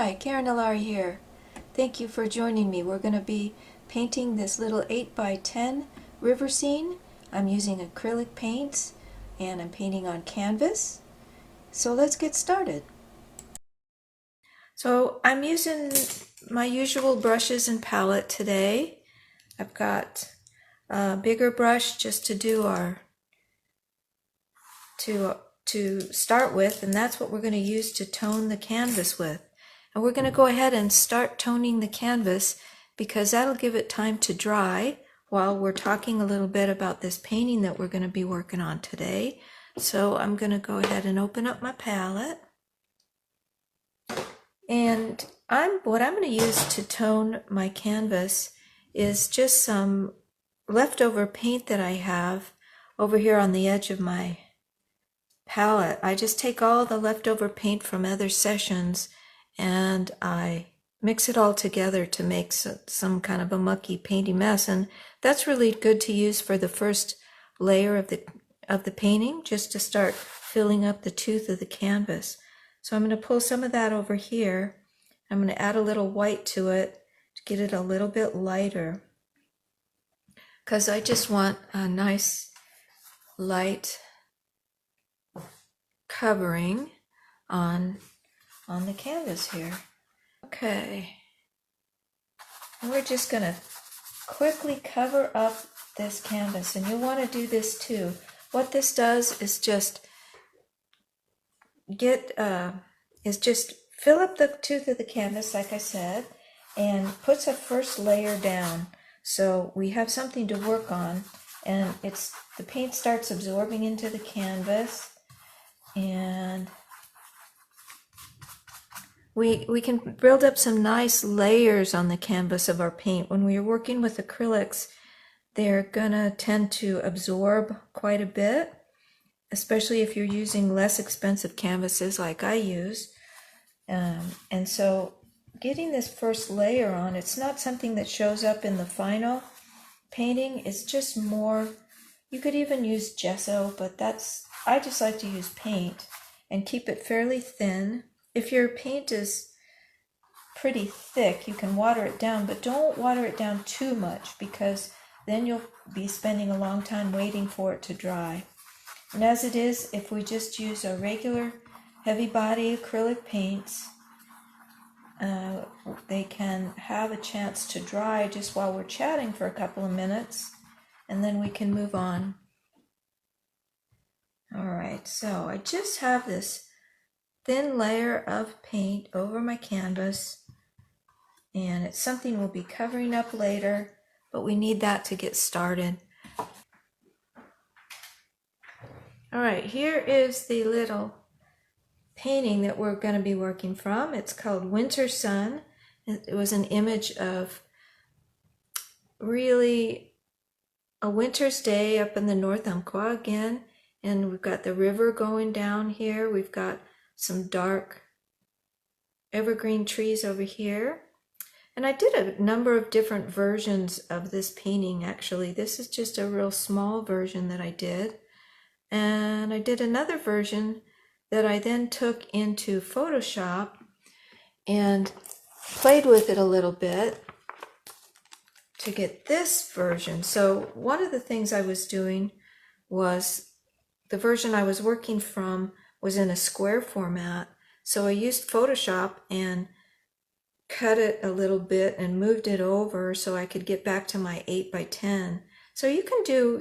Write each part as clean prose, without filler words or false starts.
Hi, Karen Alari here. Thank you for joining me. We're going to be painting this little 8x10 river scene. I'm using acrylic paints and I'm painting on canvas. So let's get started. So I'm using my usual brushes and palette today. I've got a bigger brush just to do our to start with, and that's what we're going to use to tone the canvas with. And we're going to go ahead and start toning the canvas because that'll give it time to dry while we're talking a little bit about this painting that we're going to be working on today. So I'm going to go ahead and open up my palette. And what I'm going to use to tone my canvas is just some leftover paint that I have over here on the edge of my palette. I just take all the leftover paint from other sessions and I mix it all together to make some kind of a mucky painty mess, and that's really good to use for the first layer of the painting, just to start filling up the tooth of the canvas. So I'm going to pull some of that over here. I'm going to add a little white to it to get it a little bit lighter, because I just want a nice light covering on the canvas here. Okay, and we're just going to quickly cover up this canvas, and you'll want to do this too. What this does is just fill up the tooth of the canvas, like I said, and puts a first layer down, so we have something to work on, and the paint starts absorbing into the canvas, and we can build up some nice layers on the canvas of our paint. When we are working with acrylics, they're gonna tend to absorb quite a bit, especially if you're using less expensive canvases like I use. And so getting this first layer on, it's not something that shows up in the final painting. It's just more, you could even use gesso, but I just like to use paint and keep it fairly thin. If your paint is pretty thick, you can water it down, but don't water it down too much, because then you'll be spending a long time waiting for it to dry. And as it is, if we just use our regular heavy body acrylic paints, they can have a chance to dry just while we're chatting for a couple of minutes, and then we can move on. All right, so I just have this thin layer of paint over my canvas, and it's something we'll be covering up later, but we need that to get started. All right, here is the little painting that we're going to be working from. It's called Winter Sun. It was an image of really a winter's day up in the North Umpqua again, and we've got the river going down here. We've got some dark evergreen trees over here. And I did a number of different versions of this painting, actually. This is just a real small version that I did. And I did another version that I then took into Photoshop and played with it a little bit to get this version. So one of the things I was doing was, the version I was working from was in a square format. So I used Photoshop and cut it a little bit and moved it over so I could get back to my 8x10. So you can do,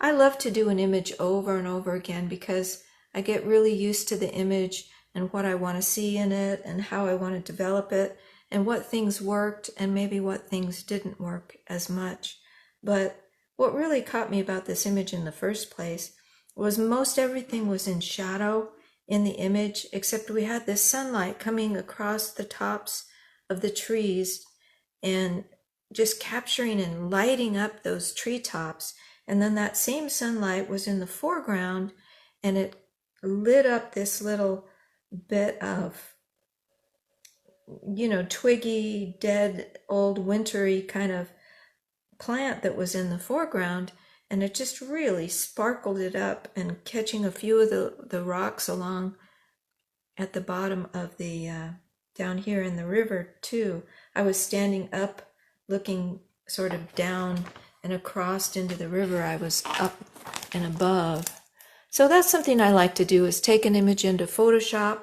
I love to do an image over and over again, because I get really used to the image and what I want to see in it and how I want to develop it and what things worked and maybe what things didn't work as much. But what really caught me about this image in the first place was most everything was in shadow in the image, except we had this sunlight coming across the tops of the trees and just capturing and lighting up those treetops. And then that same sunlight was in the foreground, and it lit up this little bit of, twiggy, dead, old, wintry kind of plant that was in the foreground. And it just really sparkled it up, and catching a few of the rocks along at the bottom of the down here in the river too. I was standing up looking sort of down and across into the river. I was up and above. So that's something I like to do, is take an image into Photoshop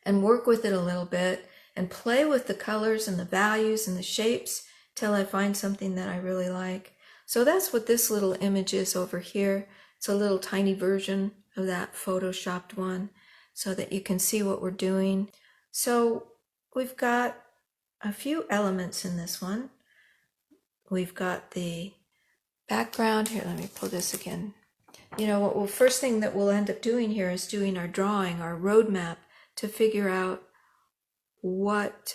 and work with it a little bit and play with the colors and the values and the shapes till I find something that I really like. So that's what this little image is over here. It's a little tiny version of that photoshopped one so that you can see what we're doing. So we've got a few elements in this one. We've got the background here. Let me pull this again. Well, first thing that we'll end up doing here is doing our drawing, our roadmap, to figure out what,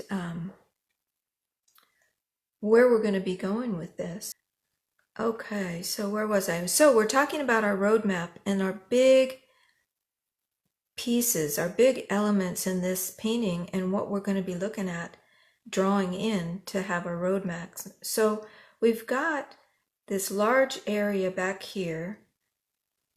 where we're going to be going with this. Okay, so where was I? So we're talking about our roadmap and our big pieces, our big elements in this painting, and what we're going to be looking at, drawing in to have our roadmaps. So we've got this large area back here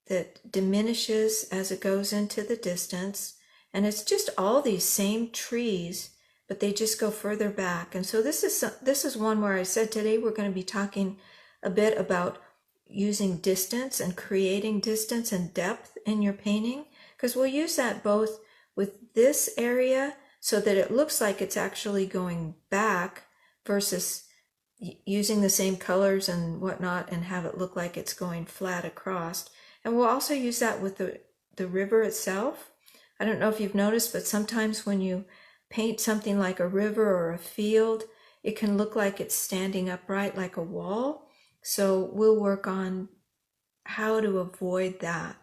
that diminishes as it goes into the distance, and it's just all these same trees, but they just go further back. And so this is one where I said today we're going to be talking a bit about using distance and creating distance and depth in your painting, because we'll use that both with this area so that it looks like it's actually going back versus using the same colors and whatnot and have it look like it's going flat across. And we'll also use that with the river itself. I don't know if you've noticed, but sometimes when you paint something like a river or a field, it can look like it's standing upright like a wall. So we'll work on how to avoid that.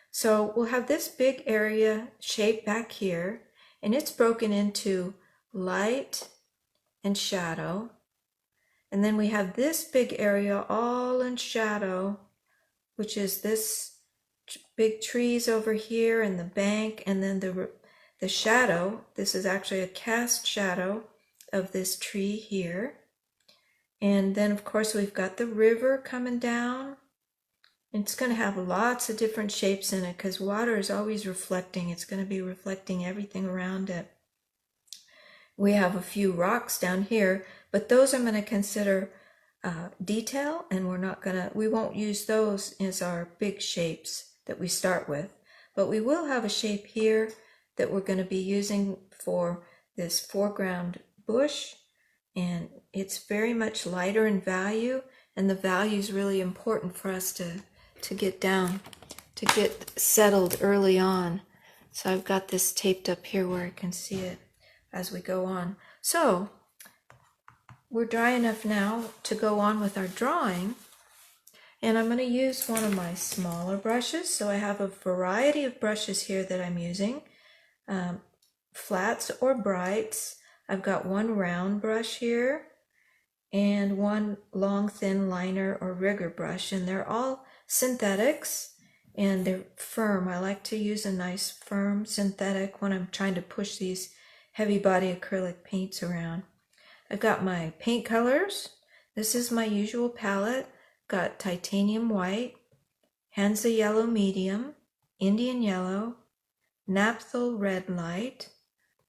So we'll have this big area shape back here, and it's broken into light and shadow. And then we have this big area all in shadow, which is this big trees over here and the bank, and then the shadow. This is actually a cast shadow of this tree here. And then of course we've got the river coming down. It's going to have lots of different shapes in it because water is always reflecting. It's going to be reflecting everything around it. We have a few rocks down here, but those I'm going to consider detail, and we won't use those as our big shapes that we start with. But we will have a shape here that we're going to be using for this foreground bush, and it's very much lighter in value, and the value is really important for us to get down, to get settled early on. So I've got this taped up here where I can see it as we go on. So we're dry enough now to go on with our drawing, and I'm going to use one of my smaller brushes. So I have a variety of brushes here that I'm using, flats or brights. I've got one round brush here and one long thin liner or rigger brush, and they're all synthetics and they're firm. I like to use a nice firm synthetic when I'm trying to push these heavy body acrylic paints around. I've got my paint colors. This is my usual palette. Got titanium white, Hansa yellow medium, Indian yellow, Napthol red light,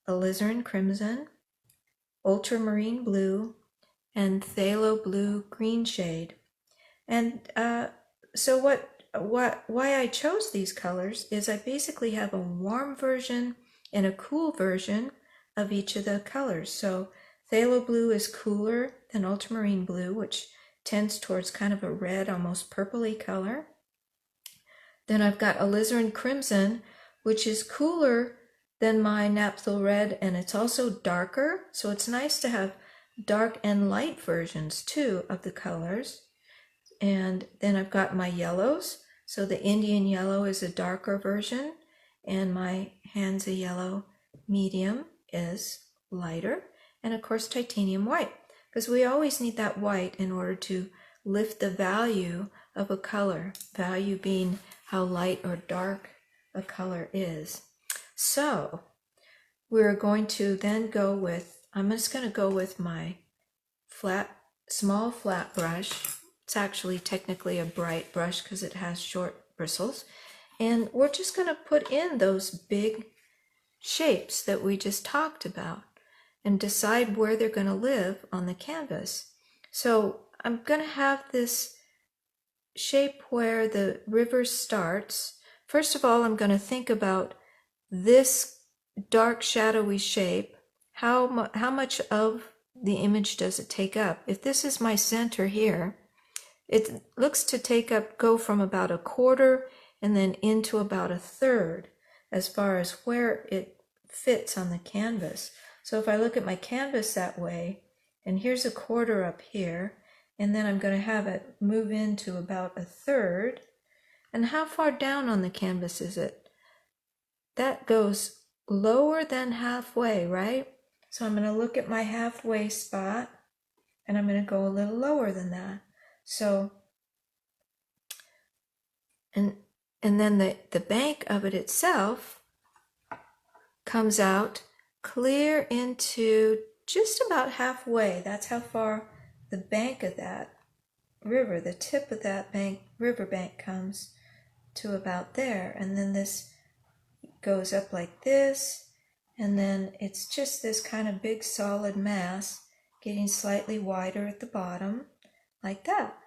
alizarin crimson, ultramarine blue, and phthalo blue green shade. And so why I chose these colors is I basically have a warm version and a cool version of each of the colors. So phthalo blue is cooler than ultramarine blue, which tends towards kind of a red, almost purpley color. Then I've got alizarin crimson, which is cooler than my Napthol red, and it's also darker. So it's nice to have dark and light versions too of the colors. And then I've got my yellows. So the Indian yellow is a darker version, and my Hansa yellow medium is lighter. And of course titanium white, because we always need that white in order to lift the value of a color, value being how light or dark a color is. So we're going to then go with, I'm just going to go with my small flat brush. It's actually technically a bright brush because it has short bristles. And we're just going to put in those big shapes that we just talked about and decide where they're going to live on the canvas. So I'm going to have this shape where the river starts. First of all, I'm going to think about this dark shadowy shape. How much of the image does it take up? If this is my center here, it looks to go from about a quarter and then into about a third as far as where it fits on the canvas. So if I look at my canvas that way, and here's a quarter up here, and then I'm going to have it move into about a third. And how far down on the canvas is it? That goes lower than halfway, right? So I'm going to look at my halfway spot, and I'm going to go a little lower than that. So, and then the bank of it itself comes out clear into just about halfway. That's how far the bank of that river, the tip of that river bank comes to about there. And then this goes up like this, and then it's just this kind of big solid mass getting slightly wider at the bottom, like that.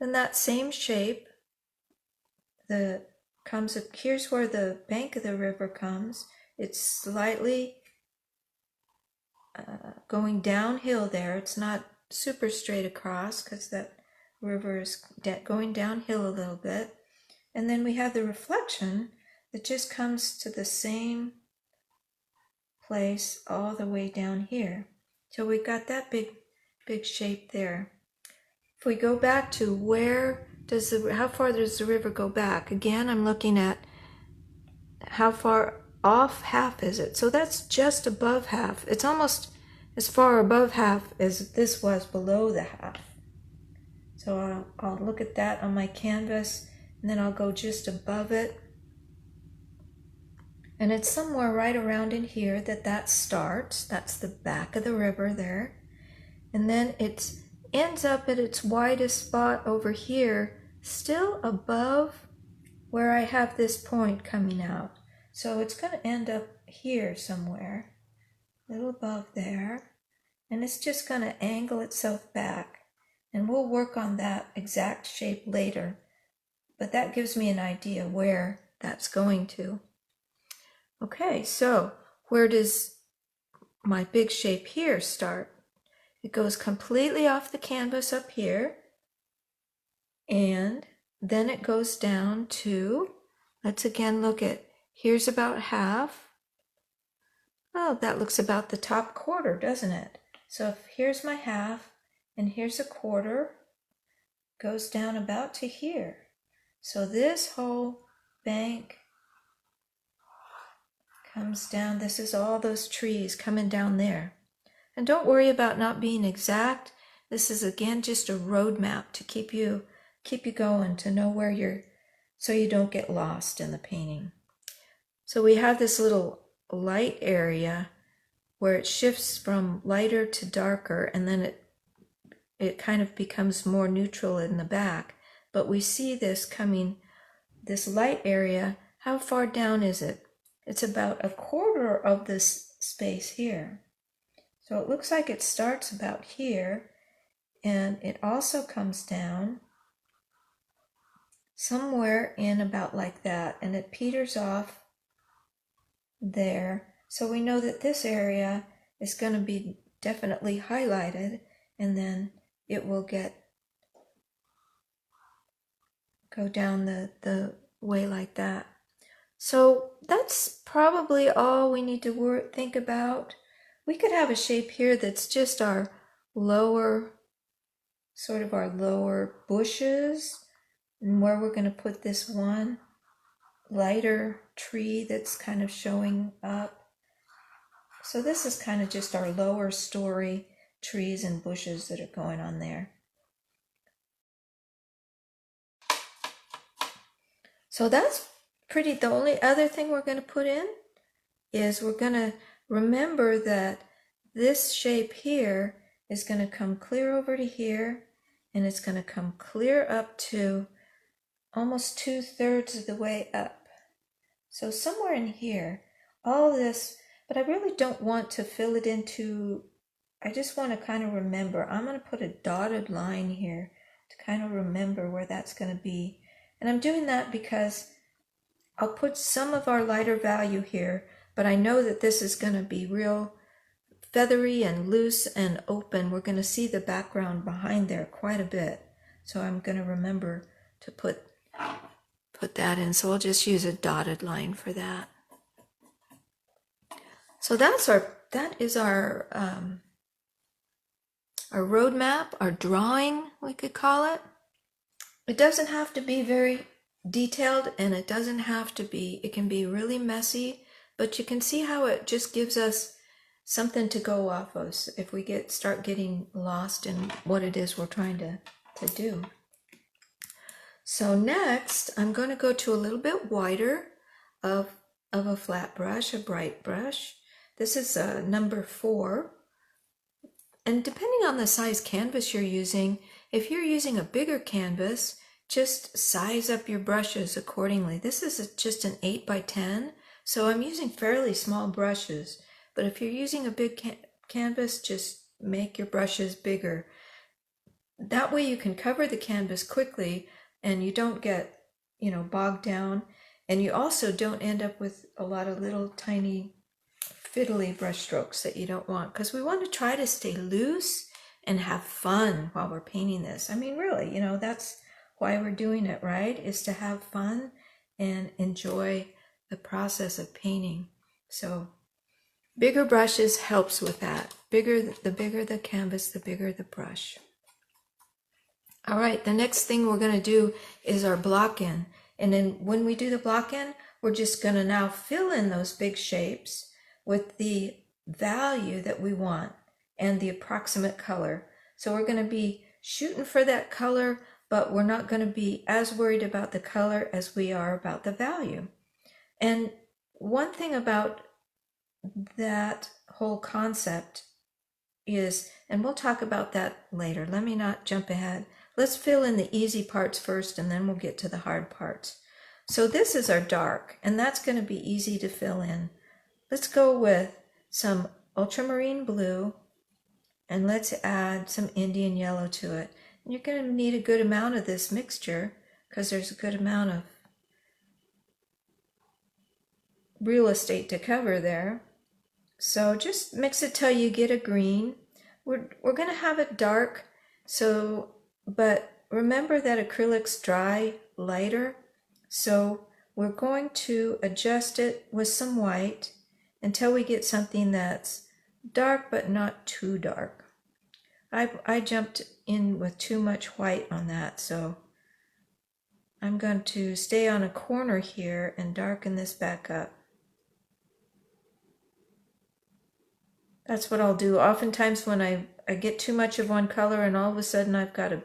Then that same shape comes up, here's where the bank of the river comes. It's slightly going downhill there. It's not super straight across because that river is going downhill a little bit. And then we have the reflection that just comes to the same place all the way down here. So we got that big shape there. If we go back to how far does the river go back? Again, I'm looking at how far off half is it. So that's just above half. It's almost as far above half as this was below the half. So I'll look at that on my canvas, and then I'll go just above it. And it's somewhere right around in here that starts. That's the back of the river there. And then it ends up at its widest spot over here, still above where I have this point coming out. So it's going to end up here somewhere, a little above there. And it's just going to angle itself back. And we'll work on that exact shape later. But that gives me an idea where that's going to. Okay, so where does my big shape here start? It goes completely off the canvas up here, and then it goes down to, let's again look at, here's about half. Oh, that looks about the top quarter, doesn't it? So if here's my half, and here's a quarter, goes down about to here. So this whole bank comes down. This is all those trees coming down there. And don't worry about not being exact. This is again just a roadmap to keep you going, to know where so you don't get lost in the painting. So we have this little light area where it shifts from lighter to darker, and then it kind of becomes more neutral in the back. But we see this light area. How far down is it? It's about a quarter of this space here. So it looks like it starts about here, and it also comes down somewhere in about like that, and it peters off there. So we know that this area is going to be definitely highlighted, and then it will go down the way like that. So that's probably all we need to think about. We could have a shape here that's just our lower bushes, and where we're going to put this one lighter tree that's kind of showing up. So this is kind of just our lower story trees and bushes that are going on there. So that's the only other thing we're going to put in is we're going to remember that this shape here is going to come clear over to here, and it's going to come clear up to almost 2/3 of the way up. So somewhere in here, all this, but I really don't want to fill it into, I just want to kind of remember. I'm going to put a dotted line here to kind of remember where that's going to be. And I'm doing that because I'll put some of our lighter value here, but I know that this is going to be real feathery and loose and open. We're going to see the background behind there quite a bit. So I'm going to remember to put that in. So I'll just use a dotted line for that. So that is our roadmap, our drawing, we could call it. It doesn't have to be very detailed, and it doesn't have to be, it can be really messy, but you can see how it just gives us something to go off of if we start getting lost in what it is we're trying to do. So next, I'm going to go to a little bit wider of a flat brush, a bright brush. This is number 4. And depending on the size canvas you're using, if you're using a bigger canvas, just size up your brushes accordingly. This is just an 8 by 10, so I'm using fairly small brushes. But if you're using a big canvas, just make your brushes bigger. That way you can cover the canvas quickly and you don't get, bogged down. And you also don't end up with a lot of little tiny fiddly brush strokes that you don't want, because we want to try to stay loose and have fun while we're painting this. I mean, really, that's why we're doing it, right? Is to have fun and enjoy the process of painting. So bigger brushes helps with that. The bigger the canvas, the bigger the brush. All right, the next thing we're going to do is our block in. And then when we do the block in, we're just going to now fill in those big shapes with the value that we want and the approximate color. So we're going to be shooting for that color, but we're not going to be as worried about the color as we are about the value. And one thing about that whole concept is, and we'll talk about that later, let me not jump ahead. Let's fill in the easy parts first, and then we'll get to the hard parts. So this is our dark, and that's going to be easy to fill in. Let's go with some ultramarine blue, and let's add some Indian yellow to it. And you're going to need a good amount of this mixture because there's a good amount of real estate to cover there. So just mix it till you get a green. We're going to have it dark, but remember that acrylics dry lighter, so we're going to adjust it with some white until we get something that's dark but not too dark. I jumped in with too much white on that, so I'm going to stay on a corner here and darken this back up. That's what I'll do. Oftentimes when I get too much of one color and all of a sudden I've got a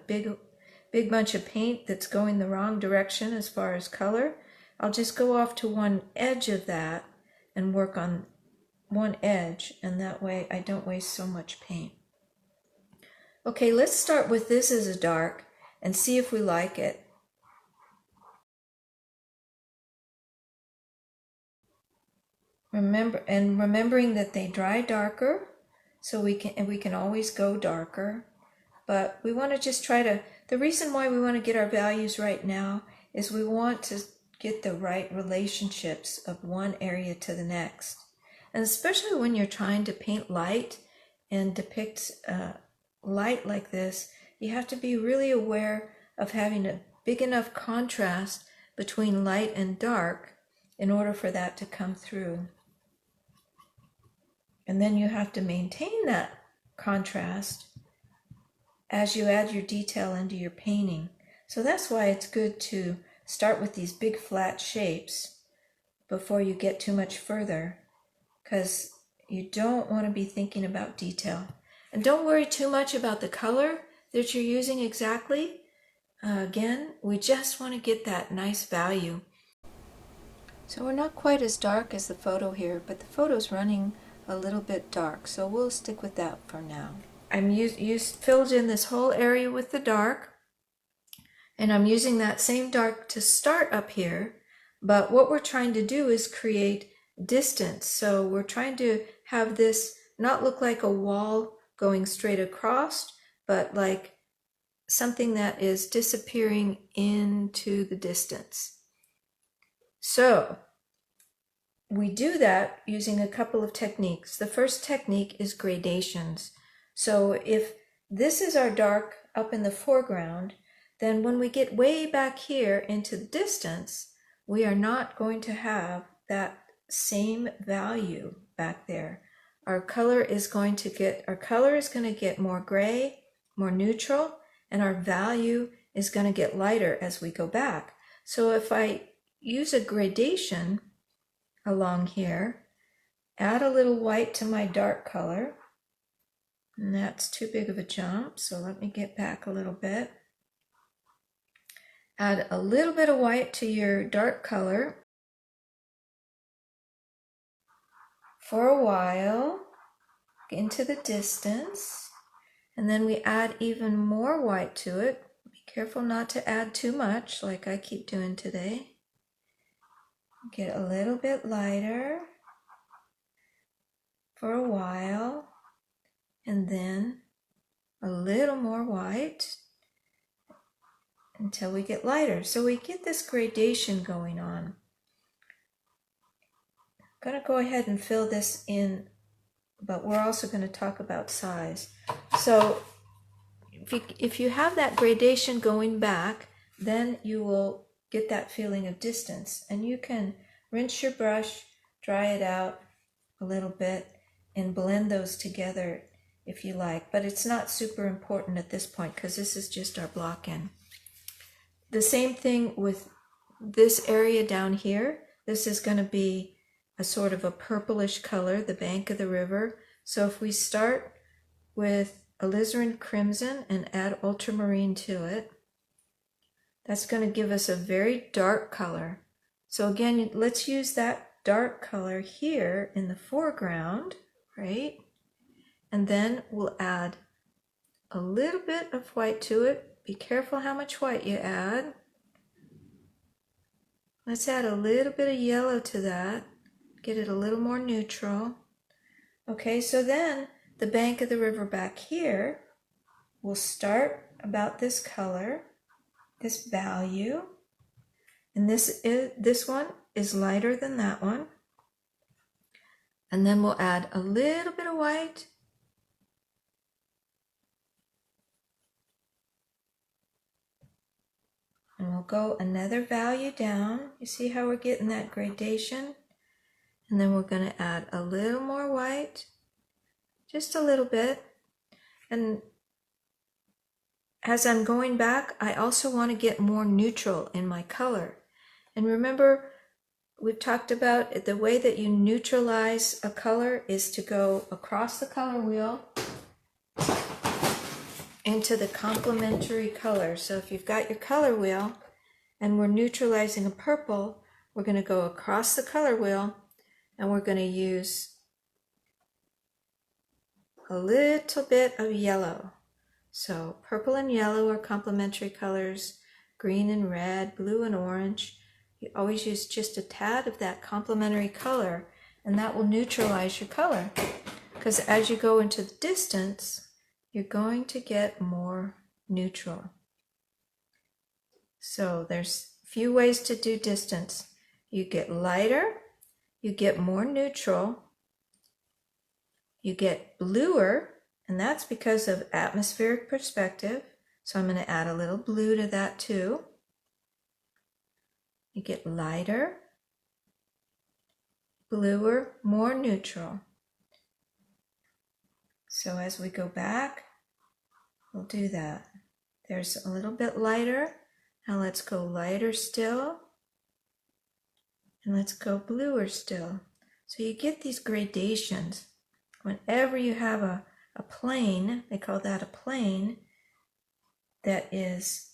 big bunch of paint that's going the wrong direction as far as color, I'll just go off to one edge of that and work on one edge, and that way I don't waste so much paint. Okay, let's start with this as a dark and see if we like it. Remembering that they dry darker, so we can always go darker, but we want to just try to, the reason why we want to get our values right now is we want to get the right relationships of one area to the next. And especially when you're trying to paint light and depict light like this, you have to be really aware of having a big enough contrast between light and dark in order for that to come through. And then you have to maintain that contrast as you add your detail into your painting. So that's why it's good to start with these big flat shapes before you get too much further, because you don't want to be thinking about detail. And don't worry too much about the color that you're using exactly. Again, we just want to get that nice value. So we're not quite as dark as the photo here, but the photo's running a little bit dark, so we'll stick with that for now. I'm filled in this whole area with the dark, and I'm using that same dark to start up here, but what we're trying to do is create distance. So we're trying to have this not look like a wall going straight across, but like something that is disappearing into the distance. So we do that using a couple of techniques. The first technique is gradations. So if this is our dark up in the foreground, then when we get way back here into the distance, we are not going to have that same value back there. Our color is going to get more gray, more neutral, and our value is going to get lighter as we go back. So if I use a gradation along here, add a little white to my dark color, and that's too big of a jump, so let me get back a little bit. Add a little bit of white to your dark color for a while into the distance, and then we add even more white to it. Be careful not to add too much like I keep doing today. Get a little bit lighter for a while, and then a little more white until we get lighter. So we get this gradation going on. I'm going to go ahead and fill this in, but we're also going to talk about size. So if you have that gradation going back, then you will get that feeling of distance. And you can rinse your brush, dry it out a little bit, and blend those together if you like. But it's not super important at this point because this is just our block in. The same thing with this area down here. This is going to be a sort of a purplish color, the bank of the river. So if we start with alizarin crimson and add ultramarine to it, that's going to give us a very dark color. So again, let's use that dark color here in the foreground, right? And then we'll add a little bit of white to it. Be careful how much white you add. Let's add a little bit of yellow to that. Get it a little more neutral. Okay, so then the bank of the river back here will start about this color, this value, and this one is lighter than that one. And then we'll add a little bit of white. And we'll go another value down. You see how we're getting that gradation? And then we're going to add a little more white, just a little bit. And as I'm going back, I also want to get more neutral in my color. And remember, we've talked about the way that you neutralize a color is to go across the color wheel into the complementary color. So if you've got your color wheel and we're neutralizing a purple, we're going to go across the color wheel and we're going to use a little bit of yellow. So purple and yellow are complementary colors, green and red, blue and orange. You always use just a tad of that complementary color, and that will neutralize your color. Because as you go into the distance, you're going to get more neutral. So there's a few ways to do distance. You get lighter, you get more neutral, you get bluer, and that's because of atmospheric perspective. So I'm going to add a little blue to that too. You get lighter, bluer, more neutral. So as we go back, we'll do that. There's a little bit lighter. Now let's go lighter still. And let's go bluer still. So you get these gradations. Whenever you have a plane, they call that a plane, that is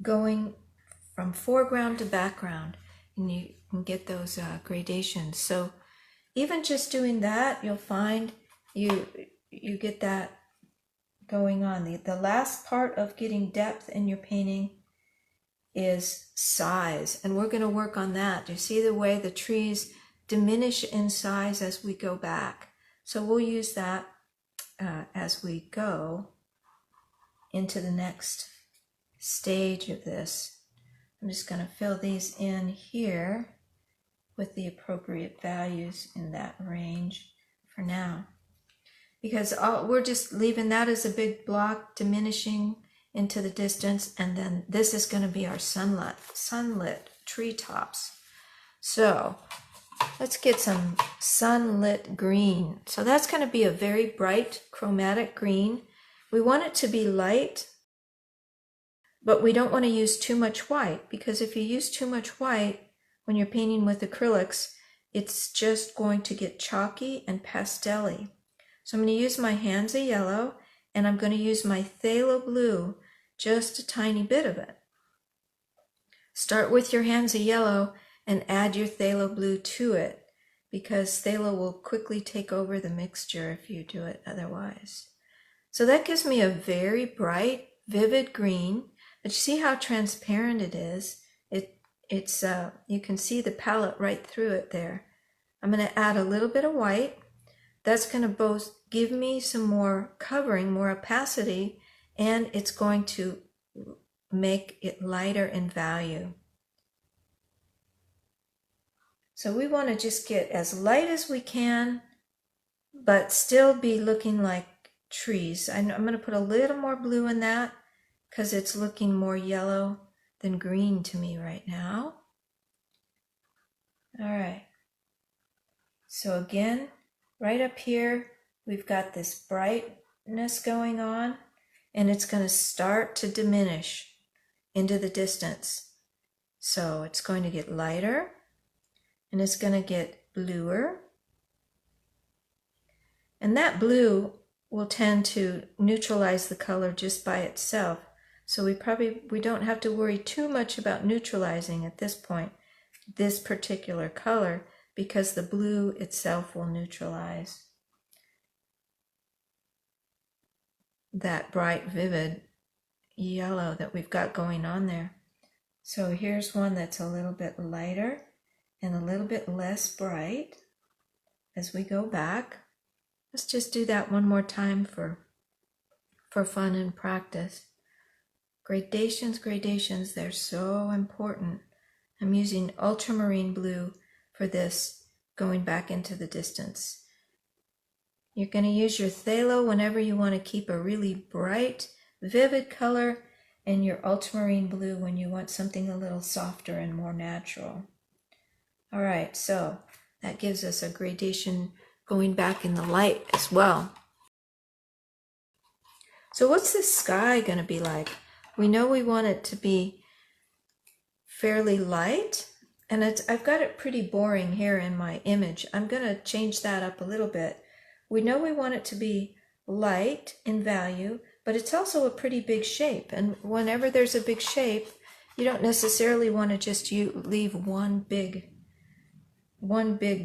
going from foreground to background, and you can get those gradations. So even just doing that, you'll find you get that going on. The last part of getting depth in your painting is size, and we're going to work on that. Do you see the way the trees diminish in size as we go back? So we'll use that as we go into the next stage of this. I'm just going to fill these in here with the appropriate values in that range for now, because we're just leaving that as a big block diminishing into the distance, and then this is going to be our sunlit treetops. So let's get some sunlit green. So that's going to be a very bright chromatic green. We want it to be light, but we don't want to use too much white, because if you use too much white when you're painting with acrylics, it's just going to get chalky and pastel-y. So I'm going to use my Hansa yellow, and I'm going to use my phthalo blue, just a tiny bit of it. Start with your Hansa yellow and add your phthalo blue to it, because phthalo will quickly take over the mixture if you do it otherwise. So that gives me a very bright, vivid green. But you see how transparent it is? It's you can see the palette right through it there. I'm going to add a little bit of white. That's going to both give me some more covering, more opacity, and it's going to make it lighter in value. So we want to just get as light as we can, but still be looking like trees. I'm going to put a little more blue in that, because it's looking more yellow than green to me right now. All right. So again, right up here, we've got this brightness going on, and it's going to start to diminish into the distance. So it's going to get lighter, and it's going to get bluer. And that blue will tend to neutralize the color just by itself. So we don't have to worry too much about neutralizing at this point this particular color, because the blue itself will neutralize that bright, vivid yellow that we've got going on there. So here's one that's a little bit lighter and a little bit less bright as we go back. Let's just do that one more time for fun and practice. Gradations, they're so important. I'm using ultramarine blue for this, going back into the distance. You're going to use your phthalo whenever you want to keep a really bright, vivid color, and your ultramarine blue when you want something a little softer and more natural. All right, so that gives us a gradation going back in the light as well. So what's the sky going to be like? We know we want it to be fairly light, and I've got it pretty boring here in my image. I'm going to change that up a little bit. We know we want it to be light in value, but it's also a pretty big shape. And whenever there's a big shape, you don't necessarily want to just leave one big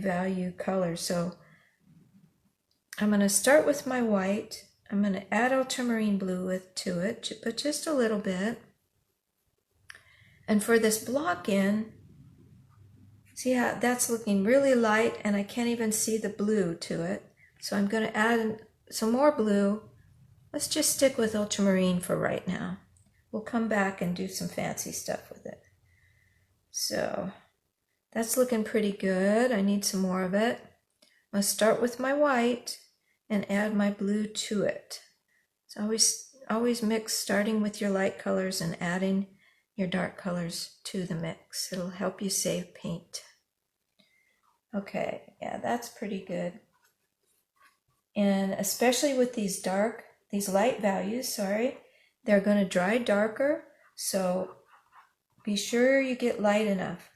value color. So I'm going to start with my white. I'm going to add ultramarine blue to it, but just a little bit. And for this block in, see how that's looking really light, and I can't even see the blue to it. So I'm going to add some more blue. Let's just stick with ultramarine for right now. We'll come back and do some fancy stuff with it. So that's looking pretty good. I need some more of it. I'll start with my white and add my blue to it. So always mix, starting with your light colors and adding your dark colors to the mix. It'll help you save paint. Okay, yeah, that's pretty good. And especially with these light values, they're going to dry darker. So be sure you get light enough.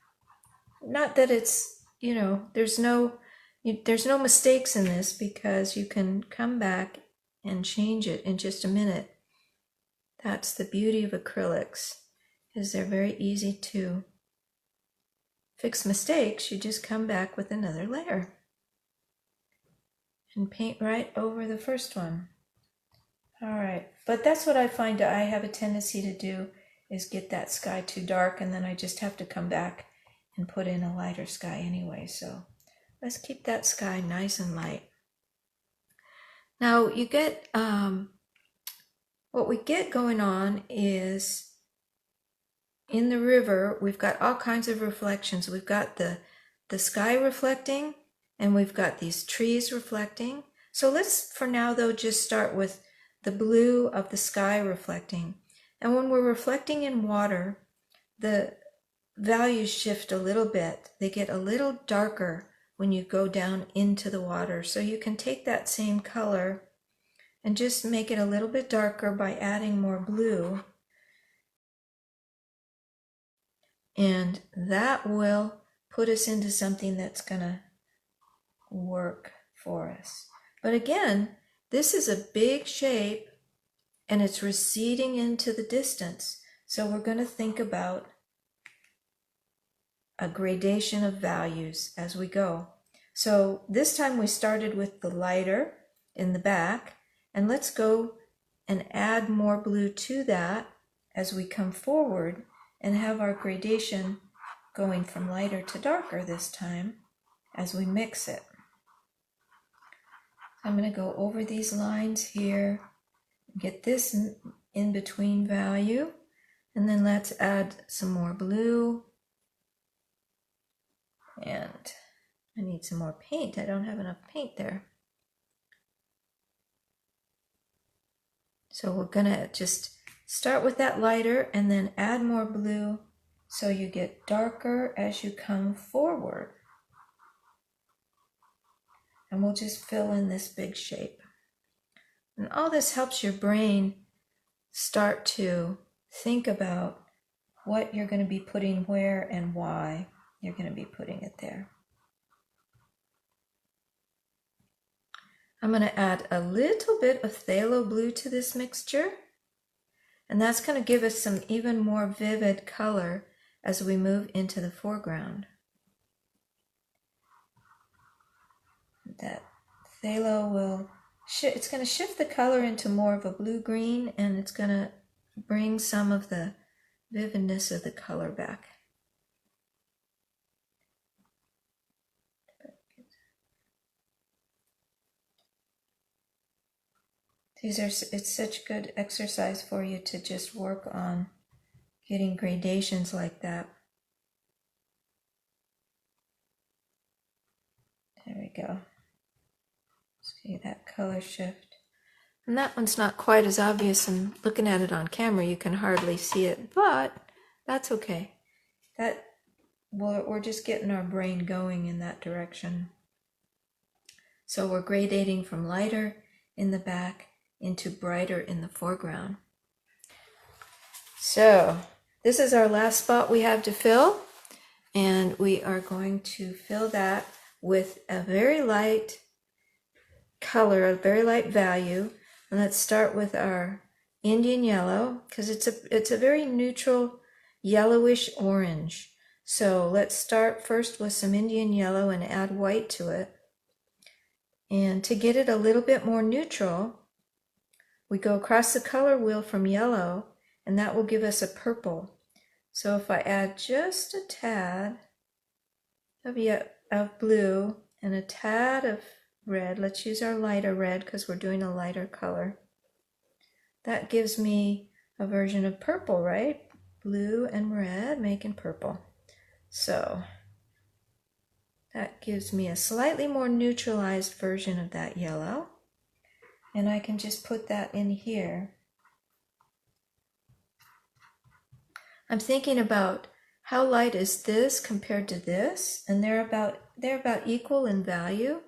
Not that it's, there's no mistakes in this, because you can come back and change it in just a minute. That's the beauty of acrylics, is they're very easy to fix mistakes. You just come back with another layer and paint right over the first one. All right, but that's what I find I have a tendency to do, is get that sky too dark, and then I just have to come back and put in a lighter sky anyway. So let's keep that sky nice and light. Now you get, what we get going on is in the river, we've got all kinds of reflections. We've got the sky reflecting, and we've got these trees reflecting. So let's, for now though, just start with the blue of the sky reflecting. And when we're reflecting in water, the values shift a little bit. They get a little darker when you go down into the water. So you can take that same color and just make it a little bit darker by adding more blue. And that will put us into something that's gonna work for us. But again, this is a big shape and it's receding into the distance. So we're going to think about a gradation of values as we go. So this time we started with the lighter in the back, and let's go and add more blue to that as we come forward and have our gradation going from lighter to darker this time as we mix it. I'm going to go over these lines here, get this in between value, and then let's add some more blue. And I need some more paint. I don't have enough paint there. So we're going to just start with that lighter and then add more blue so you get darker as you come forward. And we'll just fill in this big shape. And all this helps your brain start to think about what you're going to be putting where and why you're going to be putting it there. I'm going to add a little bit of phthalo blue to this mixture, and that's going to give us some even more vivid color as we move into the foreground. That phthalo will it's going to shift the color into more of a blue-green, and it's going to bring some of the vividness of the color back. It's such good exercise for you to just work on getting gradations like that. There we go. See that color shift. And that one's not quite as obvious, and looking at it on camera you can hardly see it, but that's okay. We're just getting our brain going in that direction. So we're gradating from lighter in the back into brighter in the foreground. So this is our last spot we have to fill, and we are going to fill that with a very light color, a very light value. And let's start with our Indian yellow, because it's a very neutral yellowish orange. So let's start first with some Indian yellow and add white to it. And to get it a little bit more neutral, we go across the color wheel from yellow, and that will give us a purple. So if I add just a tad of blue and a tad of red, let's use our lighter red because we're doing a lighter color. That gives me a version of purple, right? Blue and red making purple. So that gives me a slightly more neutralized version of that yellow. And I can just put that in here. I'm thinking about how light is this compared to this, and they're about equal in value.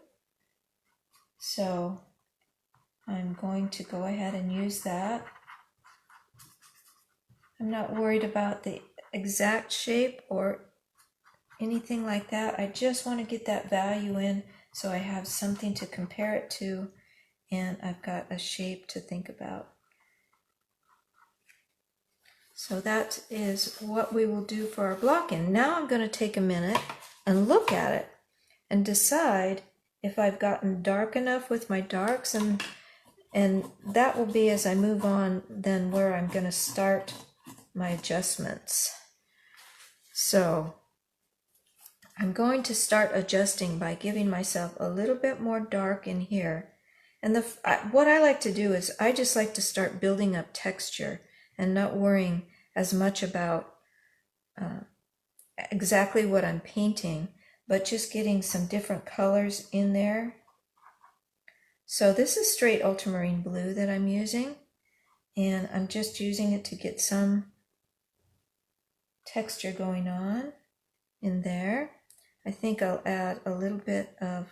So I'm going to go ahead and use that. I'm not worried about the exact shape or anything like that. I just want to get that value in so I have something to compare it to, and I've got a shape to think about. So that is what we will do for our blocking. Now I'm going to take a minute and look at it and decide if I've gotten dark enough with my darks, and that will be, as I move on, then where I'm going to start my adjustments. So I'm going to start adjusting by giving myself a little bit more dark in here. And what I like to do is I just like to start building up texture and not worrying as much about exactly what I'm painting, but just getting some different colors in there. So this is straight ultramarine blue that I'm using, and I'm just using it to get some texture going on in there. I think I'll add a little bit of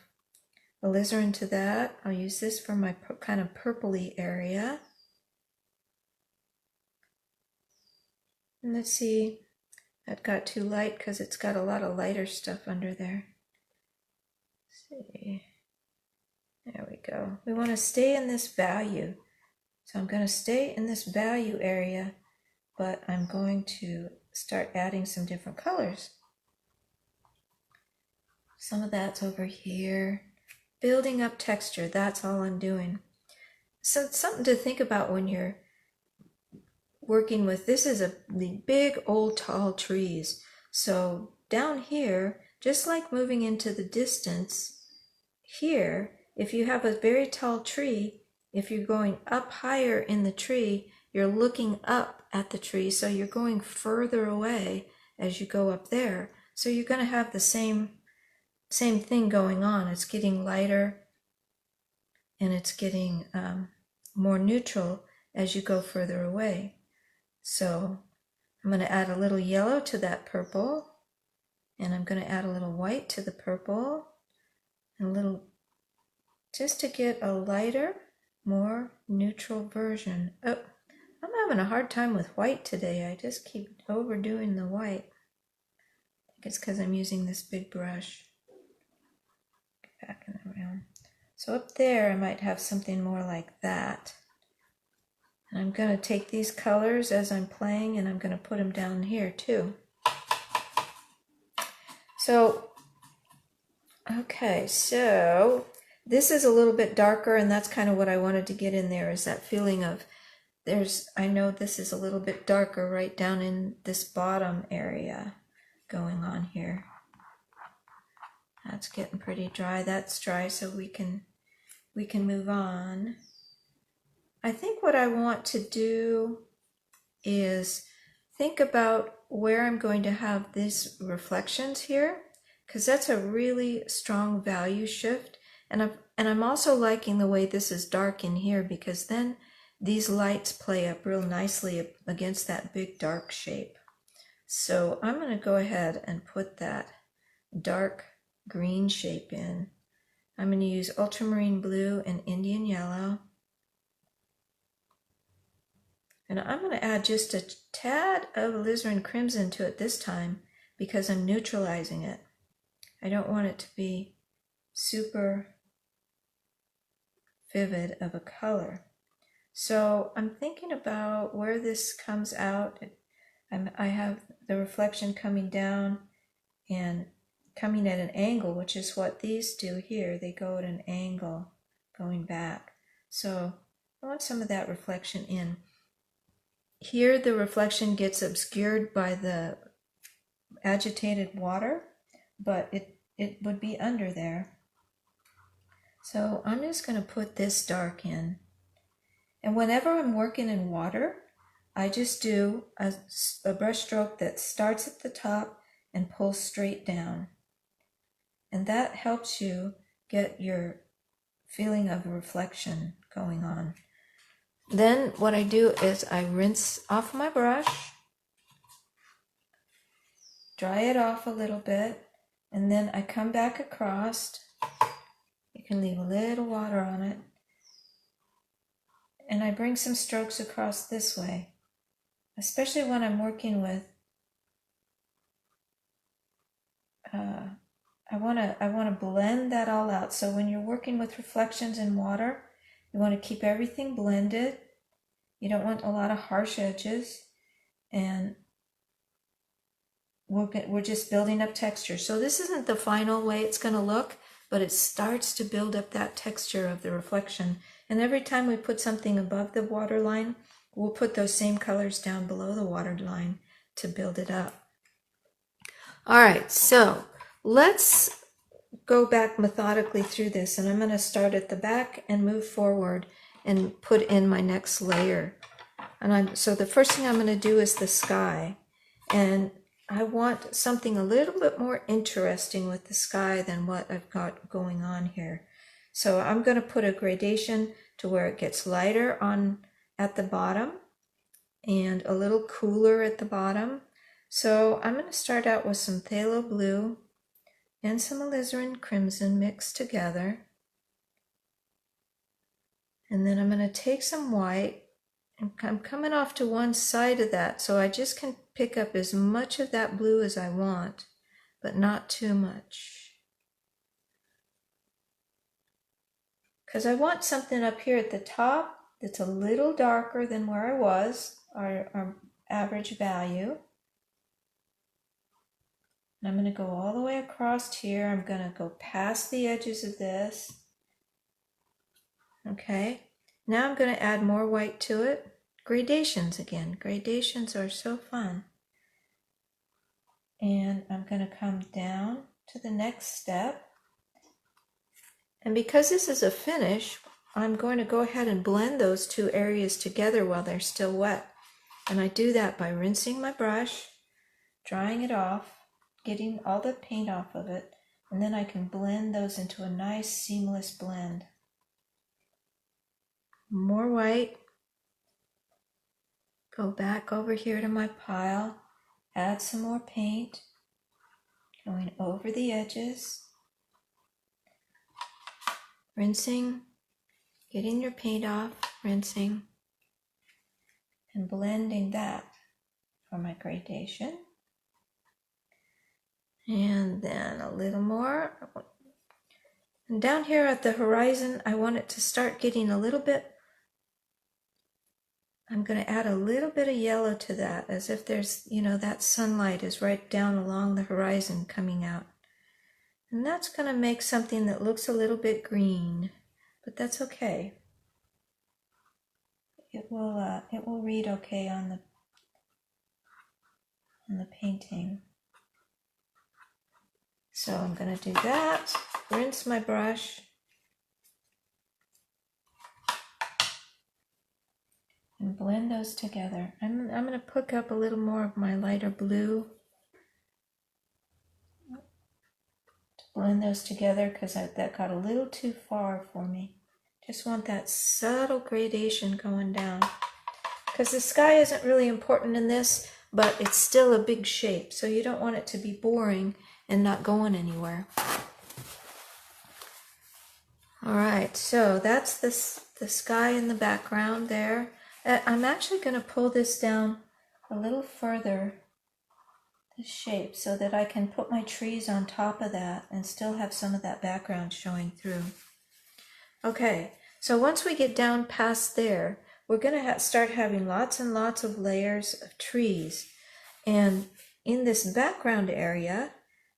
alizarin to that. I'll use this for my kind of purpley area. And let's see, that got too light because it's got a lot of lighter stuff under there. Let's see. There we go. We want to stay in this value. So I'm going to stay in this value area, but I'm going to start adding some different colors. Some of that's over here. Building up texture, that's all I'm doing. So it's something to think about when you're working with, this is the big old tall trees. So down here, just like moving into the distance, here, if you have a very tall tree, if you're going up higher in the tree, you're looking up at the tree, so you're going further away as you go up there. So you're going to have the same thing going on. It's getting lighter and it's getting more neutral as you go further away. So I'm going to add a little yellow to that purple, and I'm going to add a little white to the purple, and a little, just to get a lighter, more neutral version. Oh, I'm having a hard time with white today. I just keep overdoing the white. I think it's because I'm using this big brush. Get back and around. So up there I might have something more like that. And I'm going to take these colors as I'm playing, and I'm going to put them down here too. So, okay, so this is a little bit darker, and that's kind of what I wanted to get in there, is that feeling of I know this is a little bit darker right down in this bottom area going on here. That's getting pretty dry. That's dry, so we can move on. I think what I want to do is think about where I'm going to have these reflections here, because that's a really strong value shift. And I'm also liking the way this is dark in here, because then these lights play up real nicely against that big dark shape. So I'm going to go ahead and put that dark green shape in. I'm going to use ultramarine blue and Indian yellow. And I'm going to add just a tad of alizarin crimson to it this time, because I'm neutralizing it. I don't want it to be super vivid of a color. So I'm thinking about where this comes out. I have the reflection coming down and coming at an angle, which is what these do here. They go at an angle going back. So I want some of that reflection in. Here the reflection gets obscured by the agitated water, but it would be under there. So I'm just going to put this dark in. And whenever I'm working in water, I just do a brush stroke that starts at the top and pulls straight down. And that helps you get your feeling of reflection going on. Then what I do is I rinse off my brush, dry it off a little bit, and then I come back across. You can leave a little water on it. And I bring some strokes across this way, especially when I'm working with, I want to blend that all out. So when you're working with reflections in water, you want to keep everything blended. You don't want a lot of harsh edges, and we're just building up texture. So this isn't the final way it's going to look, but it starts to build up that texture of the reflection. And every time we put something above the water line, we'll put those same colors down below the water line to build it up. All right, so let's go back methodically through this, and I'm going to start at the back and move forward and put in my next layer. So the first thing I'm going to do is the sky, and I want something a little bit more interesting with the sky than what I've got going on here. So I'm going to put a gradation to where it gets lighter at the bottom and a little cooler at the bottom. So I'm going to start out with some phthalo blue and some alizarin crimson mixed together. And then I'm going to take some white, and I'm coming off to one side of that, so I just can pick up as much of that blue as I want, but not too much. Because I want something up here at the top that's a little darker than where I was, our average value. And I'm going to go all the way across here. I'm going to go past the edges of this. Okay, now I'm going to add more white to it. Gradations again. Gradations are so fun. And I'm going to come down to the next step. And because this is a finish, I'm going to go ahead and blend those two areas together while they're still wet. And I do that by rinsing my brush, drying it off, getting all the paint off of it, and then I can blend those into a nice seamless blend. More white. Go back over here to my pile, add some more paint, going over the edges, rinsing, getting your paint off, rinsing, and blending that for my gradation. And then a little more. And down here at the horizon, I want it to start getting a little bit, I'm going to add a little bit of yellow to that, as if there's, that sunlight is right down along the horizon coming out. And that's going to make something that looks a little bit green, but that's okay. It will read okay on the painting. So I'm going to do that, rinse my brush, and blend those together. I'm going to pick up a little more of my lighter blue to blend those together, because that got a little too far for me. Just want that subtle gradation going down, because the sky isn't really important in this, but it's still a big shape, so you don't want it to be boring and not going anywhere. All right, so that's the sky in the background there. I'm actually going to pull this down a little further, the shape, so that I can put my trees on top of that and still have some of that background showing through. Okay, so once we get down past there, we're going to start having lots and lots of layers of trees. And in this background area,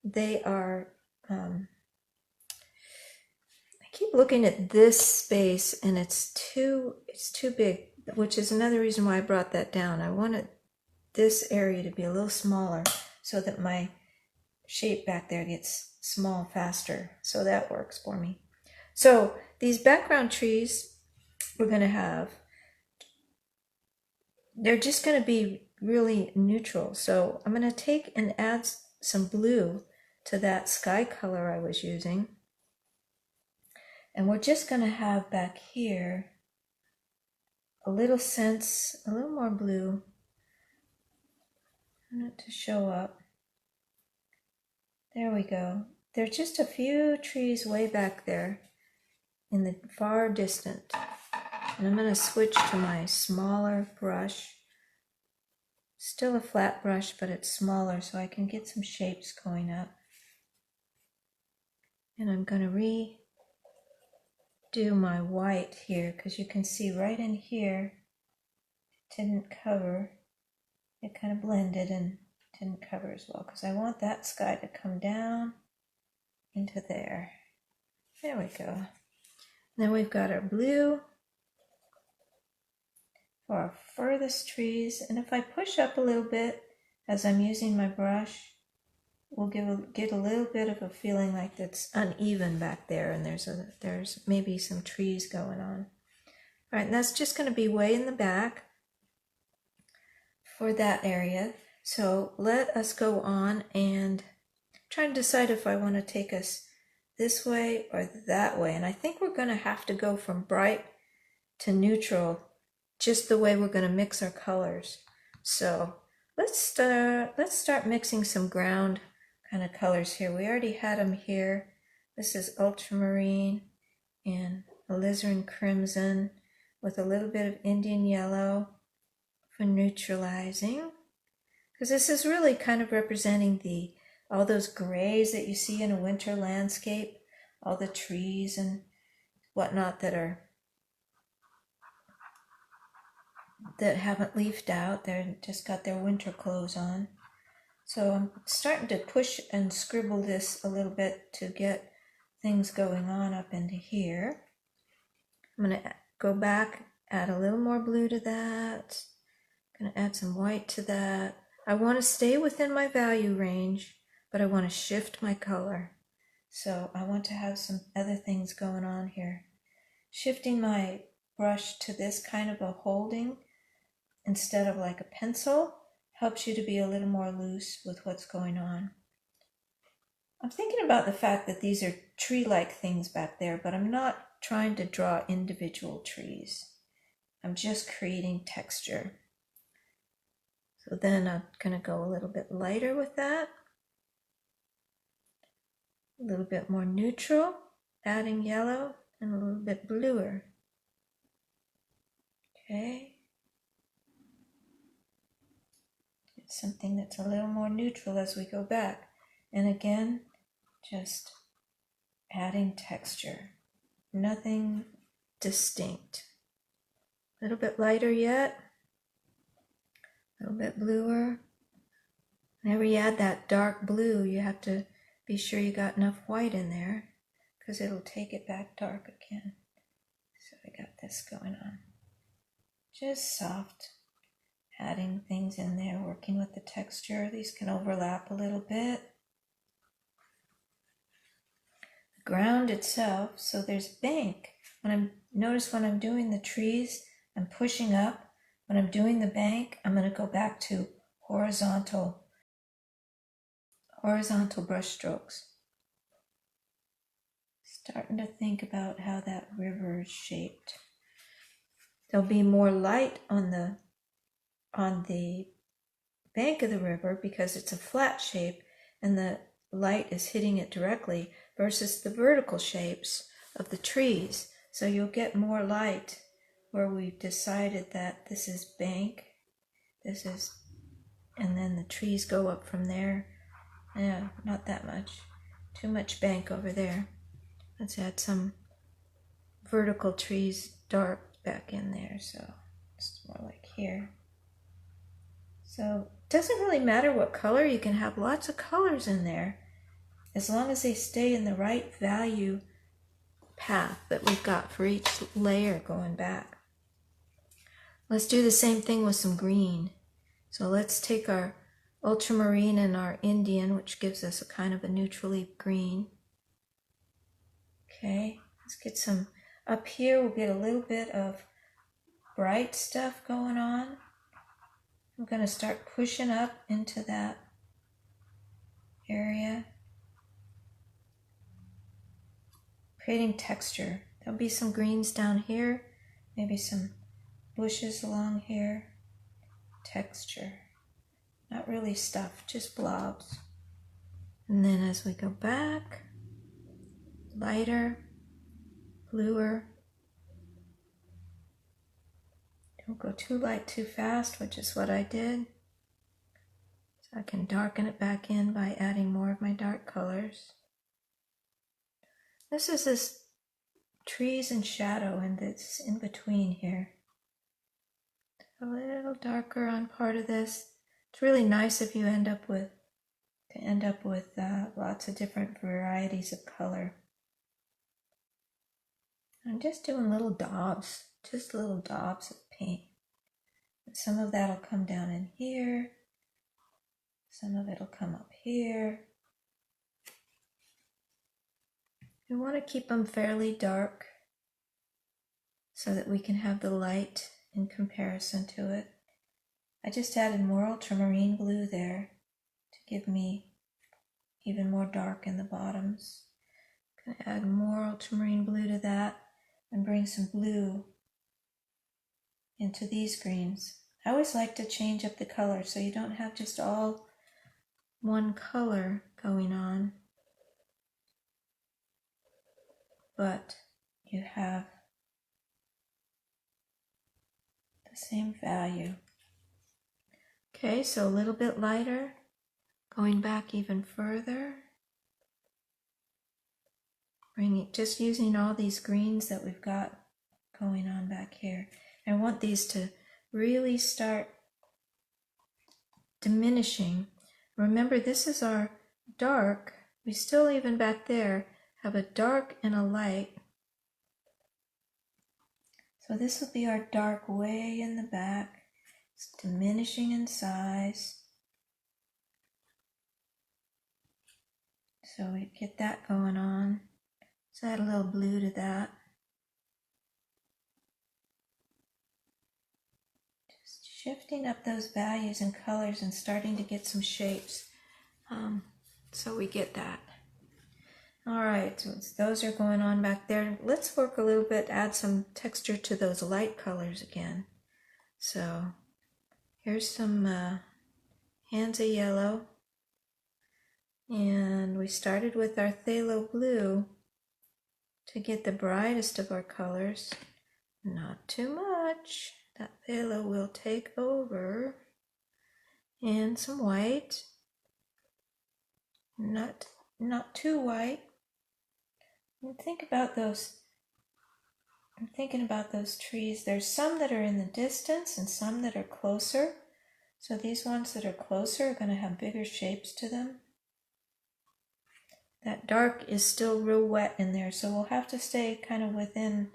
they are, I keep looking at this space and it's too big, which is another reason why I brought that down. I wanted this area to be a little smaller so that my shape back there gets small faster. So that works for me. So these background trees we're going to have, they're just going to be really neutral. So I'm going to take and add some blue to that sky color I was using. And we're just going to have back here a little more blue. I want it to show up. There we go. There's just a few trees way back there in the far distant. And I'm going to switch to my smaller brush. Still a flat brush, but it's smaller so I can get some shapes going up. And I'm going to redo my white here, because you can see right in here it didn't cover. It kind of blended and didn't cover as well, because I want that sky to come down into there. There we go. Then we've got our blue. for our furthest trees. And if I push up a little bit as I'm using my brush, we'll get a little bit of a feeling like it's uneven back there, and there's maybe some trees going on. All right, and that's just going to be way in the back for that area. So let us go on and try to decide if I want to take us this way or that way. And I think we're going to have to go from bright to neutral, just the way we're going to mix our colors. So let's start mixing some ground kind of colors here. We already had them here. This is ultramarine and alizarin crimson with a little bit of Indian yellow for neutralizing, because this is really kind of representing all those grays that you see in a winter landscape, all the trees and whatnot that haven't leafed out. They're just got their winter clothes on. So I'm starting to push and scribble this a little bit to get things going on up into here. I'm going to go back, add a little more blue to that. I'm going to add some white to that. I want to stay within my value range, but I want to shift my color. So I want to have some other things going on here. Shifting my brush to this kind of a holding instead of like a pencil helps you to be a little more loose with what's going on. I'm thinking about the fact that these are tree-like things back there, but I'm not trying to draw individual trees. I'm just creating texture. So then I'm going to go a little bit lighter with that. A little bit more neutral, adding yellow, and a little bit bluer. Okay. Something that's a little more neutral as we go back. And again, just adding texture. Nothing distinct. A little bit lighter yet. A little bit bluer. Whenever you add that dark blue, you have to be sure you got enough white in there, because it'll take it back dark again. So I got this going on. Just soft. Adding things in there, working with the texture. These can overlap a little bit. The ground itself, so there's bank. Notice when I'm doing the trees, I'm pushing up. When I'm doing the bank, I'm going to go back to horizontal brush strokes. Starting to think about how that river is shaped. There'll be more light on the bank of the river because it's a flat shape and the light is hitting it directly, versus the vertical shapes of the trees. So you'll get more light where we've decided that this is bank, and then the trees go up from there. Yeah, not that much. Too much bank over there. Let's add some vertical trees dark back in there, so it's more like here. So it doesn't really matter what color. You can have lots of colors in there as long as they stay in the right value path that we've got for each layer going back. Let's do the same thing with some green. So let's take our ultramarine and our Indian, which gives us a kind of a neutrally green. Okay, let's get some up here. We'll get a little bit of bright stuff going on. I'm going to start pushing up into that area, creating texture. There'll be some greens down here, maybe some bushes along here. Texture. Not really stuff, just blobs. And then as we go back, lighter, bluer. Don't go too light too fast, which is what I did. So I can darken it back in by adding more of my dark colors. This is this trees and shadow, and it's in between here. A little darker on part of this. It's really nice if you end up with lots of different varieties of color. I'm just doing little daubs, just little daubs of paint. Some of that'll come down in here. Some of it'll come up here. We want to keep them fairly dark so that we can have the light in comparison to it. I just added more ultramarine blue there to give me even more dark in the bottoms. I'm going to add more ultramarine blue to that and bring some blue into these greens. I always like to change up the color so you don't have just all one color going on, but you have the same value. Okay, so a little bit lighter, going back even further. Just using all these greens that we've got going on back here. I want these to really start diminishing. Remember, this is our dark. We still, even back there, have a dark and a light. So this will be our dark way in the back. It's diminishing in size. So we get that going on. Let's add a little blue to that. Just shifting up those values and colors and starting to get some shapes. So we get that. All right, so those are going on back there. Let's work a little bit, add some texture to those light colors again. So here's some Hansa yellow. And we started with our phthalo blue to get the brightest of our colors. Not too much. That phthalo will take over. And some white. Not too white. And think about those. I'm thinking about those trees. There's some that are in the distance and some that are closer. So these ones that are closer are going to have bigger shapes to them. That dark is still real wet in there, so we'll have to stay kind of within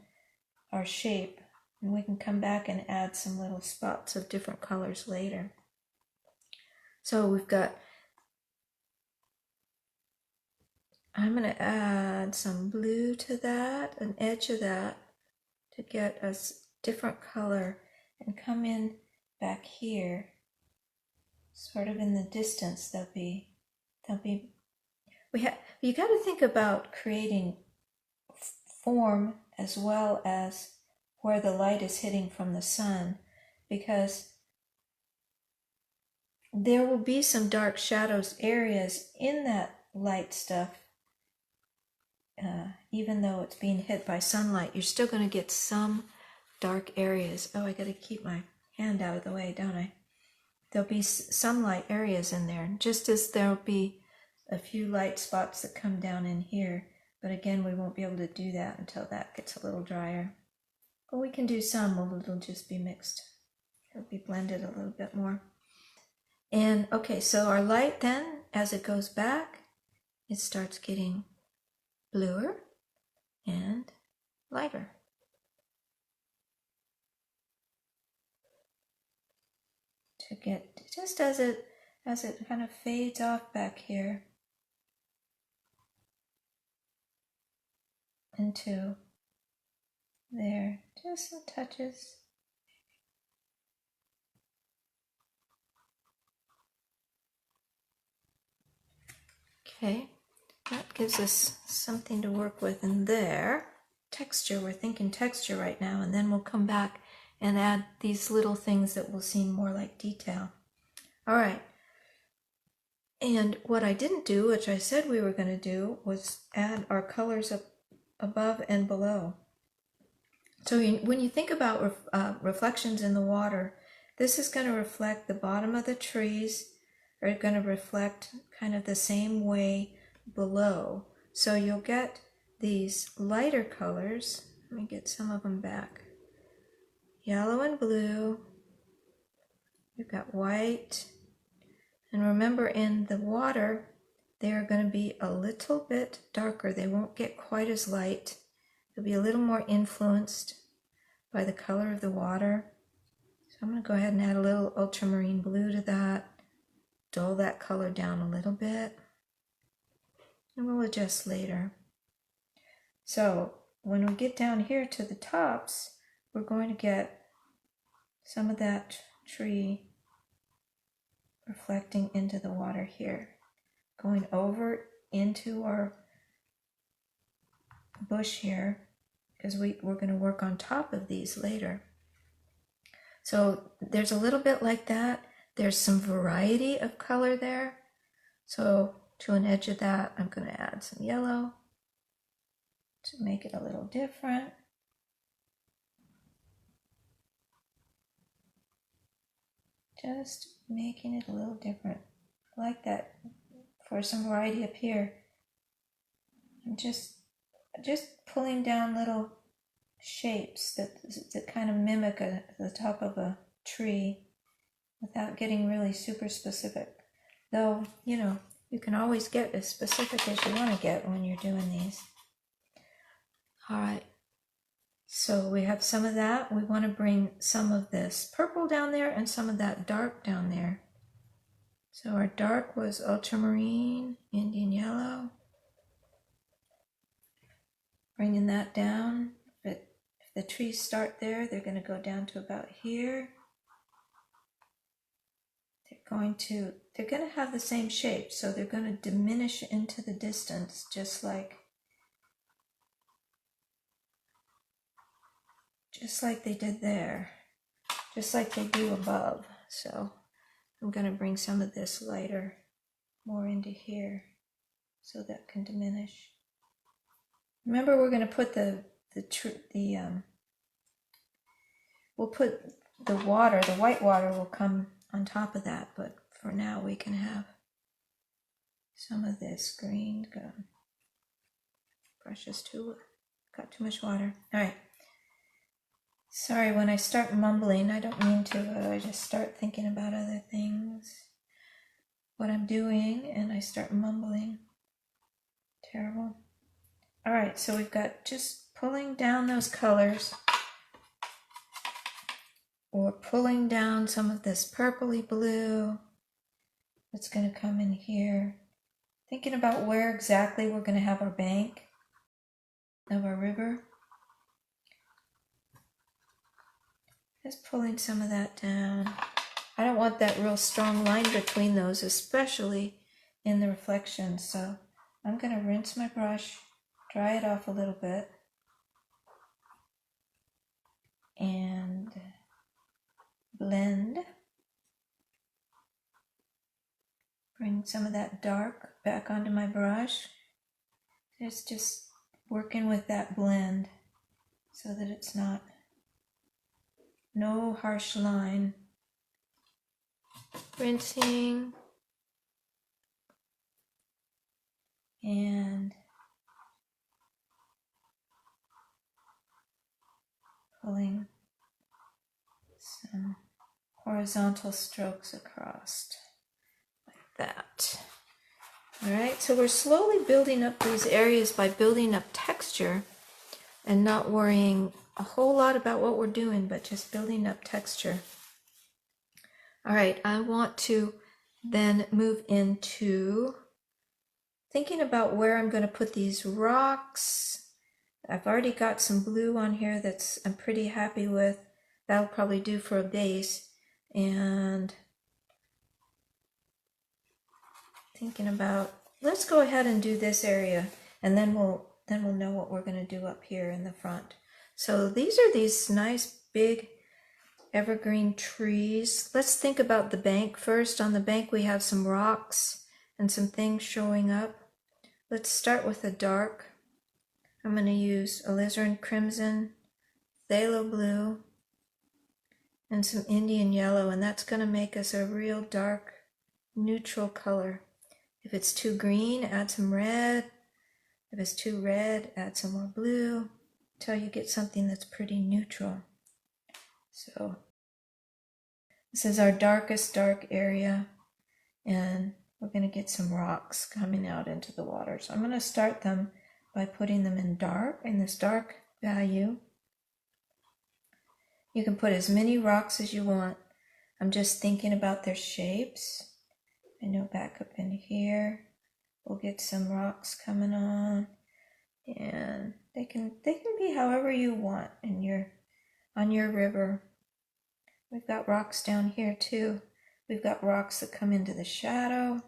our shape, and we can come back and add some little spots of different colors later. So we've got, I'm going to add some blue to that, an edge of that, to get a different color, and come in back here, sort of in the distance. You got to think about creating form as well as where the light is hitting from the sun, because there will be some dark shadows areas in that light stuff. Even though it's being hit by sunlight, you're still going to get some dark areas. Oh, I got to keep my hand out of the way, don't I? There'll be some light areas in there, just as there'll be a few light spots that come down in here. But again, we won't be able to do that until that gets a little drier. But we can do some, it'll just be mixed. It'll be blended a little bit more. And okay, so our light then, as it goes back, it starts getting bluer and lighter. To get, just as it kind of fades off back here into there, just some touches. Okay, that gives us something to work with in there. Texture, we're thinking texture right now, and then we'll come back and add these little things that will seem more like detail. All right. And what I didn't do, which I said we were going to do, was add our colors up above and below. So when you think about reflections in the water, this is going to reflect the bottom of the trees, are going to reflect kind of the same way below. So you'll get these lighter colors. Let me get some of them back. Yellow and blue. We've got white. And remember, in the water, they are going to be a little bit darker. They won't get quite as light. They'll be a little more influenced by the color of the water. So I'm going to go ahead and add a little ultramarine blue to that, dull that color down a little bit, and we'll adjust later. So when we get down here to the tops, we're going to get some of that tree reflecting into the water here, going over into our bush here, because we're going to work on top of these later. So there's a little bit like that. There's some variety of color there. So to an edge of that, I'm going to add some yellow to make it a little different. Just making it a little different. I like that for some variety up here. I'm just pulling down little shapes that kind of mimic the top of a tree without getting really super specific. Though, you know, you can always get as specific as you want to get when you're doing these. All right, so we have some of that. We want to bring some of this purple down there and some of that dark down there. So our dark was ultramarine, Indian yellow. Bringing that down. If the trees start there, they're going to go down to about here. They're going to have the same shape, so they're going to diminish into the distance, just like they did there, just like they do above. So I'm going to bring some of this lighter more into here so that can diminish. Remember, we're going to put we'll put the water, the white water will come on top of that, but for now we can have some of this green. Brushes got too much water. All right. Sorry, when I start mumbling, I don't mean to, I just start thinking about other things, what I'm doing, and I start mumbling. Terrible. All right, so we've got just pulling down those colors, or pulling down some of this purpley blue that's going to come in here. Thinking about where exactly we're going to have our bank of our river. Just pulling some of that down. I don't want that real strong line between those, especially in the reflection. So I'm going to rinse my brush, dry it off a little bit, and blend. Bring some of that dark back onto my brush. It's just working with that blend so that it's no harsh line. Rinsing. And pulling some horizontal strokes across like that. All right, so we're slowly building up these areas by building up texture and not worrying a whole lot about what we're doing, but just building up texture. All right, I want to then move into thinking about where I'm going to put these rocks. I've already got some blue on here that's I'm pretty happy with. That'll probably do for a base. And thinking about, let's go ahead and do this area, and then we'll know what we're going to do up here in the front. So these are these nice big evergreen trees. Let's think about the bank first. On the bank we have some rocks and some things showing up. Let's start with the dark. I'm going to use alizarin crimson, phthalo blue, and some Indian yellow, and that's going to make us a real dark neutral color. If it's too green, add some red. If it's too red, add some more blue until you get something that's pretty neutral. So this is our darkest dark area, and we're going to get some rocks coming out into the water. So I'm going to start them by putting them in this dark value. You can put as many rocks as you want. I'm just thinking about their shapes. I know back up in here, we'll get some rocks coming on, and they can be however you want on your river. We've got rocks down here too. We've got rocks that come into the shadow.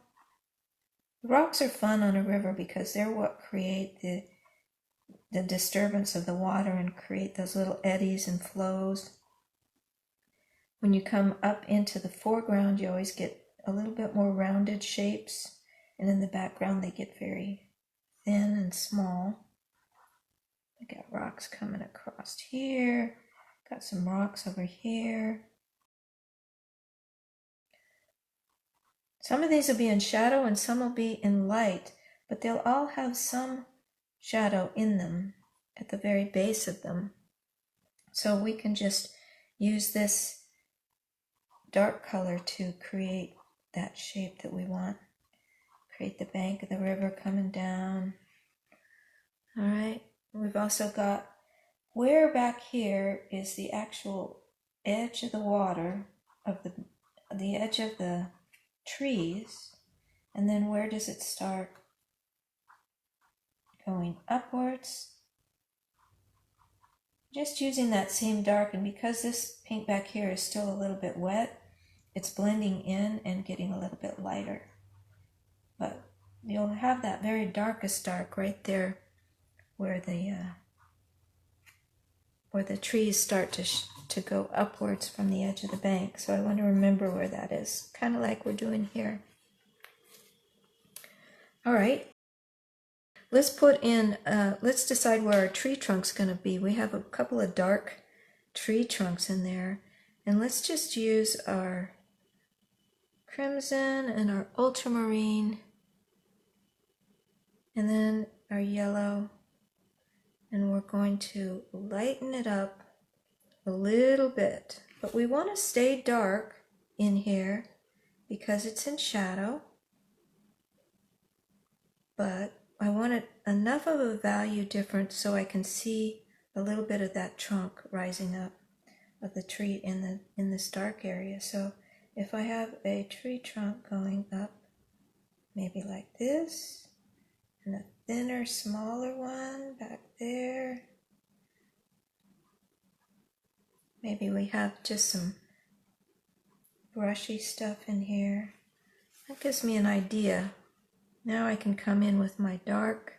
Rocks are fun on a river because they're what create the disturbance of the water and create those little eddies and flows. When you come up into the foreground, you always get a little bit more rounded shapes, and in the background they get very thin and small. We got rocks coming across here, got some rocks over here. Some of these will be in shadow and some will be in light, but they'll all have some shadow in them at the very base of them. So we can just use this dark color to create that shape that we want. Create the bank of the river coming down. All right, we've also got where back here is the actual edge of the water, of the edge of the trees, and then where does it start going upwards? Just using that same dark, and because this paint back here is still a little bit wet, it's blending in and getting a little bit lighter. But you'll have that very darkest dark right there where the trees start to go upwards from the edge of the bank. So I want to remember where that is, kind of like we're doing here. All right, let's let's decide where our tree trunk's going to be. We have a couple of dark tree trunks in there, and let's just use our crimson and our ultramarine, and then our yellow, and we're going to lighten it up a little bit. But we want to stay dark in here because it's in shadow, but I want it enough of a value difference so I can see a little bit of that trunk rising up of the tree in this dark area. So if I have a tree trunk going up, maybe like this, and a thinner, smaller one back there. Maybe we have just some brushy stuff in here. That gives me an idea. Now I can come in with my dark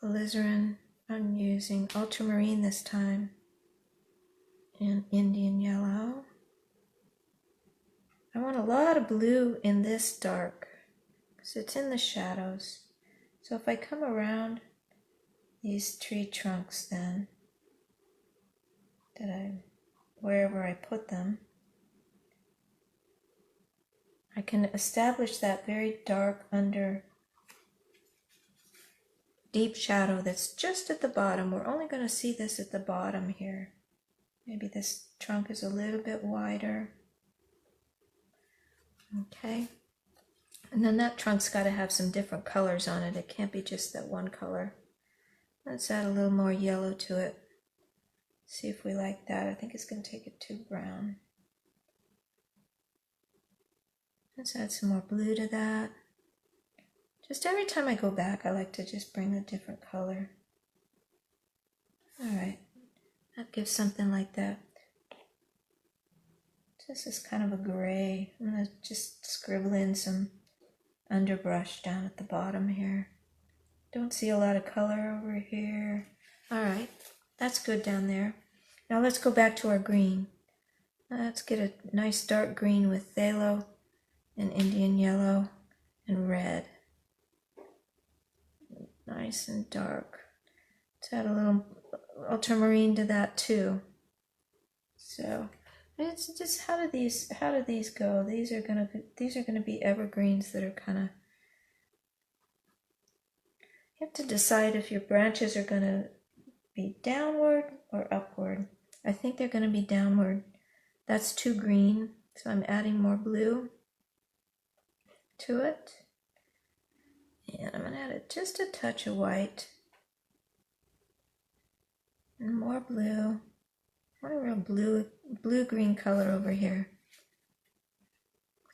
alizarin. I'm using ultramarine this time, and Indian yellow. I want a lot of blue in this dark because it's in the shadows. So if I come around these tree trunks then, wherever I put them, I can establish that very dark under deep shadow that's just at the bottom. We're only going to see this at the bottom here. Maybe this trunk is a little bit wider. Okay. And then that trunk's got to have some different colors on it. It can't be just that one color. Let's add a little more yellow to it. See if we like that. I think it's going to take it too brown. Let's add some more blue to that. Just every time I go back, I like to just bring a different color. All right, that gives something like that. This is kind of a gray. I'm going to just scribble in some underbrush down at the bottom here. Don't see a lot of color over here. All right, that's good down there. Now let's go back to our green. Let's get a nice dark green with phthalo and Indian yellow and red. Nice and dark. Let's add a little ultramarine to that too. So it's just how do these go? These are gonna be evergreens that are kind of. You have to decide if your branches are gonna be downward or upward. I think they're gonna be downward. That's too green, so I'm adding more blue to it. And I'm gonna add just a touch of white. And more blue. want a real blue-green color over here.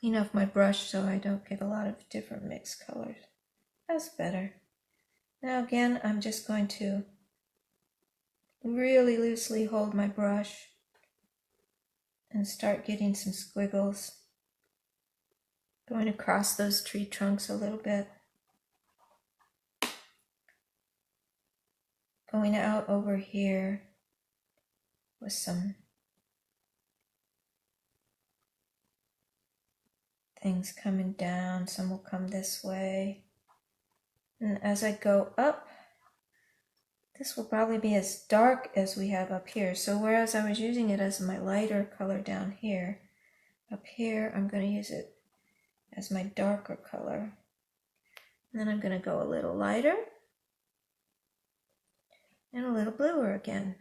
Clean off my brush so I don't get a lot of different mixed colors. That's better. Now again, I'm just going to really loosely hold my brush and start getting some squiggles. Going across those tree trunks a little bit. Going out over here with some things coming down. Some will come this way. And as I go up, this will probably be as dark as we have up here. So whereas I was using it as my lighter color down here, up here I'm going to use it as my darker color. And then I'm going to go a little lighter and a little bluer again.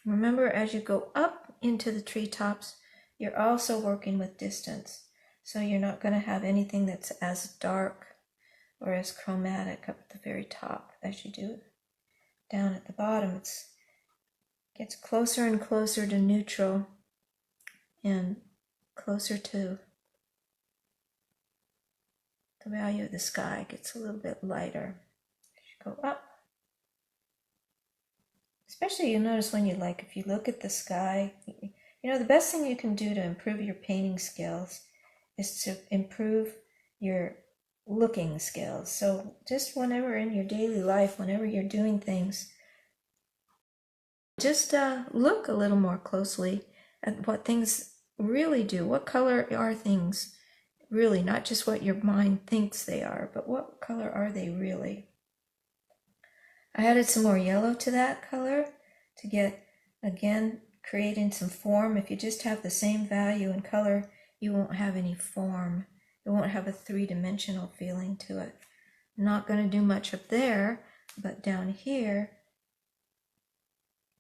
Remember, as you go up into the treetops, you're also working with distance. So you're not going to have anything that's as dark or as chromatic up at the very top as you do down at the bottom. It gets closer and closer to neutral and closer to the value of the sky. It gets a little bit lighter as you go up. Especially you'll notice when if you look at the sky, the best thing you can do to improve your painting skills is to improve your looking skills. So just whenever in your daily life, whenever you're doing things, just look a little more closely at what things really do. What color are things really? Not just what your mind thinks they are, but what color are they really? I added some more yellow to that color to get, again, creating some form. If you just have the same value in color, you won't have any form. It won't have a three-dimensional feeling to it. I'm not going to do much up there, but down here,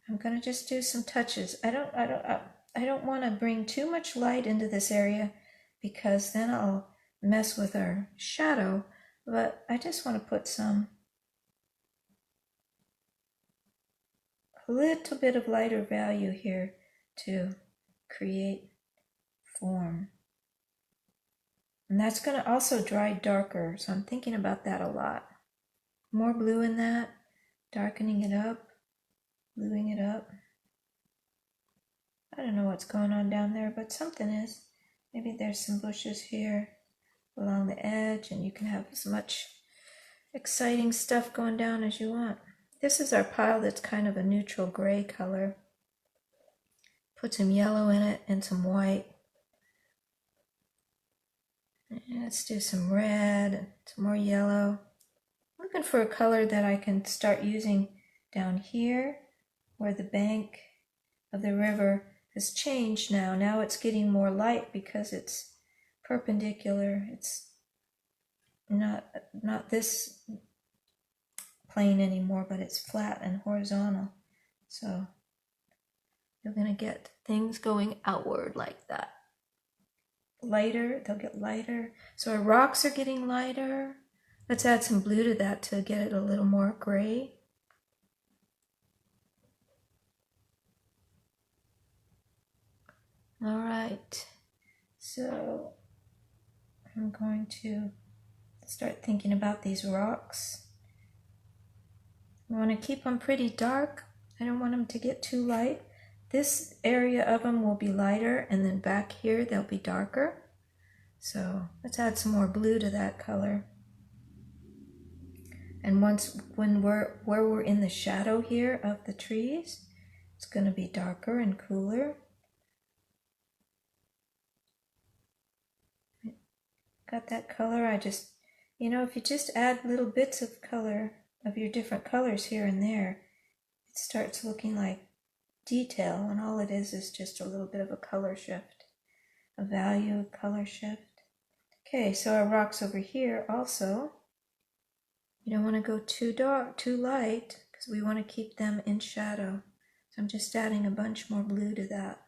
I'm going to just do some touches. I don't want to bring too much light into this area because then I'll mess with our shadow, but I just want to put a little bit of lighter value here to create form. And that's going to also dry darker, so I'm thinking about that a lot. More blue in that, darkening it up, bluing it up. I don't know what's going on down there, but something is. Maybe there's some bushes here along the edge, and you can have as much exciting stuff going down as you want. This is our pile that's kind of a neutral gray color. Put some yellow in it and some white. And let's do some red and some more yellow. I'm looking for a color that I can start using down here where the bank of the river has changed now. Now it's getting more light because it's perpendicular. It's not this plane anymore, but it's flat and horizontal. So you're going to get things going outward like that. Lighter, they'll get lighter. So our rocks are getting lighter. Let's add some blue to that to get it a little more gray. All right, so I'm going to start thinking about these rocks. I want to keep them pretty dark. I don't want them to get too light. This area of them will be lighter, and then back here they'll be darker. So let's add some more blue to that color. And when we're in the shadow here of the trees, it's going to be darker and cooler. Got that color. I just, if you just add little bits of color, of your different colors here and there, it starts looking like detail, and all it is just a little bit of a color shift, a value color shift. Okay, so our rocks over here also, you don't want to go too dark, too light, because we want to keep them in shadow. So I'm just adding a bunch more blue to that.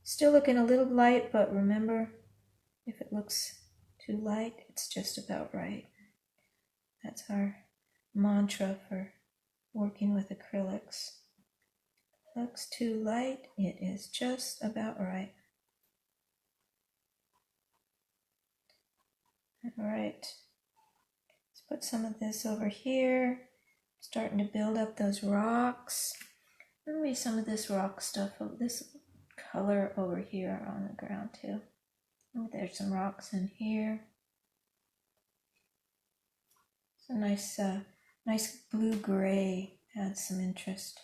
Still looking a little light, but remember, if it looks too light, it's just about right. That's our mantra for working with acrylics. looks too light, it is just about right. All right, let's put some of this over here. Starting to build up those rocks. Maybe some of this rock stuff, this color over here on the ground too. There's some rocks in here. It's a nice blue-gray, adds some interest.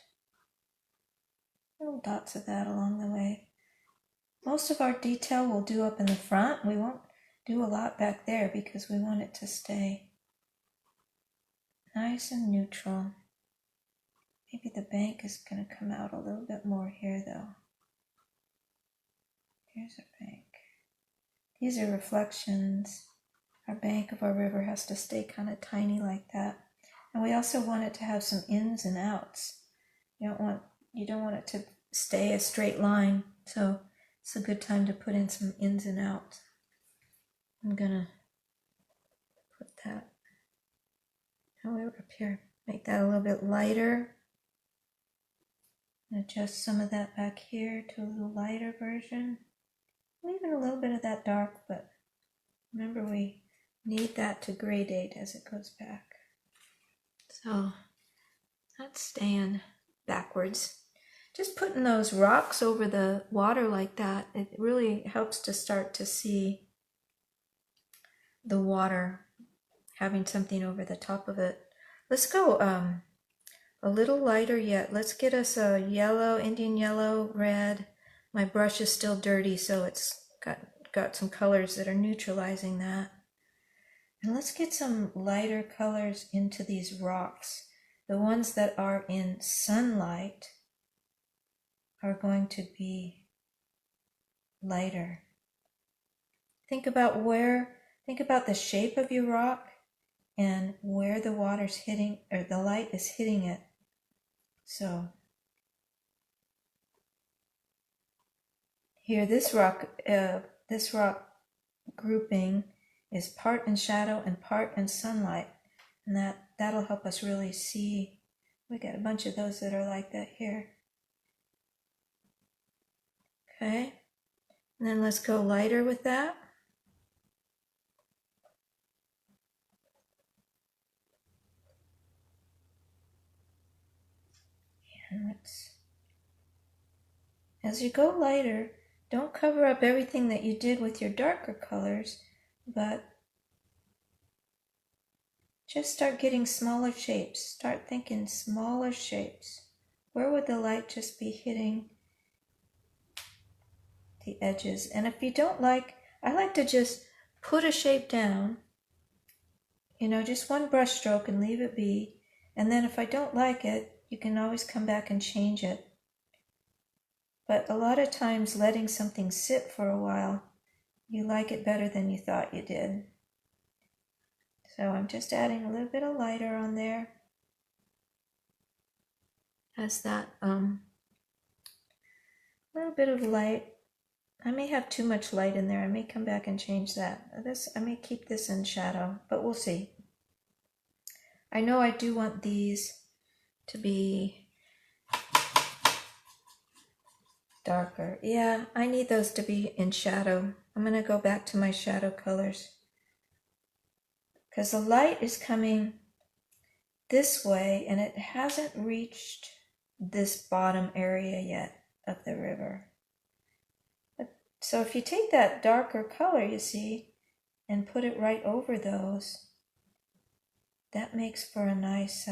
Little dots of that along the way. Most of our detail we'll do up in the front. We won't do a lot back there because we want it to stay nice and neutral. Maybe the bank is going to come out a little bit more here though. Here's our bank. These are reflections. Our bank of our river has to stay kind of tiny like that. And we also want it to have some ins and outs. You don't want it to stay a straight line. So it's a good time to put in some ins and outs. I'm gonna put that over up here. Make that a little bit lighter. Adjust some of that back here to a little lighter version. Leaving a little bit of that dark, but remember we need that to gradate as it goes back. So that's staying backwards. Just putting those rocks over the water like that, it really helps to start to see the water having something over the top of it. Let's go a little lighter yet. Let's get us a yellow, Indian yellow, red. My brush is still dirty, so it's got some colors that are neutralizing that. And let's get some lighter colors into these rocks. The ones that are in sunlight are going to be lighter. Think about the shape of your rock and where the water's hitting, or the light is hitting it. So here, this rock grouping is part in shadow and part in sunlight, and that'll help us really see. We got a bunch of those that are like that here. Okay, and then let's go lighter with that. And as you go lighter, don't cover up everything that you did with your darker colors, but just start getting smaller shapes. Start thinking smaller shapes. Where would the light just be hitting the edges? And if you don't like, I like to just put a shape down, just one brush stroke and leave it be. And then if I don't like it, you can always come back and change it. But a lot of times letting something sit for a while, you like it better than you thought you did. So I'm just adding a little bit of lighter on there. As that little bit of light. I may have too much light in there. I may come back and change that. I may keep this in shadow, but we'll see. I know I do want these to be darker. Yeah, I need those to be in shadow. I'm going to go back to my shadow colors, because the light is coming this way and it hasn't reached this bottom area yet of the river. So if you take that darker color, you see, and put it right over those, that makes for a nice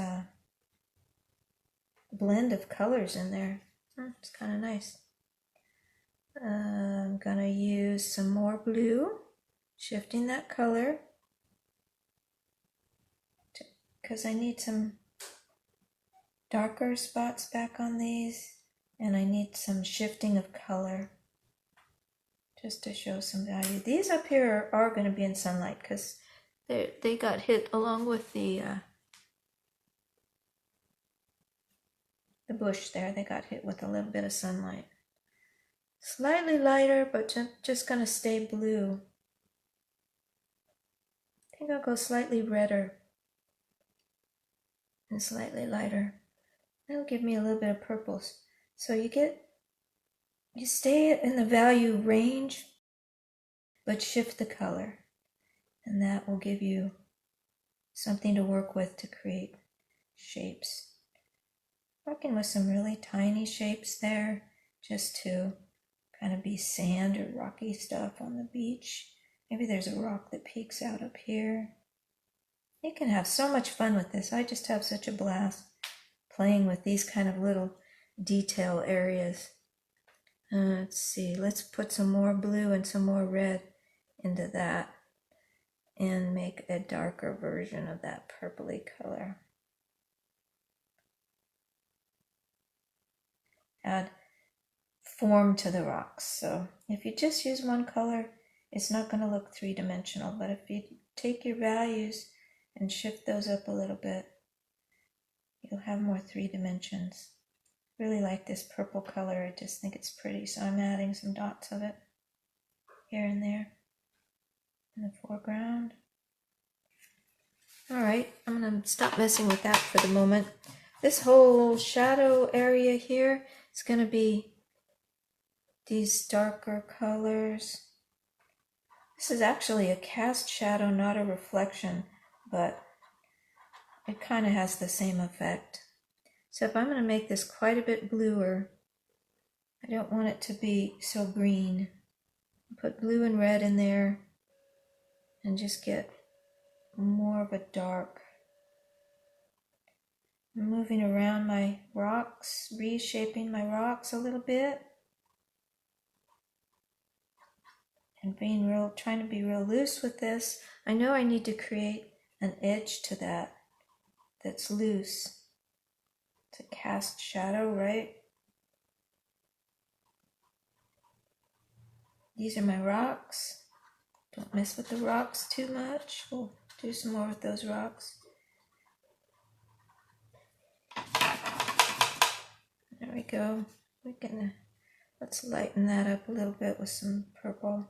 blend of colors in there. It's kind of nice. I'm going to use some more blue, shifting that color, because I need some darker spots back on these, and I need some shifting of color just to show some value. These up here are going to be in sunlight because they got hit along with the bush there. They got hit with a little bit of sunlight. Slightly lighter, but just going to stay blue. I think I'll go slightly redder and slightly lighter. That'll give me a little bit of purples. So you stay in the value range, but shift the color. And that will give you something to work with to create shapes. Working with some really tiny shapes there, just to kind of be sand or rocky stuff on the beach. Maybe there's a rock that peeks out up here. You can have so much fun with this. I just have such a blast playing with these kind of little detail areas. Let's see, let's put some more blue and some more red into that and make a darker version of that purpley color. Add form to the rocks. So if you just use one color, it's not going to look three-dimensional, but if you take your values and shift those up a little bit, you'll have more 3 dimensions. Really like this purple color. I just think it's pretty, so I'm adding some dots of it here and there in the foreground. All right, I'm going to stop messing with that for the moment. This whole shadow area here is going to be these darker colors. This is actually a cast shadow, not a reflection, but it kind of has the same effect. So if I'm going to make this quite a bit bluer, I don't want it to be so green. Put blue and red in there and just get more of a dark. I'm moving around my rocks, reshaping my rocks a little bit, and trying to be real loose with this. I know I need to create an edge to that that's loose to cast shadow, right? These are my rocks. Don't mess with the rocks too much. We'll do some more with those rocks. There we go. Let's lighten that up a little bit with some purple.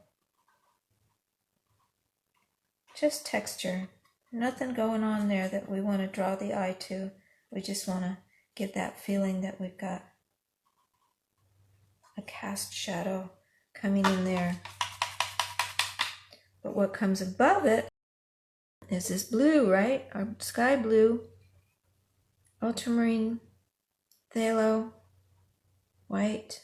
Just texture. Nothing going on there that we want to draw the eye to. We just want to give that feeling that we've got a cast shadow coming in there. But what comes above it is this blue, right? Our sky blue, ultramarine, phthalo, white.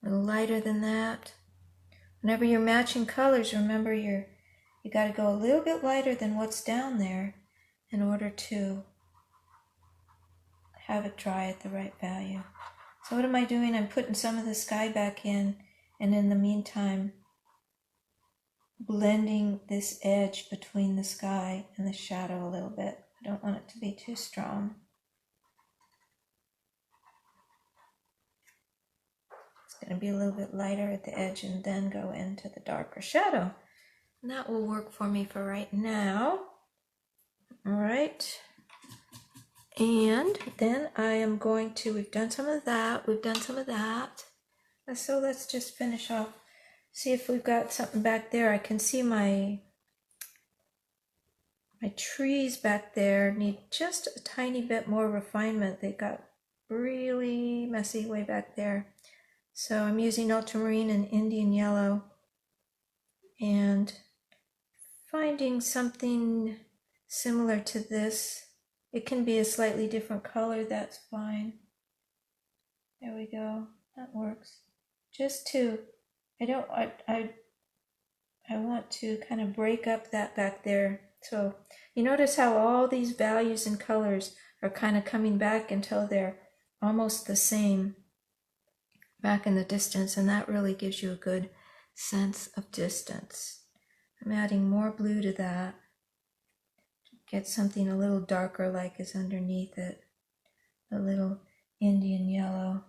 A little lighter than that. Whenever you're matching colors, remember you got to go a little bit lighter than what's down there in order to have it dry at the right value. So what am I doing? I'm putting some of the sky back in, and in the meantime, blending this edge between the sky and the shadow a little bit. I don't want it to be too strong. It's going to be a little bit lighter at the edge and then go into the darker shadow. And that will work for me for right now. All right. And then I am going to, we've done some of that. So let's just finish off. See if we've got something back there. I can see my trees back there need just a tiny bit more refinement. They got really messy way back there. So I'm using ultramarine and Indian yellow and finding something similar to this. It can be a slightly different color, that's fine. There we go, that works. Just to, I want to kind of break up that back there. So you notice how all these values and colors are kind of coming back until they're almost the same back in the distance, and that really gives you a good sense of distance. I'm adding more blue to that. Get something a little darker like is underneath it. A little Indian yellow.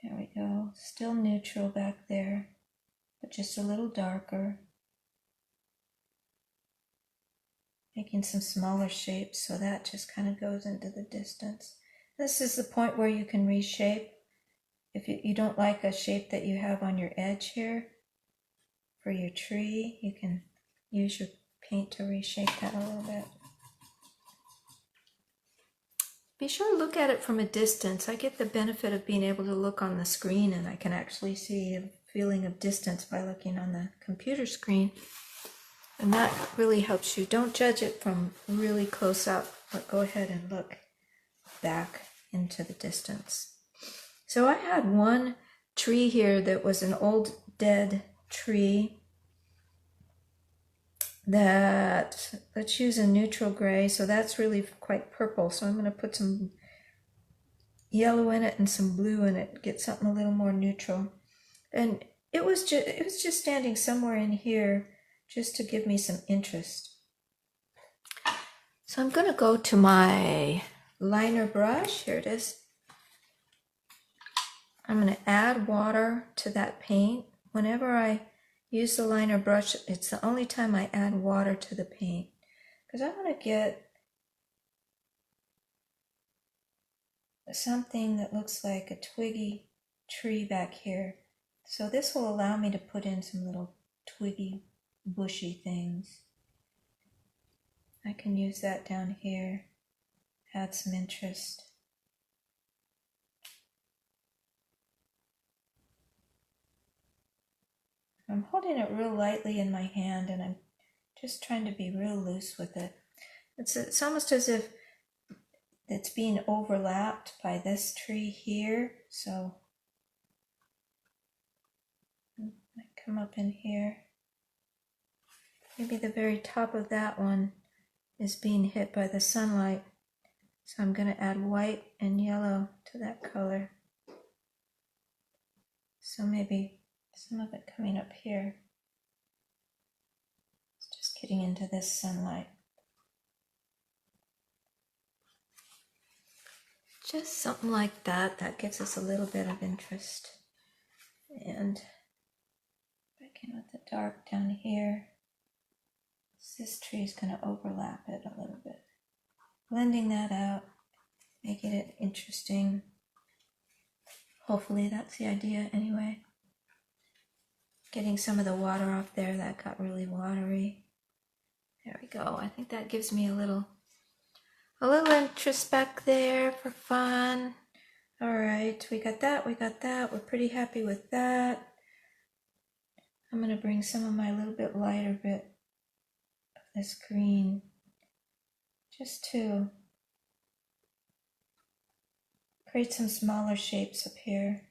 There we go. Still neutral back there, but just a little darker. Making some smaller shapes so that just kind of goes into the distance. This is the point where you can reshape. If you don't like a shape that you have on your edge here for your tree, you can use your paint to reshape that a little bit. be sure to look at it from a distance. I get the benefit of being able to look on the screen, and I can actually see a feeling of distance by looking on the computer screen. And that really helps you. Don't judge it from really close up, but go ahead and look back into the distance. So I had one tree here that was an old dead tree that, let's use a neutral gray, so that's really quite purple. So I'm going to put some yellow in it and some blue in it, get something a little more neutral. And it was just standing somewhere in here just to give me some interest. So I'm going to go to my liner brush. Here it is. I'm going to add water to that paint. Whenever I use the liner brush, it's the only time I add water to the paint, because I want to get something that looks like a twiggy tree back here. So this will allow me to put in some little twiggy, bushy things. I can use that down here, add some interest. I'm holding it real lightly in my hand, and I'm just trying to be real loose with it. It's almost as if it's being overlapped by this tree here. So I come up in here. Maybe the very top of that one is being hit by the sunlight. So I'm going to add white and yellow to that color. So maybe some of it coming up here. It's just getting into this sunlight. Just something like that. That gives us a little bit of interest. And back in with the dark down here. So this tree is going to overlap it a little bit. Blending that out, making it interesting. Hopefully that's the idea anyway. Getting some of the water off there, that got really watery. There we go. I think that gives me a little interest back there for fun. All right, we got that. We're pretty happy with that. I'm going to bring some of my little bit lighter bit of this green just to create some smaller shapes up here.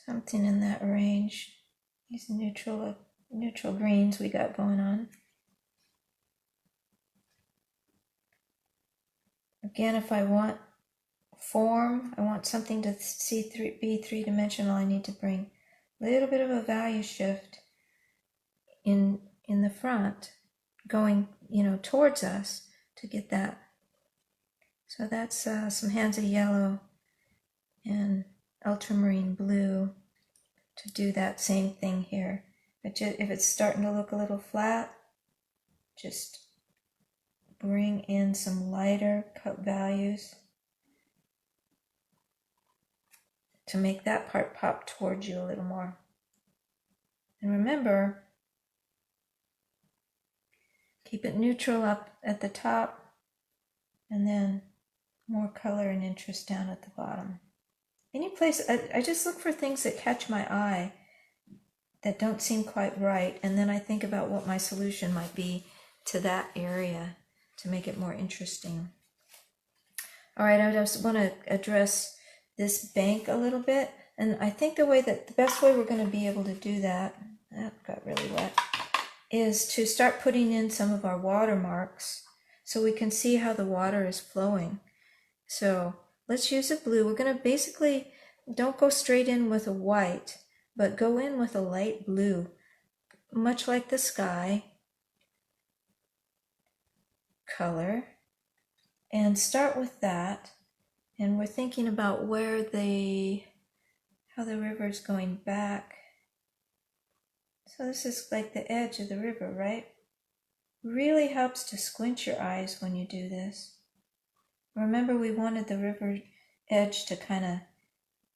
Something in that range. These neutral greens we got going on. Again, if I want form, I want something to be three-dimensional, I need to bring a little bit of a value shift in the front, going, towards us to get that. So that's some Hansa yellow and ultramarine blue to do that same thing here. But if it's starting to look a little flat, just bring in some lighter cut values to make that part pop towards you a little more. And remember, keep it neutral up at the top, and then more color and interest down at the bottom. Any place, I just look for things that catch my eye that don't seem quite right, and then I think about what my solution might be to that area to make it more interesting. All right, I just want to address this bank a little bit, and I think the best way we're going to be able to do that got really wet, is to start putting in some of our watermarks so we can see how the water is flowing. So let's use a blue. We're going to basically, don't go straight in with a white, but go in with a light blue, much like the sky color, and start with that. And we're thinking about how the river is going back. So this is like the edge of the river, right? Really helps to squint your eyes when you do this. Remember, we wanted the river edge to kind of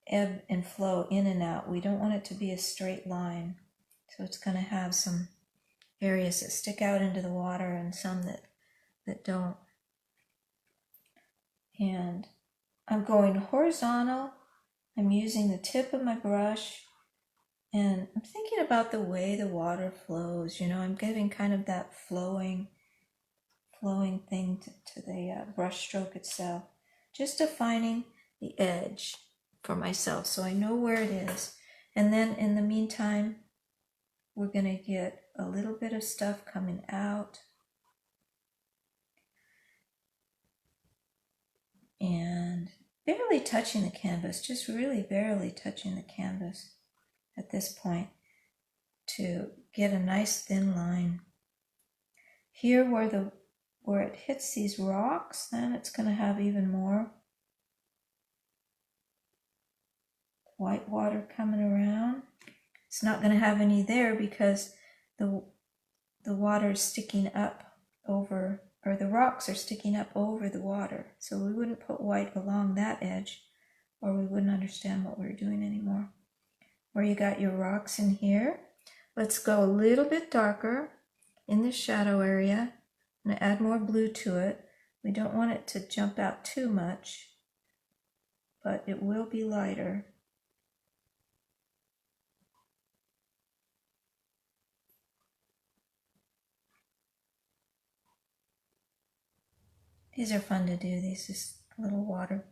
ebb and flow in and out. We don't want it to be a straight line. So it's going to have some areas that stick out into the water and some that don't. And I'm going horizontal. I'm using the tip of my brush, and I'm thinking about the way the water flows. You know, I'm giving kind of that flowing thing to the brush stroke itself. Just defining the edge for myself so I know where it is. And then in the meantime, we're going to get a little bit of stuff coming out. And barely touching the canvas, just really barely touching the canvas at this point to get a nice thin line. Here where it hits these rocks, then it's going to have even more white water coming around. It's not going to have any there because the water is sticking up over, or the rocks are sticking up over the water. So we wouldn't put white along that edge, or we wouldn't understand what we're doing anymore. Where you got your rocks in here, let's go a little bit darker in the shadow area. I'm going to add more blue to it. We don't want it to jump out too much, but it will be lighter. These are fun to do, these just little water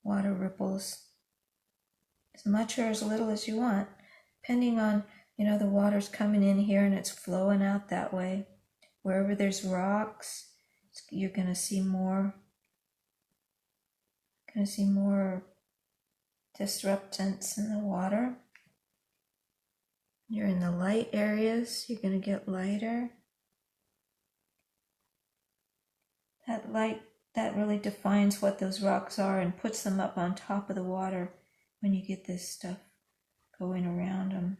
ripples. As much or as little as you want, depending on, you know, the water's coming in here and it's flowing out that way. Wherever there's rocks, you're going to see more disruptance in the water. You're in the light areas, you're going to get lighter. That light, that really defines what those rocks are and puts them up on top of the water when you get this stuff going around them.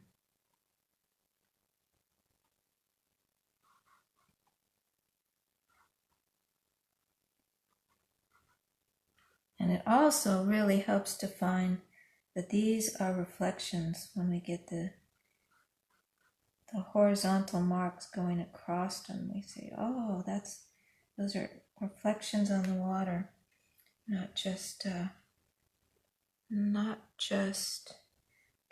And it also really helps define that these are reflections when we get the horizontal marks going across them. We say, oh, those are reflections on the water, not just,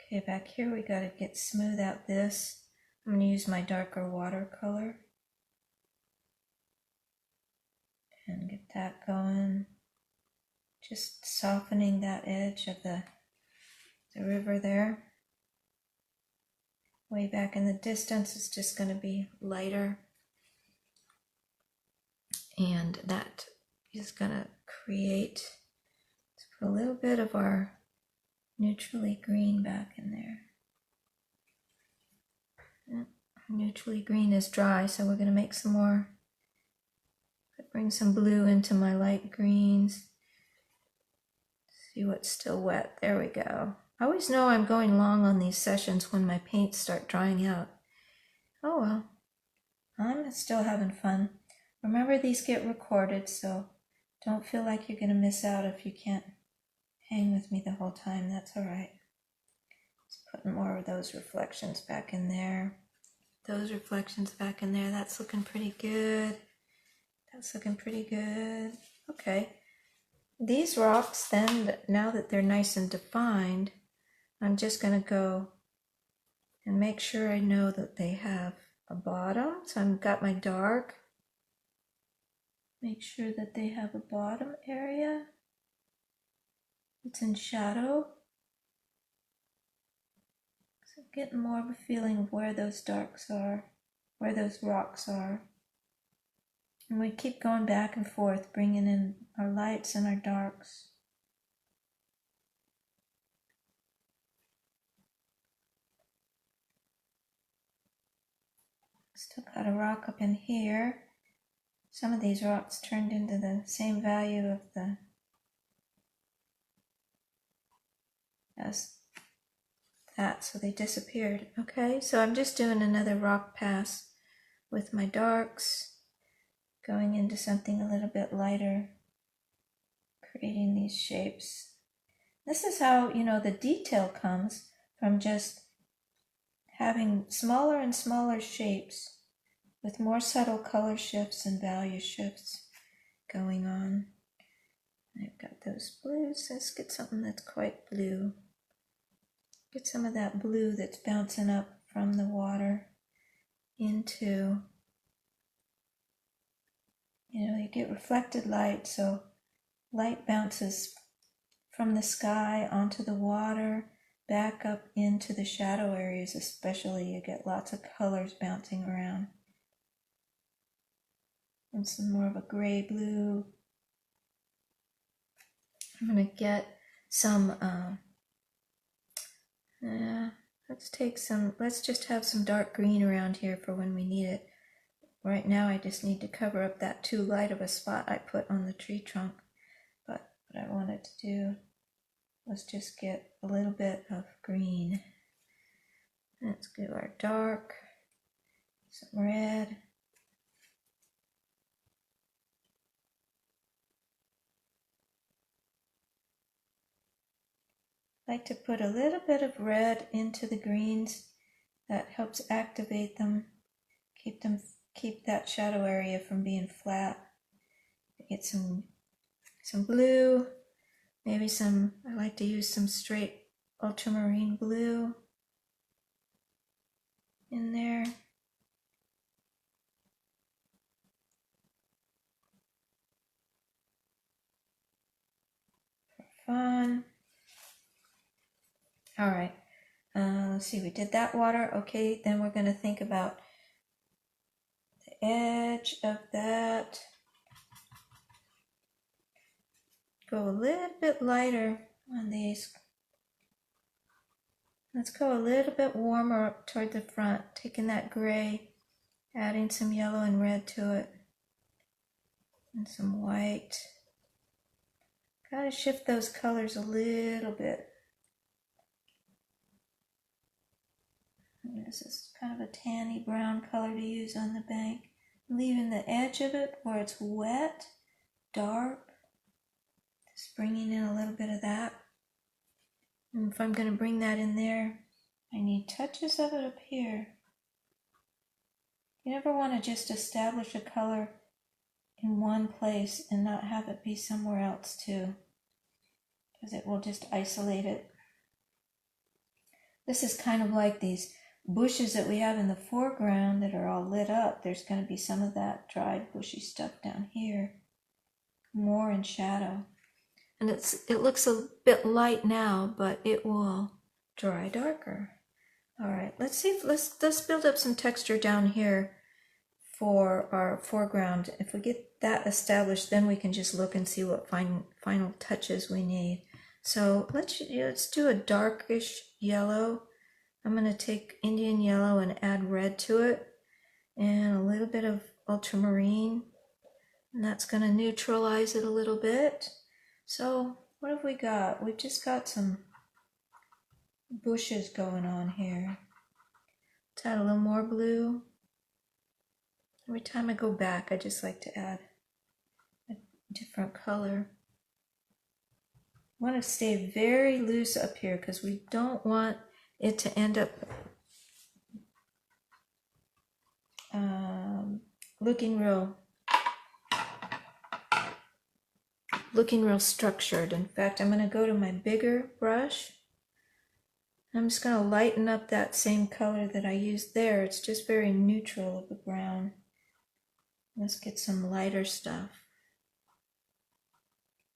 okay, back here we got to get smooth out this. I'm going to use my darker watercolor and get that going. Just softening that edge of the river there. Way back in the distance, it's just going to be lighter. And that is going to create, let's put a little bit of our neutrally green back in there. Neutrally green is dry, so we're going to make some more. Bring some blue into my light greens. See what's still wet. There we go. I always know I'm going long on these sessions when my paints start drying out. Oh well, I'm still having fun. Remember, these get recorded, so don't feel like you're going to miss out if you can't hang with me the whole time. That's all right. Just putting more of those reflections back in there. Those reflections back in there. That's looking pretty good. That's looking pretty good. Okay. These rocks then, now that they're nice and defined, I'm just going to go and make sure I know that they have a bottom. So I've got my dark. Make sure that they have a bottom area. It's in shadow. So I'm getting more of a feeling of where those darks are, where those rocks are. And we keep going back and forth, bringing in our lights and our darks. Still got a rock up in here. Some of these rocks turned into the same value of as that, so they disappeared. Okay, so I'm just doing another rock pass with my darks, going into something a little bit lighter, creating these shapes. This is how, you know, the detail comes from just having smaller and smaller shapes with more subtle color shifts and value shifts going on. I've got those blues. Let's get something that's quite blue. Get some of that blue that's bouncing up from the water into, you get reflected light, so light bounces from the sky onto the water, back up into the shadow areas especially. You get lots of colors bouncing around. And some more of a gray blue. I'm going to get some, let's just have some dark green around here for when we need it. Right now I just need to cover up that too light of a spot I put on the tree trunk. But what I wanted to do was just get a little bit of green. Let's do our dark, some red. I like to put a little bit of red into the greens. That helps activate them, keep that shadow area from being flat. Get some blue, maybe I like to use some straight ultramarine blue in there. For fun. All right, let's see, we did that water. Okay, then we're going to think about the edge of that. Go a little bit lighter on these. Let's go a little bit warmer up toward the front, taking that gray, adding some yellow and red to it, and some white. Gotta shift those colors a little bit. And this is kind of a tanny brown color to use on the bank. Leaving the edge of it where it's wet, dark. Just bringing in a little bit of that. And if I'm going to bring that in there, I need touches of it up here. You never want to just establish a color in one place and not have it be somewhere else too, because it will just isolate it. This is kind of like these bushes that we have in the foreground that are all lit up. There's going to be some of that dried bushy stuff down here, more in shadow. And it looks a bit light now, but it will dry darker. All right, let's build up some texture down here for our foreground. If we get that established, then we can just look and see what final touches we need. So let's do a darkish yellow. I'm going to take Indian yellow and add red to it, and a little bit of ultramarine, and that's going to neutralize it a little bit. So what have we got? We've just got some bushes going on here. Let's add a little more blue. Every time I go back, I just like to add a different color. I want to stay very loose up here because we don't want it to end up looking real structured. In fact, I'm going to go to my bigger brush. I'm just going to lighten up that same color that I used there. It's just very neutral of the brown. Let's get some lighter stuff.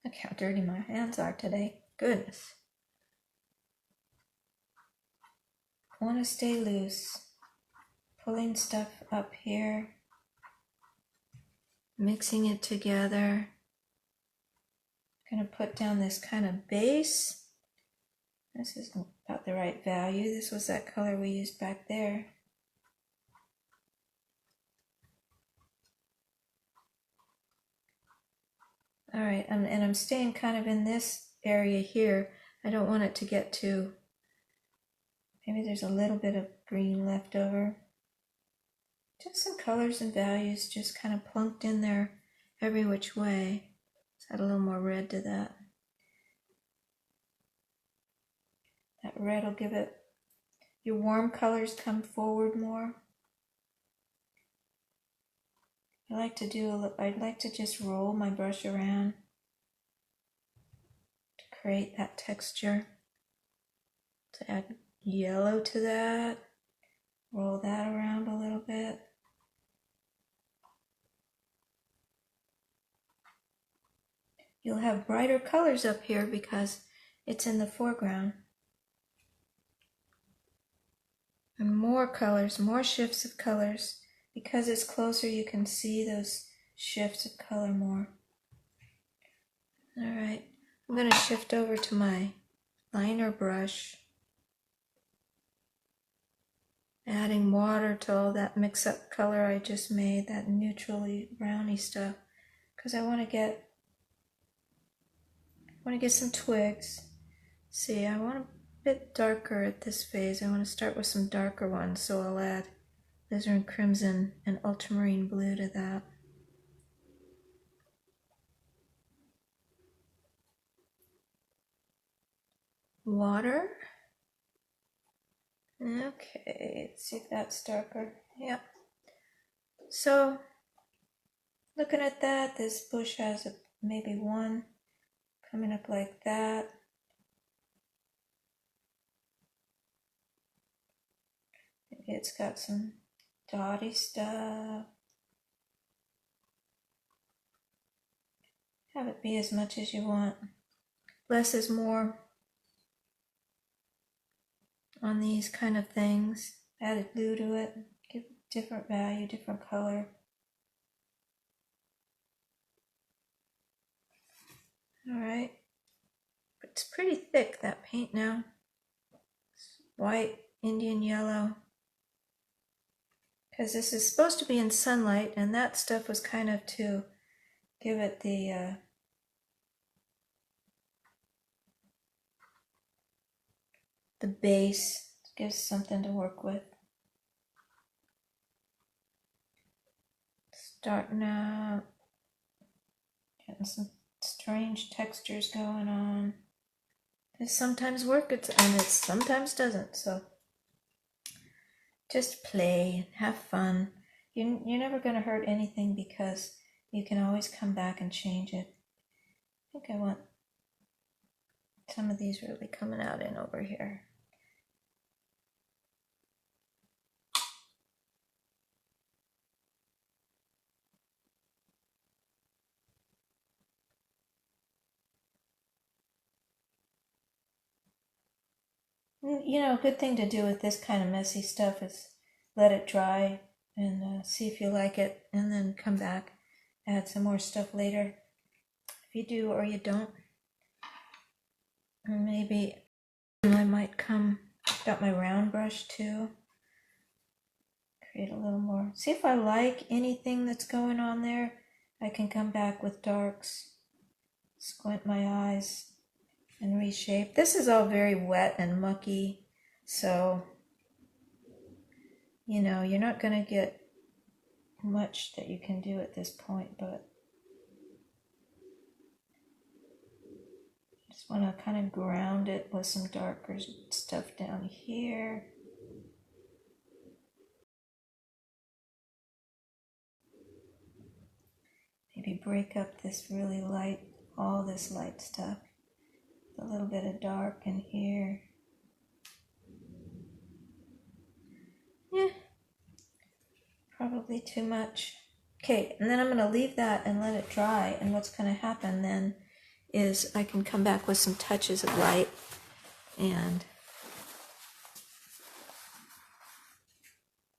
Look how dirty my hands are today. Goodness. I want to stay loose. Pulling stuff up here. Mixing it together. I'm going to put down this kind of base. This is about the right value. This was that color we used back there. All right, and I'm staying kind of in this area here. I don't want it to get too, maybe there's a little bit of green left over. Just some colors and values just kind of plunked in there every which way. Let's add a little more red to that. That red will give it, your warm colors come forward more. I'd like to just roll my brush around to create that texture. To add yellow to that, roll that around a little bit. You'll have brighter colors up here because it's in the foreground. And more colors, more shifts of colors. Because it's closer, you can see those shifts of color more. All right, I'm going to shift over to my liner brush, adding water to all that mix-up color I just made, that neutrally browny stuff, because I want to get some twigs. See, I want a bit darker at this phase. I want to start with some darker ones, so I'll add alizarin crimson and ultramarine blue to that. Water. Okay, let's see if that's darker. Yep. So, looking at that, this bush has maybe one coming up like that. Maybe it's got some dotty stuff. Have it be as much as you want. Less is more on these kind of things. Added blue to it, give different value, different color. All right, it's pretty thick, that paint now. It's white, Indian yellow. Because this is supposed to be in sunlight, and that stuff was kind of to give it the base, gives something to work with. Starting out, getting some strange textures going on. This sometimes works and it sometimes doesn't, so just play, have fun. You're never going to hurt anything because you can always come back and change it. I think I want some of these really coming out in over here. You know, a good thing to do with this kind of messy stuff is let it dry and see if you like it, and then come back, add some more stuff later. If you do or you don't. Or maybe I might got my round brush too. Create a little more. See if I like anything that's going on there. I can come back with darks, squint my eyes, and reshape. This is all very wet and mucky, so you know, you're not going to get much that you can do at this point, but just want to kind of ground it with some darker stuff down here. Maybe break up this really light, all this light stuff. A little bit of dark in here. Yeah, probably too much. Okay, and then I'm going to leave that and let it dry, and what's going to happen then is I can come back with some touches of light and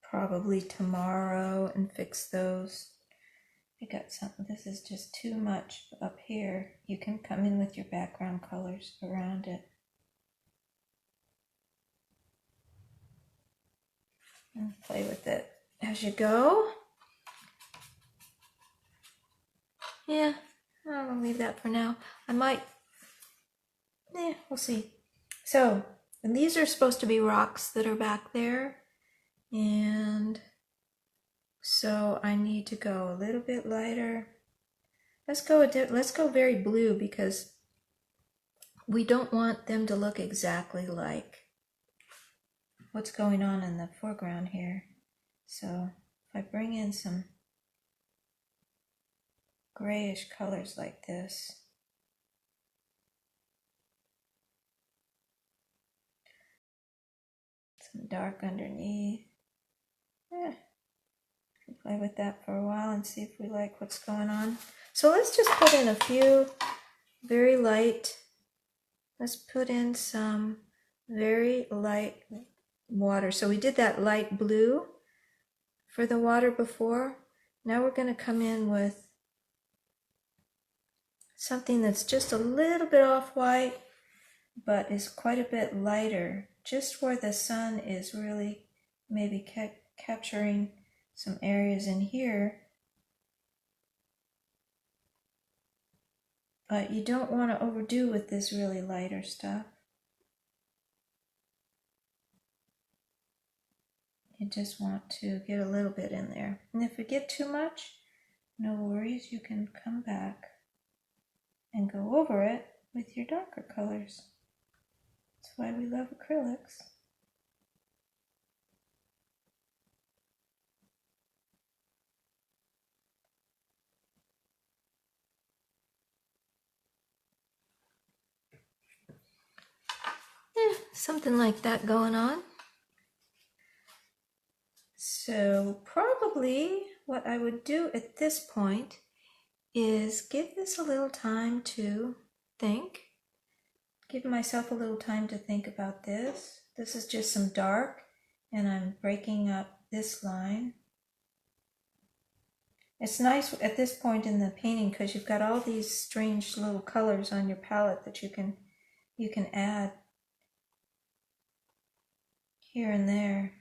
probably tomorrow and fix those. I got something, this is just too much up here. You can come in with your background colors around it. And play with it as you go. Yeah, I'm gonna leave that for now. I might, we'll see. So, and these are supposed to be rocks that are back there. And so I need to go a little bit lighter. Let's go very blue because we don't want them to look exactly like what's going on in the foreground here. So if I bring in some grayish colors like this. Some dark underneath. Play with that for a while and see if we like what's going on. So let's just put in a few very light. Let's put in some very light water. So we did that light blue for the water before. Now we're going to come in with something that's just a little bit off-white, but is quite a bit lighter, just where the sun is really maybe capturing some areas in here. But you don't want to overdo with this really lighter stuff. You just want to get a little bit in there. And if you get too much, no worries, you can come back and go over it with your darker colors. That's why we love acrylics. Something like that going on. So probably what I would do at this point is give this a little time to think. Give myself a little time to think about this. This is just some dark, and I'm breaking up this line. It's nice at this point in the painting because you've got all these strange little colors on your palette that you can add here and there.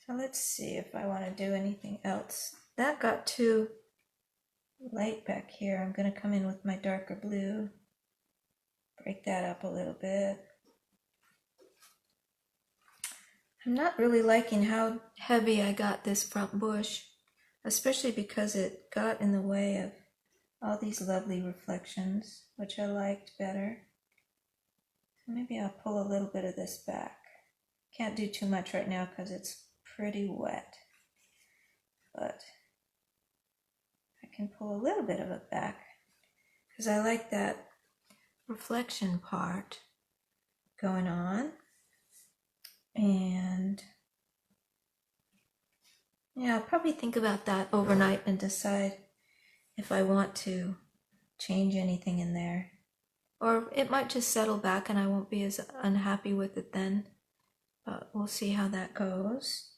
So let's see if I want to do anything else. That got too light back here. I'm going to come in with my darker blue. Break that up a little bit. I'm not really liking how heavy I got this front bush, especially because it got in the way of all these lovely reflections, which I liked better. So maybe I'll pull a little bit of this back. Can't do too much right now because it's pretty wet, but I can pull a little bit of it back because I like that reflection part going on. And yeah, I'll probably think about that overnight and decide if I want to change anything in there. Or it might just settle back and I won't be as unhappy with it then. But we'll see how that goes.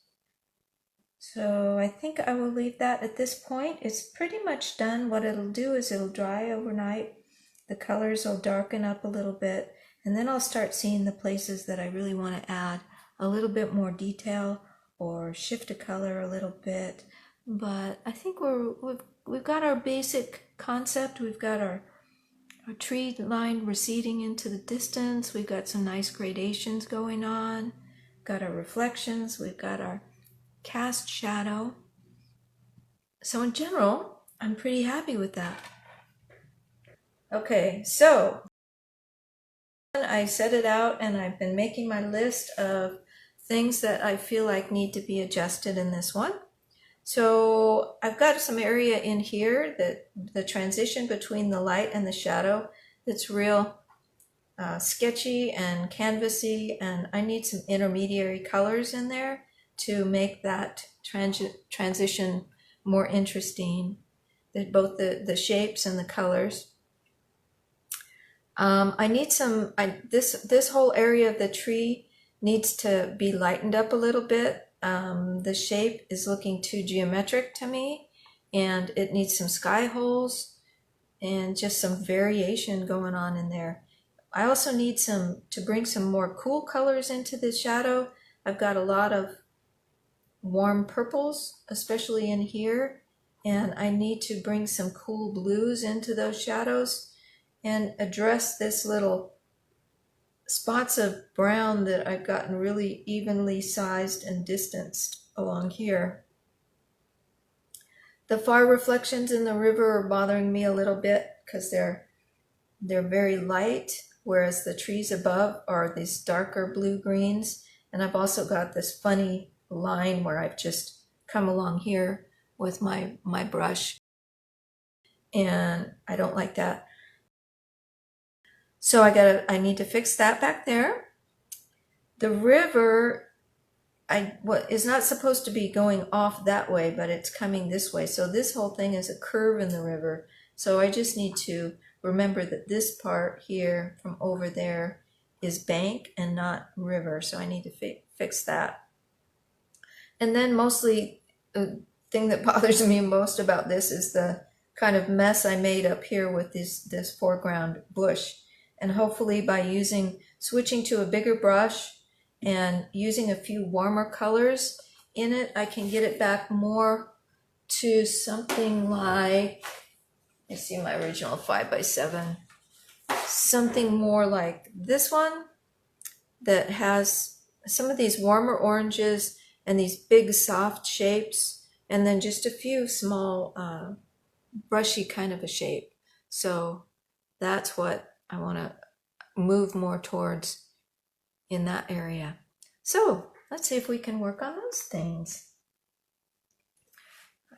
So I think I will leave that at this point. It's pretty much done. What it'll do is it'll dry overnight. The colors will darken up a little bit. And then I'll start seeing the places that I really want to add a little bit more detail or shift a color a little bit. But I think we've got our basic concept. We've got our tree line receding into the distance. We've got some nice gradations going on. Got our reflections. We've got our cast shadow. So in general, I'm pretty happy with that. Okay, so I set it out and I've been making my list of things that I feel like need to be adjusted in this one. So I've got some area in here that the transition between the light and the shadow that's real sketchy and canvassy, and I need some intermediary colors in there to make that transition more interesting, both the shapes and the colors. I need some, this whole area of the tree needs to be lightened up a little bit. The shape is looking too geometric to me, and it needs some sky holes and just some variation going on in there. I also need to bring some more cool colors into the shadow. I've got a lot of warm purples, especially in here, and I need to bring some cool blues into those shadows and address this little spots of brown that I've gotten really evenly sized and distanced along here. The far reflections in the river are bothering me a little bit because they're very light, whereas the trees above are these darker blue-greens. And I've also got this funny line where I've just come along here with my brush, and I don't like that. So I need to fix that back there. The river is not supposed to be going off that way, but it's coming this way. So this whole thing is a curve in the river. So I just need to remember that this part here from over there is bank and not river. So I need to fix that. And then mostly the thing that bothers me most about this is the kind of mess I made up here with this foreground bush. And hopefully by switching to a bigger brush and using a few warmer colors in it, I can get it back more to something like, I see my original 5x7, something more like this one that has some of these warmer oranges and these big soft shapes, and then just a few small brushy kind of a shape. So that's what I want to move more towards in that area. So let's see if we can work on those things.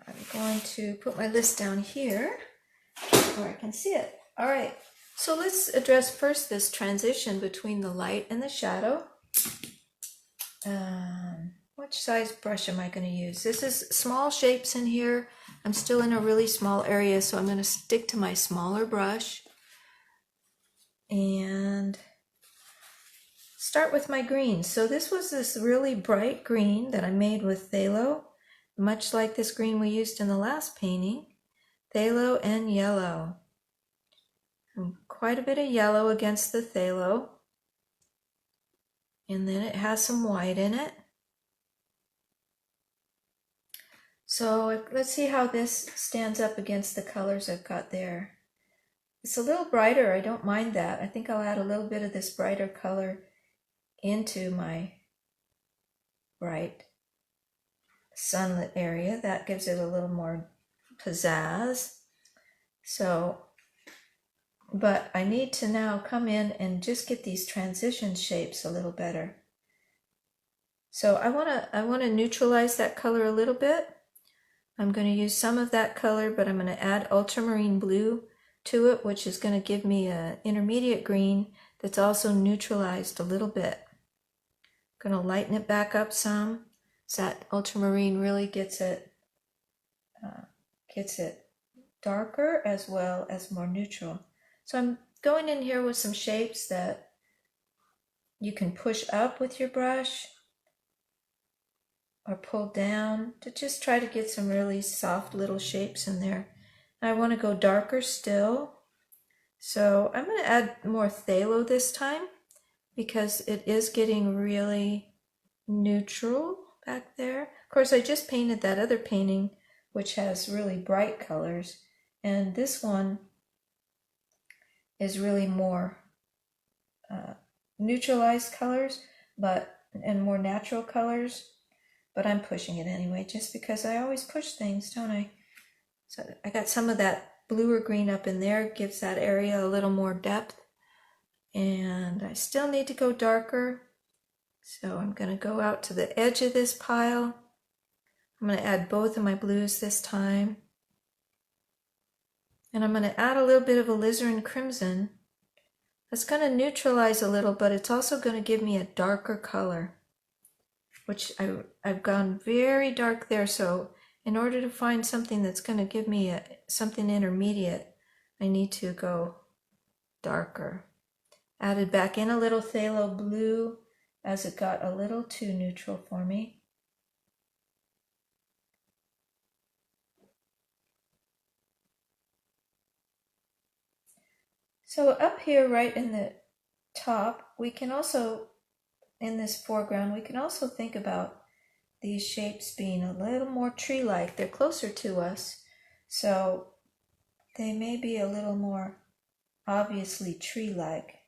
I'm going to put my list down here where I can see it. All right, so let's address first this transition between the light and the shadow. Which size brush am I going to use? This is small shapes in here. I'm still in a really small area, so I'm going to stick to my smaller brush and start with my green. So this was this really bright green that I made with phthalo, much like this green we used in the last painting. Phthalo and yellow. And quite a bit of yellow against the phthalo. And then it has some white in it. So let's see how this stands up against the colors I've got there. It's a little brighter, I don't mind that. I think I'll add a little bit of this brighter color into my bright sunlit area. That gives it a little more pizzazz. So, but I need to now come in and just get these transition shapes a little better. So I want to neutralize that color a little bit. I'm going to use some of that color, but I'm going to add ultramarine blue to it, which is going to give me an intermediate green that's also neutralized a little bit. I'm going to lighten it back up some, so that ultramarine really gets it darker as well as more neutral. So I'm going in here with some shapes that you can push up with your brush or pull down to just try to get some really soft little shapes in there. I want to go darker still. So I'm going to add more phthalo this time because it is getting really neutral back there. Of course, I just painted that other painting which has really bright colors, and this one is really more neutralized colors and more natural colors, but I'm pushing it anyway just because I always push things, don't I? So I got some of that blue or green up in there, gives that area a little more depth, and I still need to go darker. So I'm going to go out to the edge of this pile. I'm going to add both of my blues this time. And I'm going to add a little bit of alizarin crimson. That's going to neutralize a little, but it's also going to give me a darker color, which I've gone very dark there. So in order to find something that's going to give me something intermediate, I need to go darker. Added back in a little phthalo blue as it got a little too neutral for me. So up here right in the top, we can also, in this foreground, we can also think about these shapes being a little more tree-like. They're closer to us, so they may be a little more obviously tree-like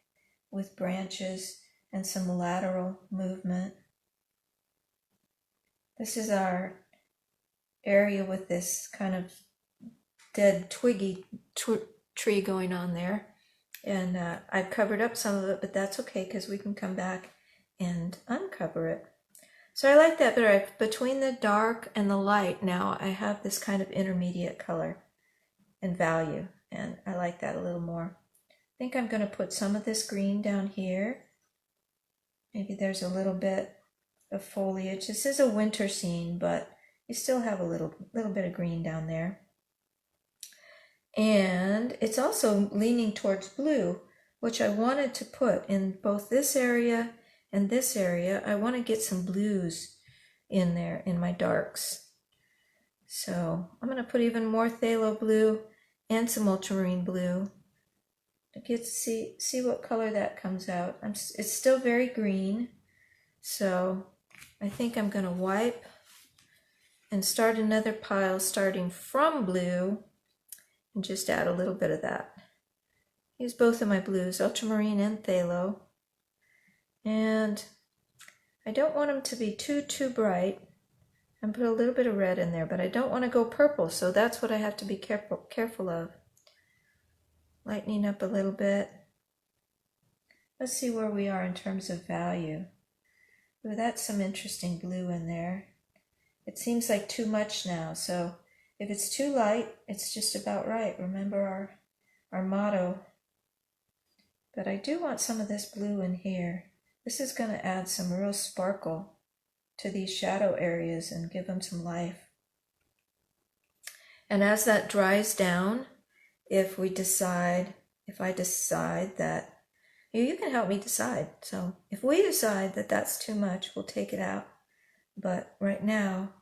with branches and some lateral movement. This is our area with this kind of dead twiggy tree going on there. And I've covered up some of it, but that's okay because we can come back and uncover it. So I like that better. Between the dark and the light now, I have this kind of intermediate color and value, and I like that a little more. I think I'm going to put some of this green down here. Maybe there's a little bit of foliage. This is a winter scene, but you still have a little bit of green down there. And it's also leaning towards blue, which I wanted to put in both this area and this area. I want to get some blues in there in my darks. So I'm going to put even more phthalo blue and some ultramarine blue to get to see what color that comes out. It's still very green, so I think I'm going to wipe and start another pile starting from blue and just add a little bit of that. Use both of my blues, ultramarine and phthalo. And I don't want them to be too bright. And put a little bit of red in there, but I don't want to go purple, so that's what I have to be careful of. Lightening up a little bit. Let's see where we are in terms of value. Ooh, that's some interesting blue in there. It seems like too much now, so if it's too light, it's just about right. Remember our motto. But I do want some of this blue in here. This is going to add some real sparkle to these shadow areas and give them some life. And as that dries down, if I decide that, you can help me decide. So if we decide that that's too much, we'll take it out. But right now,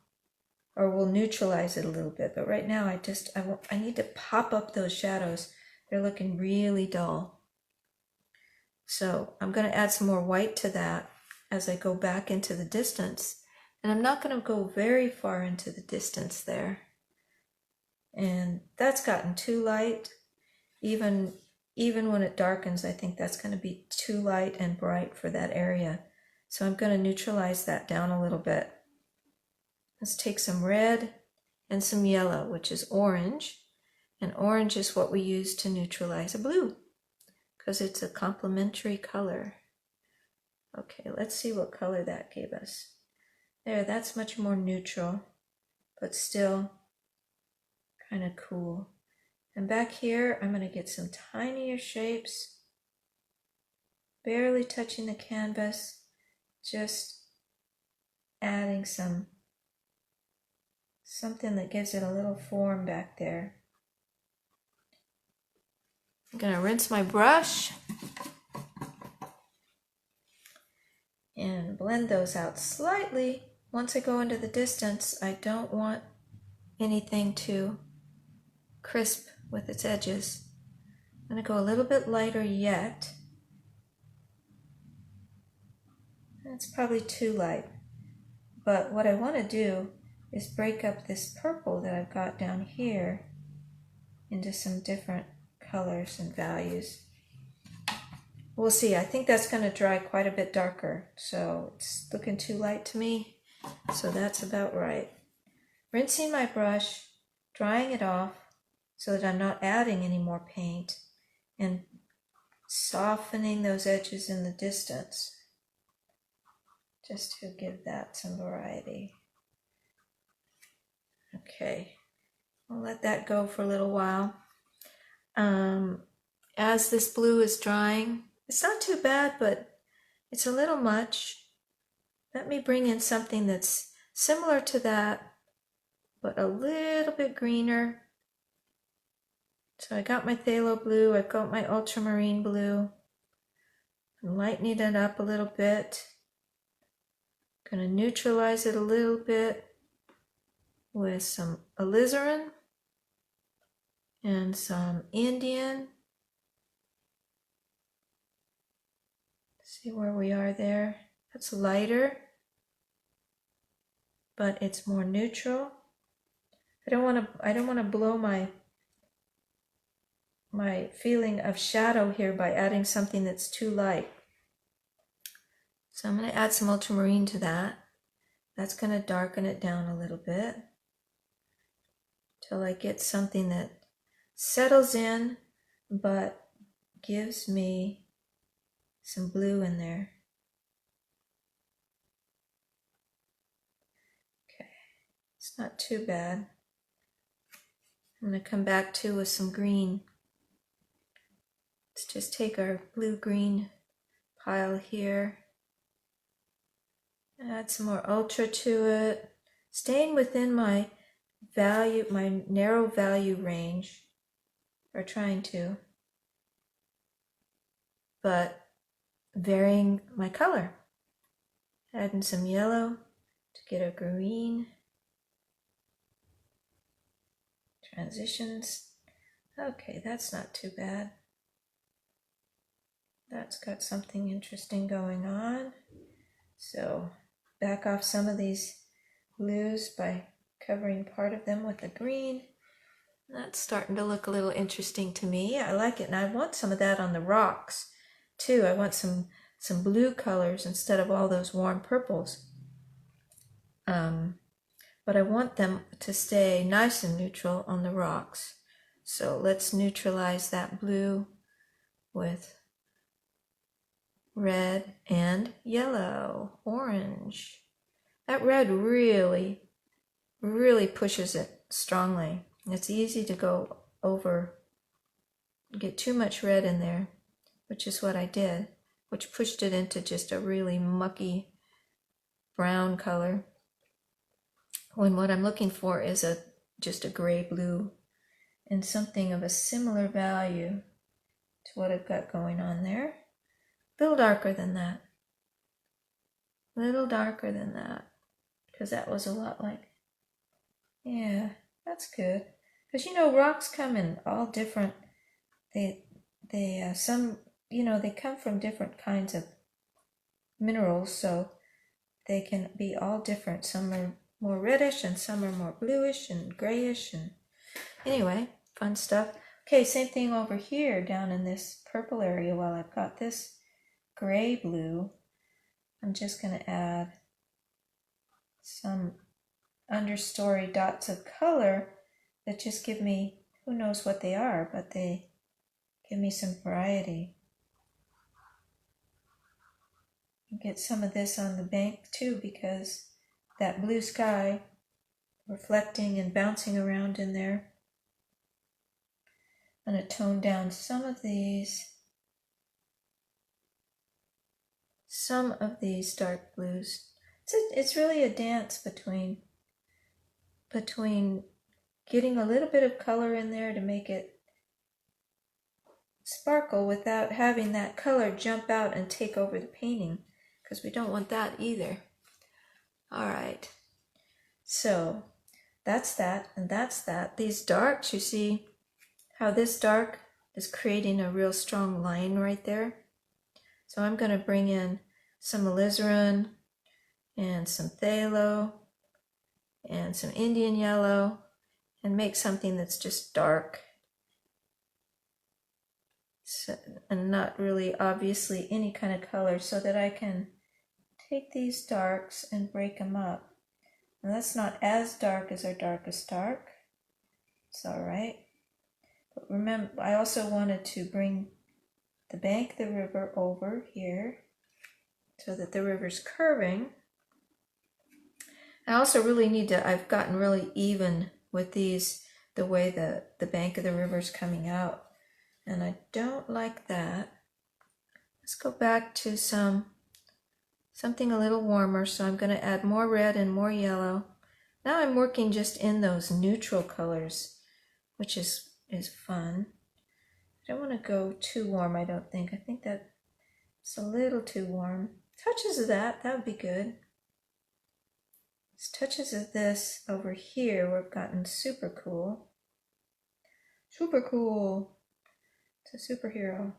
or we'll neutralize it a little bit. But right now, I need to pop up those shadows. They're looking really dull. So I'm going to add some more white to that as I go back into the distance. And I'm not going to go very far into the distance there. And that's gotten too light. Even when it darkens, I think that's going to be too light and bright for that area. So I'm going to neutralize that down a little bit. Let's take some red and some yellow, which is orange. And orange is what we use to neutralize a blue, because it's a complementary color. Okay, let's see what color that gave us. There, that's much more neutral, but still kind of cool. And back here, I'm going to get some tinier shapes, barely touching the canvas, just adding something that gives it a little form back there. I'm going to rinse my brush and blend those out slightly. Once I go into the distance, I don't want anything too crisp with its edges. I'm going to go a little bit lighter yet. That's probably too light. But what I want to do is break up this purple that I've got down here into some different colors and values. We'll see. I think that's going to dry quite a bit darker, so it's looking too light to me. So that's about right. Rinsing my brush, drying it off so that I'm not adding any more paint, and softening those edges in the distance just to give that some variety. Okay, I'll let that go for a little while. As this blue is drying, it's not too bad, but it's a little much. Let me bring in something that's similar to that, but a little bit greener. So I got my phthalo blue, I've got my ultramarine blue. I'm lightening it up a little bit. I'm going to neutralize it a little bit with some alizarin and some Indian. See where we are there. That's lighter, but it's more neutral. I don't want to blow my feeling of shadow here by adding something that's too light. So I'm going to add some ultramarine to that. That's going to darken it down a little bit till I get something that settles in but gives me some blue in there. It's not too bad. I'm going to come back to with some green. Let's just take our blue-green pile here. Add some more ultra to it. Staying within my value, my narrow value range, or trying to, but varying my color. Adding some yellow to get a green. Transitions. Okay, that's not too bad. That's got something interesting going on. So back off some of these blues by covering part of them with the green. That's starting to look a little interesting to me. I like it, and I want some of that on the rocks too. I want some blue colors instead of all those warm purples. But I want them to stay nice and neutral on the rocks. So let's neutralize that blue with red and yellow, orange. That red really pushes it strongly. It's easy to go over, get too much red in there, which is what I did, which pushed it into just a really mucky brown color, when what I'm looking for is just a gray blue and something of a similar value to what I've got going on there. A little darker than that. A little darker than that, because that was a lot like, yeah, that's good. Because you know, rocks come in all different, some, you know, they come from different kinds of minerals, so they can be all different. Some are more reddish and some are more bluish and grayish, and anyway, fun stuff. Okay, same thing over here down in this purple area. While I've got this gray blue, I'm just going to add some understory dots of color that just give me, who knows what they are, but they give me some variety. Get some of this on the bank too, because that blue sky reflecting and bouncing around in there. I'm going to tone down some of these dark blues. It's really a dance between getting a little bit of color in there to make it sparkle without having that color jump out and take over the painting, because we don't want that either. All right, so that's that and that's that. These darks, you see how this dark is creating a real strong line right there. So I'm going to bring in some alizarin and some phthalo and some Indian yellow and make something that's just dark, so, and not really obviously any kind of color, so that I can take these darks and break them up. And that's not as dark as our darkest dark. It's all right. But remember, I also wanted to bring the bank of the river over here so that the river's curving. I also really need to, I've gotten really even with these, the way the bank of the river's coming out, and I don't like that. Let's go back to something a little warmer. So I'm going to add more red and more yellow. Now I'm working just in those neutral colors, which is fun. I don't want to go too warm, I don't think. I think that's a little too warm. Touches of that would be good. Touches of this over here we've gotten super cool. Super cool. It's a superhero.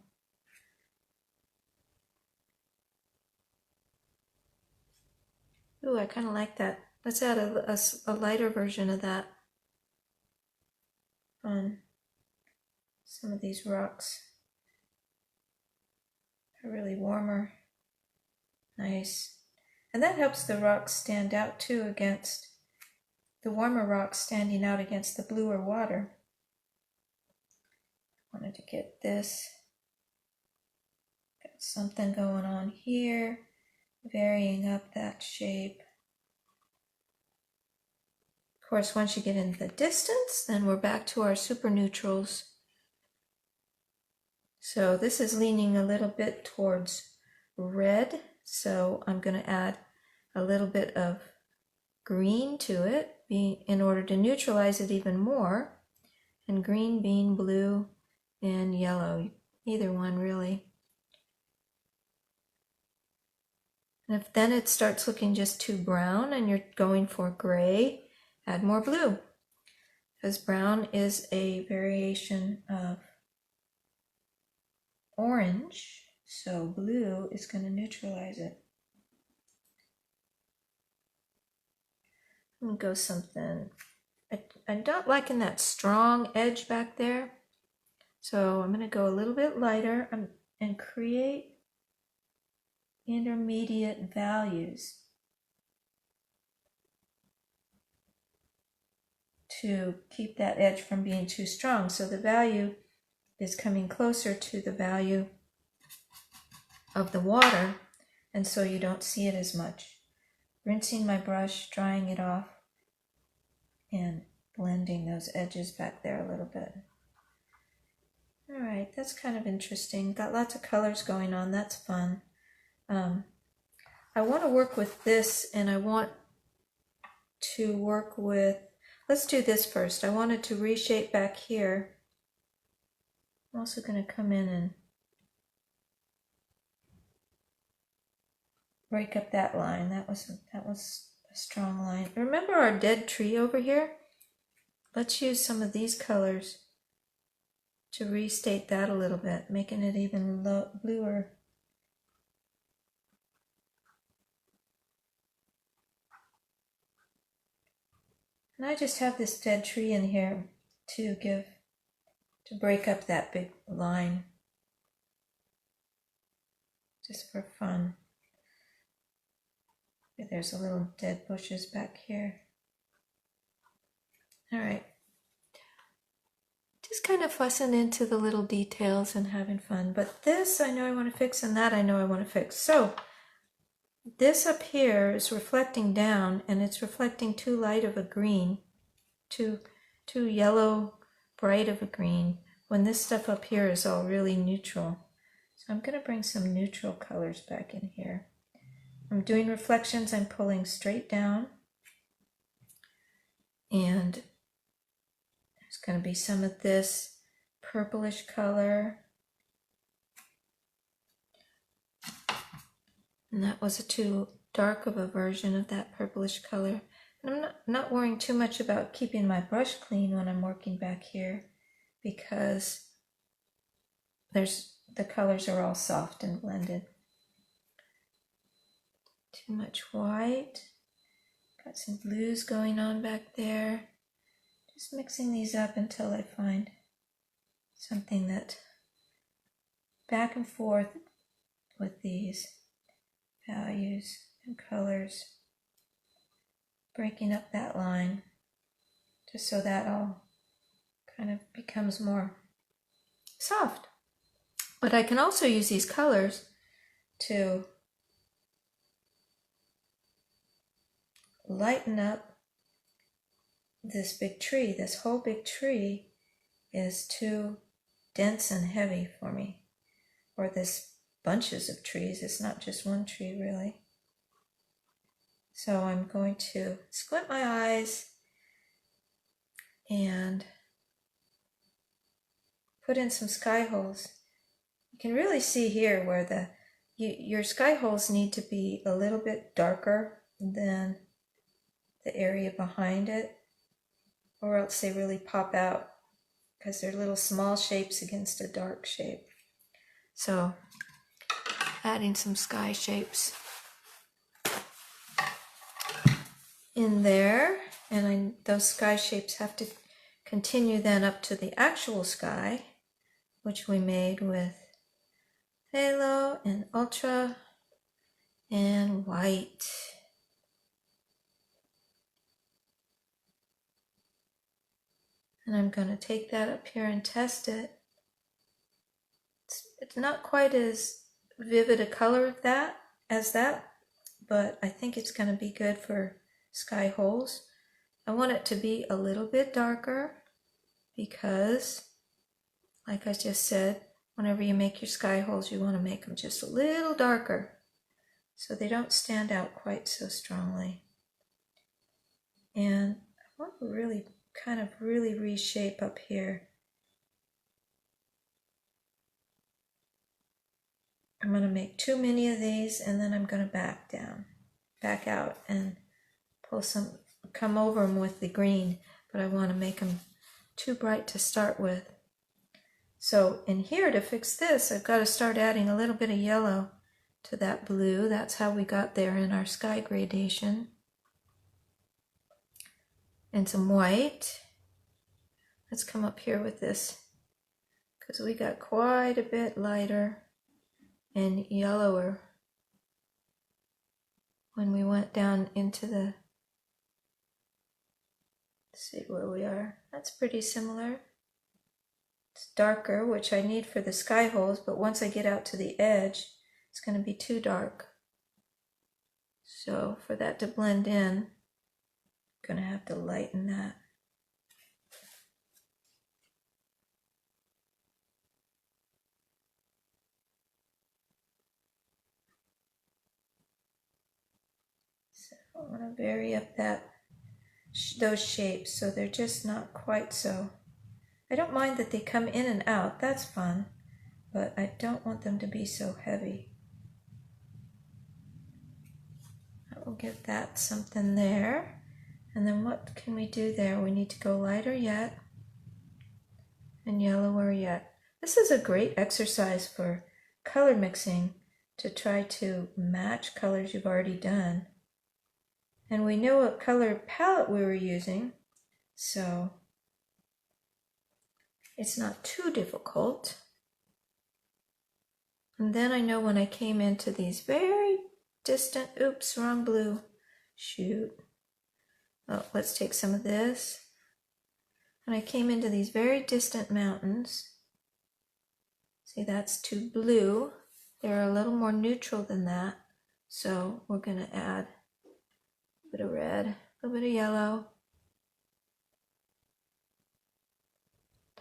Ooh, I kind of like that. Let's add a lighter version of that on some of these rocks. They're really warmer. Nice. And that helps the rocks stand out too, against the warmer rocks standing out against the bluer water. Wanted to get this. Got something going on here, varying up that shape. Of course, once you get into the distance, then we're back to our super neutrals. So this is leaning a little bit towards red, so I'm going to add a little bit of green to it in order to neutralize it even more. And green being blue and yellow, either one really. And if then it starts looking just too brown and you're going for gray, add more blue. Because brown is a variation of orange, so blue is going to neutralize it. I'm going to go something, I'm not liking that strong edge back there, so I'm going to go a little bit lighter and create intermediate values to keep that edge from being too strong. So the value is coming closer to the value of the water, and so you don't see it as much. Rinsing my brush, drying it off, and blending those edges back there a little bit. All right, that's kind of interesting. Got lots of colors going on, that's fun. I want to work with this, and I want to work with, let's do this first. I wanted to reshape back here. I'm also going to come in and break up that line. That was a strong line. Remember our dead tree over here? Let's use some of these colors to restate that a little bit, making it even bluer. And I just have this dead tree in here to break up that big line, just for fun. There's a little dead bushes back here. All right. Just kind of fussing into the little details and having fun. But this I know I want to fix, and that I know I want to fix. So this up here is reflecting down, and it's reflecting too light of a green, too yellow, bright of a green, when this stuff up here is all really neutral. So I'm going to bring some neutral colors back in here. I'm doing reflections, I'm pulling straight down, and there's going to be some of this purplish color. And that was too dark of a version of that purplish color. And I'm not worrying too much about keeping my brush clean when I'm working back here, because the colors are all soft and blended. Too much white. Got some blues going on back there. Just mixing these up until I find something that back and forth with these values and colors, breaking up that line just so that all kind of becomes more soft. But I can also use these colors to lighten up this big tree. This whole big tree is too dense and heavy for me, or this bunches of trees. It's not just one tree really. So I'm going to squint my eyes and put in some sky holes. You can really see here where your sky holes need to be a little bit darker than the area behind it, or else they really pop out because they're little small shapes against a dark shape. So adding some sky shapes in there, and those sky shapes have to continue then up to the actual sky, which we made with phthalo and ultra and white. And I'm going to take that up here and test it. It's not quite as vivid a color as that, but I think it's going to be good for sky holes. I want it to be a little bit darker because, like I just said, whenever you make your sky holes, you want to make them just a little darker so they don't stand out quite so strongly. And I want to really kind of really reshape up here. I'm going to make too many of these and then I'm going to back out and come over them with the green, but I want to make them too bright to start with. So in here to fix this, I've got to start adding a little bit of yellow to that blue. That's how we got there in our sky gradation. And some white. Let's come up here with this because we got quite a bit lighter and yellower when we went down into the, let's see where we are. That's pretty similar. It's darker, which I need for the sky holes, but once I get out to the edge, it's going to be too dark. So for that to blend in, I'm going to have to lighten that. So I want to vary up those shapes so they're just not quite so. I don't mind that they come in and out, that's fun, but I don't want them to be so heavy. I will give that something there. And then what can we do there? We need to go lighter yet and yellower yet. This is a great exercise for color mixing to try to match colors you've already done. And we know what color palette we were using, so it's not too difficult. And then I know when I came into these very distant, oops, wrong blue, shoot. Oh, let's take some of this. And I came into these very distant mountains. See, that's too blue. They're a little more neutral than that. So we're going to add a bit of red, a little bit of yellow.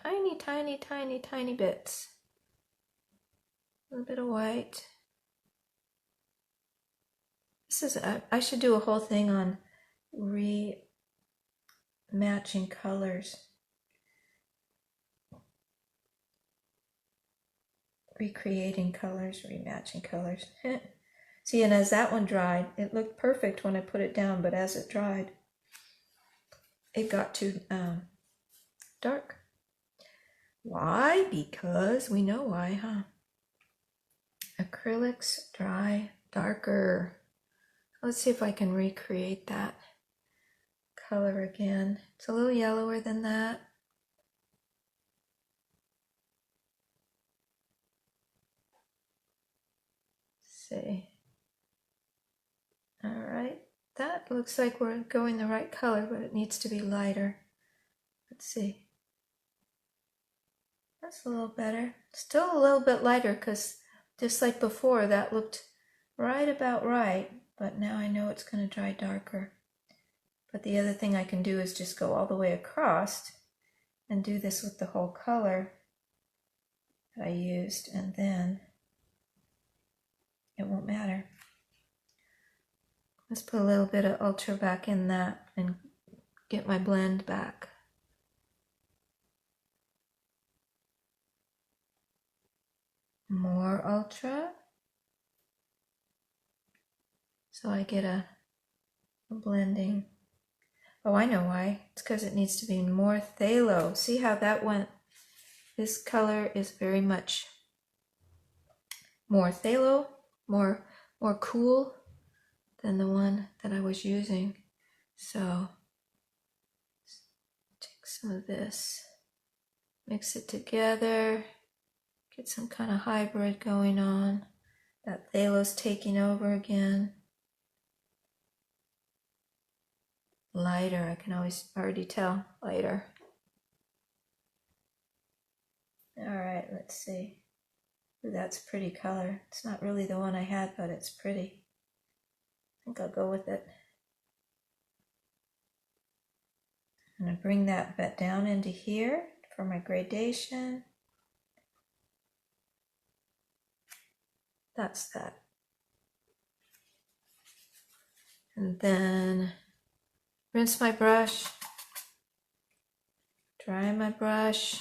Tiny, tiny, tiny, tiny bits. A little bit of white. I should do a whole thing on matching colors. Recreating colors, rematching colors. See, and as that one dried, it looked perfect when I put it down, but as it dried, it got too dark. Why? Because we know why, huh? Acrylics dry darker. Let's see if I can recreate that color again. It's a little yellower than that. Let's see. All right, that looks like we're going the right color, but it needs to be lighter. Let's see. That's a little better. Still a little bit lighter because just like before, that looked right about right, but now I know it's going to dry darker. But the other thing I can do is just go all the way across and do this with the whole color that I used, and then it won't matter. Let's put a little bit of ultra back in that and get my blend back. More ultra. So I get a blending. Oh, I know why. It's because it needs to be more phthalo. See how that went? This color is very much more phthalo, more cool than the one that I was using. So take some of this, mix it together, get some kind of hybrid going on. That phthalo's taking over again. Lighter, I can already tell, lighter. All right, let's see. Ooh, that's a pretty color. It's not really the one I had, but it's pretty. I think I'll go with it. I'm going to bring that bit down into here for my gradation. That's that. And then rinse my brush, dry my brush,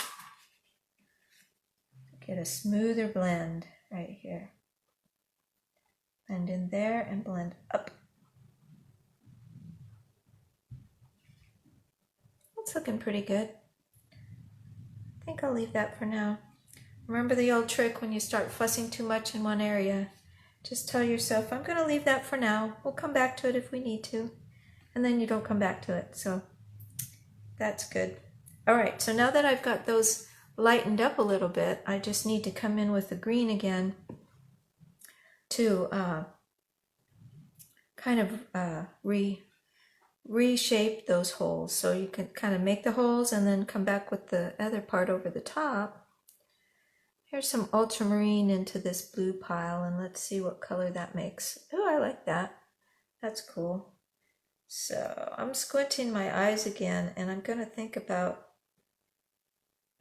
get a smoother blend right here. Blend in there and blend up. It's looking pretty good. I think I'll leave that for now. Remember the old trick when you start fussing too much in one area? Just tell yourself, I'm going to leave that for now. We'll come back to it if we need to. And then you don't come back to it. So that's good. All right, so now that I've got those lightened up a little bit, I just need to come in with the green again to kind of reshape those holes. So you can kind of make the holes and then come back with the other part over the top. Here's some ultramarine into this blue pile, and let's see what color that makes. Oh, I like that. That's cool. So I'm squinting my eyes again, and I'm going to think about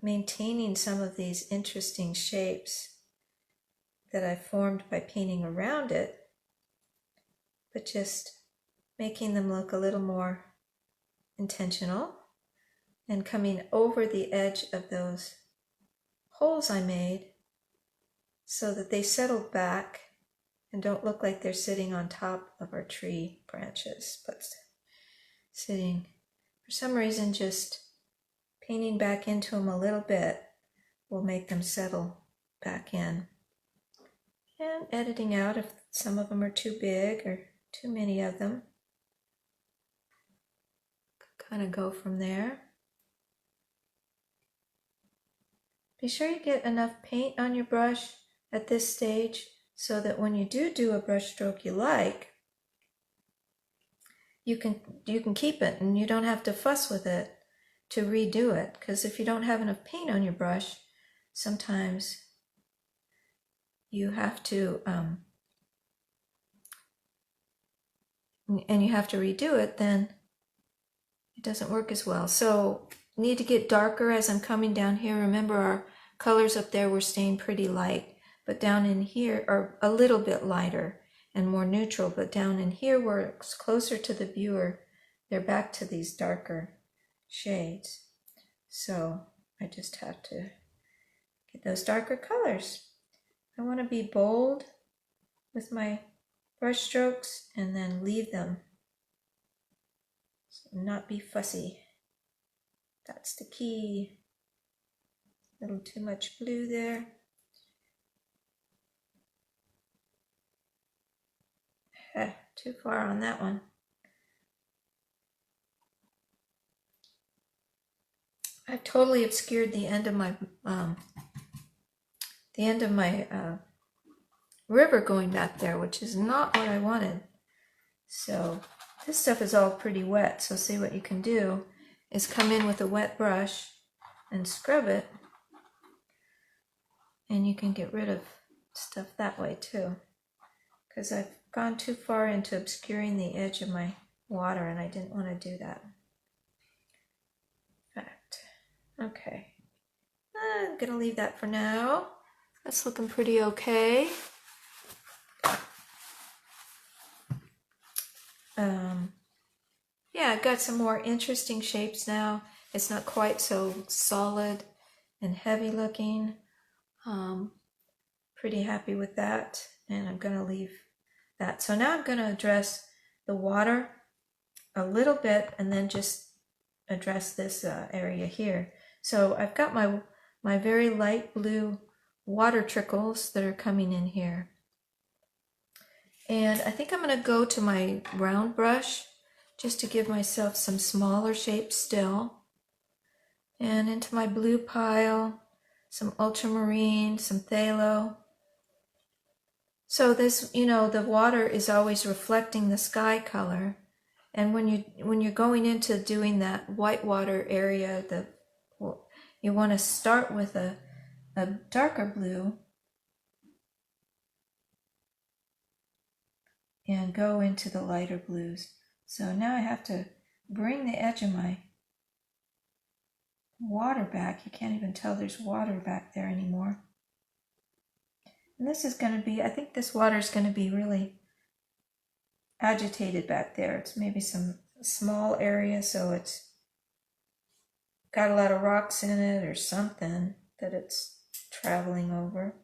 maintaining some of these interesting shapes that I formed by painting around it, but just making them look a little more intentional and coming over the edge of those holes I made so that they settle back and don't look like they're sitting on top of our tree branches, but sitting, for some reason, just painting back into them a little bit will make them settle back in. And editing out if some of them are too big or too many of them. Kind of go from there. Be sure you get enough paint on your brush at this stage so that when you do a brush stroke you like, you can keep it and you don't have to fuss with it to redo it. Because if you don't have enough paint on your brush, sometimes you have to and you have to redo it, then it doesn't work as well. So need to get darker as I'm coming down here. Remember, our colors up there were staying pretty light, but down in here are a little bit lighter and more neutral, but down in here where it's closer to the viewer, they're back to these darker shades. So I just have to get those darker colors. I want to be bold with my brush strokes and then leave them. So not be fussy. That's the key. A little too much blue there. Too far on that one. I've totally obscured the end of my river going back there, which is not what I wanted. So this stuff is all pretty wet. So see, what you can do is come in with a wet brush and scrub it, and you can get rid of stuff that way too, because I've gone too far into obscuring the edge of my water and I didn't want to do that. Okay, I'm gonna leave that for now. That's looking pretty okay. Yeah, I've got some more interesting shapes now. It's not quite so solid and heavy looking. Pretty happy with that, and I'm gonna leave that. So now I'm gonna address the water a little bit and then just address this area here. So I've got my very light blue water trickles that are coming in here. And I think I'm going to go to my round brush just to give myself some smaller shapes still. And into my blue pile, some ultramarine, some phthalo. So this, the water is always reflecting the sky color. And when you're going into doing that white water area, you want to start with a darker blue and go into the lighter blues. So now I have to bring the edge of my water back. You can't even tell there's water back there anymore. And this is going to be, I think this water is going to be really agitated back there. It's maybe some small area, so it's got a lot of rocks in it or something that it's traveling over.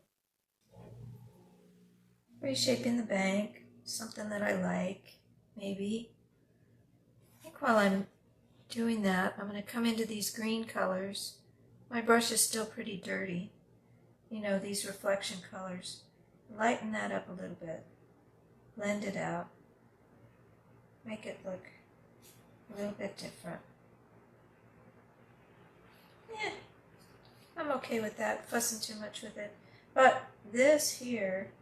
Reshaping the bank, something that I like, maybe. I think while I'm doing that, I'm going to come into these green colors. My brush is still pretty dirty. You know, these reflection colors. Lighten that up a little bit. Blend it out. Make it look a little bit different. Yeah, I'm okay with that, fussing too much with it. But this here,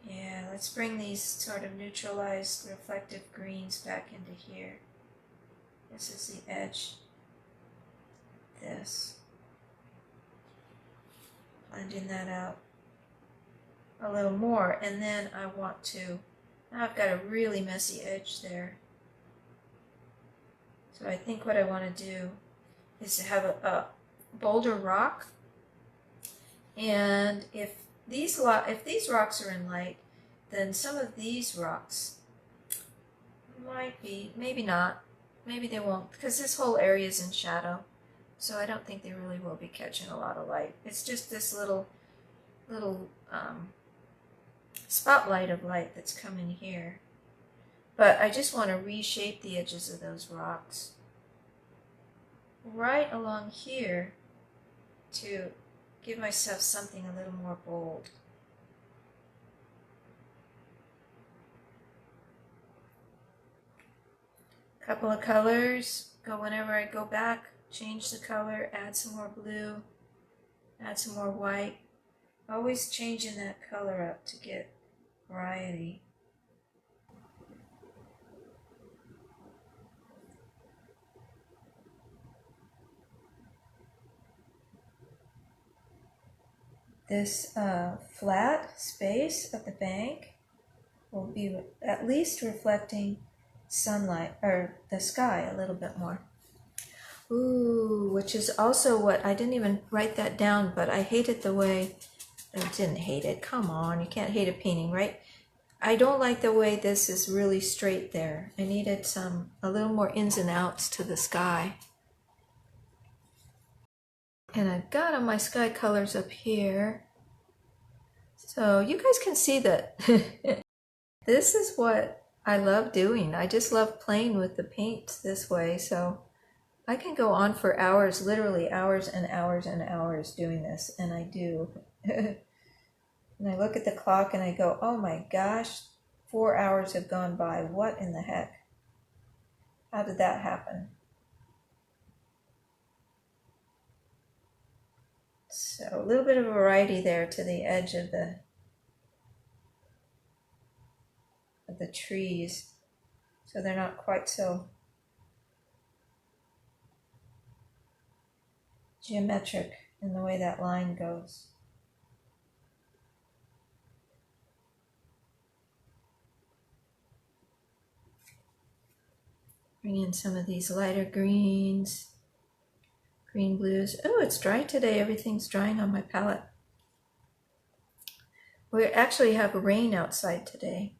yeah, let's bring these sort of neutralized reflective greens back into here. This is the edge. This. Blending that out a little more, and then I want to, now I've got a really messy edge there. So I think what I want to do is to have a boulder rock, and if these rocks are in light, then some of these rocks might be, maybe not, maybe they won't, because this whole area is in shadow, so I don't think they really will be catching a lot of light. It's just this little spotlight of light that's coming here. But I just want to reshape the edges of those rocks right along here to give myself something a little more bold. Couple of colors, go whenever I go back, change the color, add some more blue, add some more white. Always changing that color up to get variety. This flat space of the bank will be at least reflecting sunlight, or the sky, a little bit more. Ooh, which is also what, I didn't even write that down, but I hated the way, I didn't hate it, come on, you can't hate a painting, right? I don't like the way this is really straight there. I needed a little more ins and outs to the sky. And I've got on my sky colors up here. So you guys can see that this is what I love doing. I just love playing with the paint this way. So I can go on for hours, literally hours and hours and hours doing this, and I do. And I look at the clock and I go, oh my gosh, 4 hours have gone by. What in the heck? How did that happen? So a little bit of variety there to the edge of the trees, so they're not quite so geometric in the way that line goes. Bring in some of these lighter greens, green blues. Oh, it's dry today. Everything's drying on my palette. We actually have rain outside today.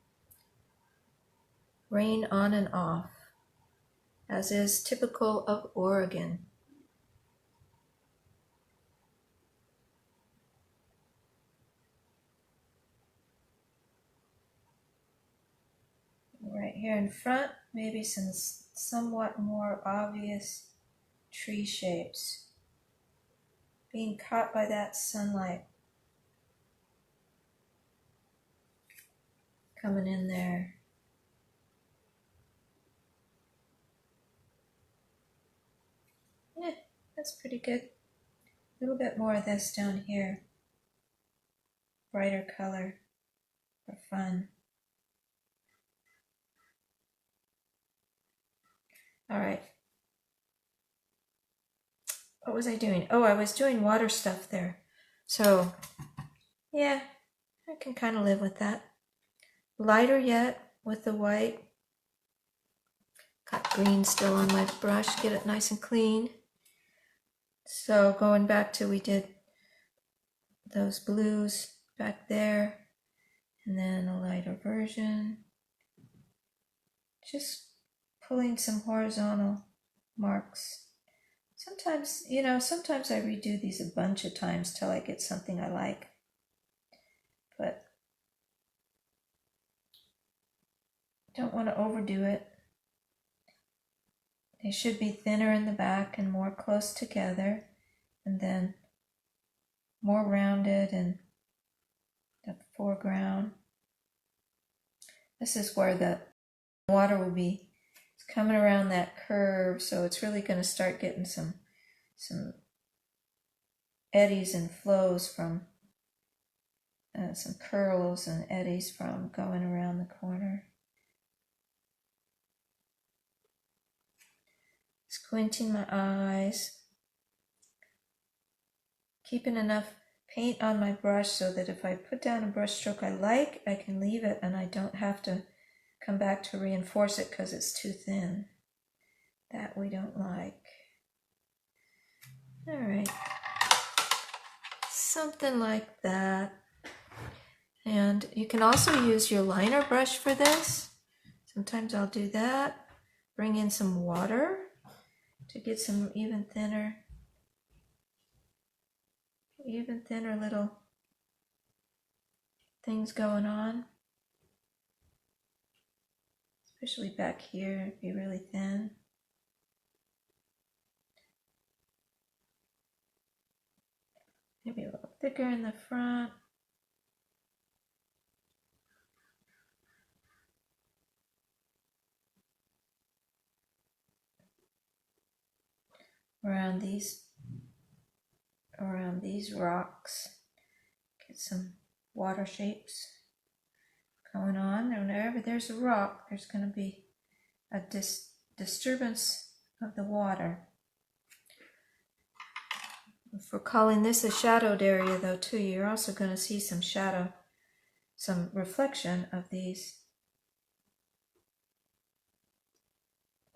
Rain on and off, as is typical of Oregon. Right here in front, maybe some somewhat more obvious tree shapes being caught by that sunlight coming in there. Yeah, that's pretty good. A little bit more of this down here. Brighter color for fun. All right. What was I doing? Oh, I was doing water stuff there. So, yeah, I can kind of live with that. Lighter yet with the white. green still on my brush, get it nice and clean. So going back to, we did those blues back there, and then a lighter version. Just pulling some horizontal marks. Sometimes, sometimes I redo these a bunch of times till I get something I like. But don't want to overdo it. They should be thinner in the back and more close together, and then more rounded in the foreground. This is where the water will be. It's coming around that curve, so it's really going to start getting some eddies and flows from some curls and eddies from going around the corner. Squinting my eyes, keeping enough paint on my brush so that if I put down a brush stroke I like, I can leave it and I don't have to come back to reinforce it because it's too thin. That we don't like. All right, something like that. And you can also use your liner brush for this. Sometimes I'll do that. Bring in some water to get some even thinner little things going on. Especially back here, it'd be really thin. Maybe a little thicker in the front. Around these rocks, get some water shapes going on. And whenever there's a rock, there's going to be a disturbance of the water. If we're calling this a shadowed area though too, you're also going to see some shadow, some reflection of these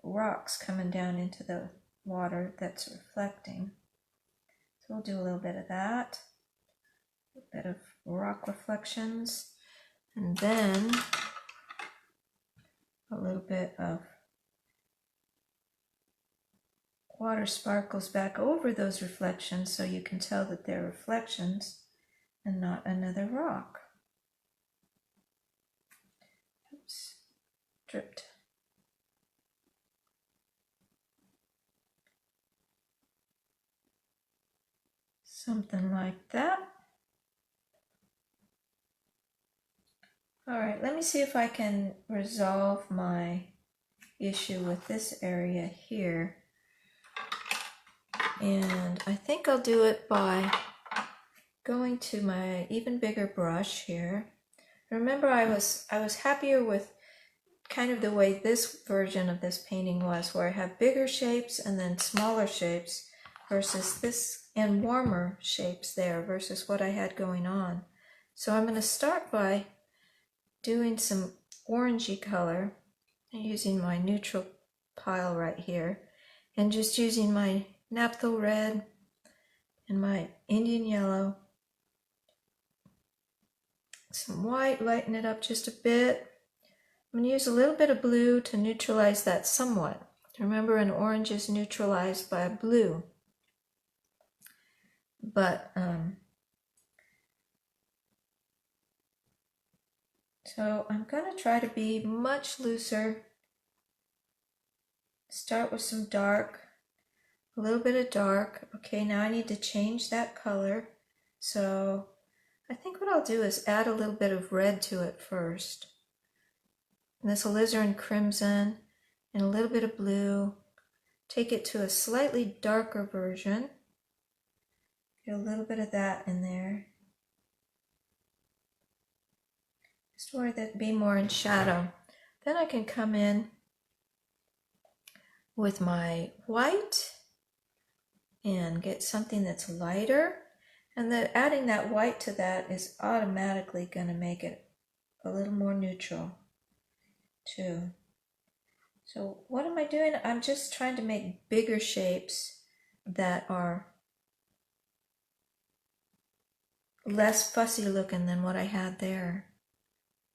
rocks coming down into the water that's reflecting. So we'll do a little bit of that, a bit of rock reflections, and then a little bit of water sparkles back over those reflections so you can tell that they're reflections and not another rock. Oops, dripped. Something like that. All right, let me see if I can resolve my issue with this area here. And I think I'll do it by going to my even bigger brush here. Remember, I was happier with kind of the way this version of this painting was, where I have bigger shapes and then smaller shapes versus this, and warmer shapes there versus what I had going on. So I'm going to start by doing some orangey color using my neutral pile right here, and just using my Napthol red and my Indian yellow, some white, lighten it up just a bit. I'm going to use a little bit of blue to neutralize that somewhat. Remember, an orange is neutralized by a blue. But, so I'm going to try to be much looser. Start with some dark, a little bit of dark. Okay, now I need to change that color. So I think what I'll do is add a little bit of red to it first. And this alizarin crimson and a little bit of blue. Take it to a slightly darker version. Get a little bit of that in there. Just where that be more in shadow. Then I can come in with my white and get something that's lighter. And then adding that white to that is automatically going to make it a little more neutral too. So what am I doing? I'm just trying to make bigger shapes that are less fussy looking than what I had there.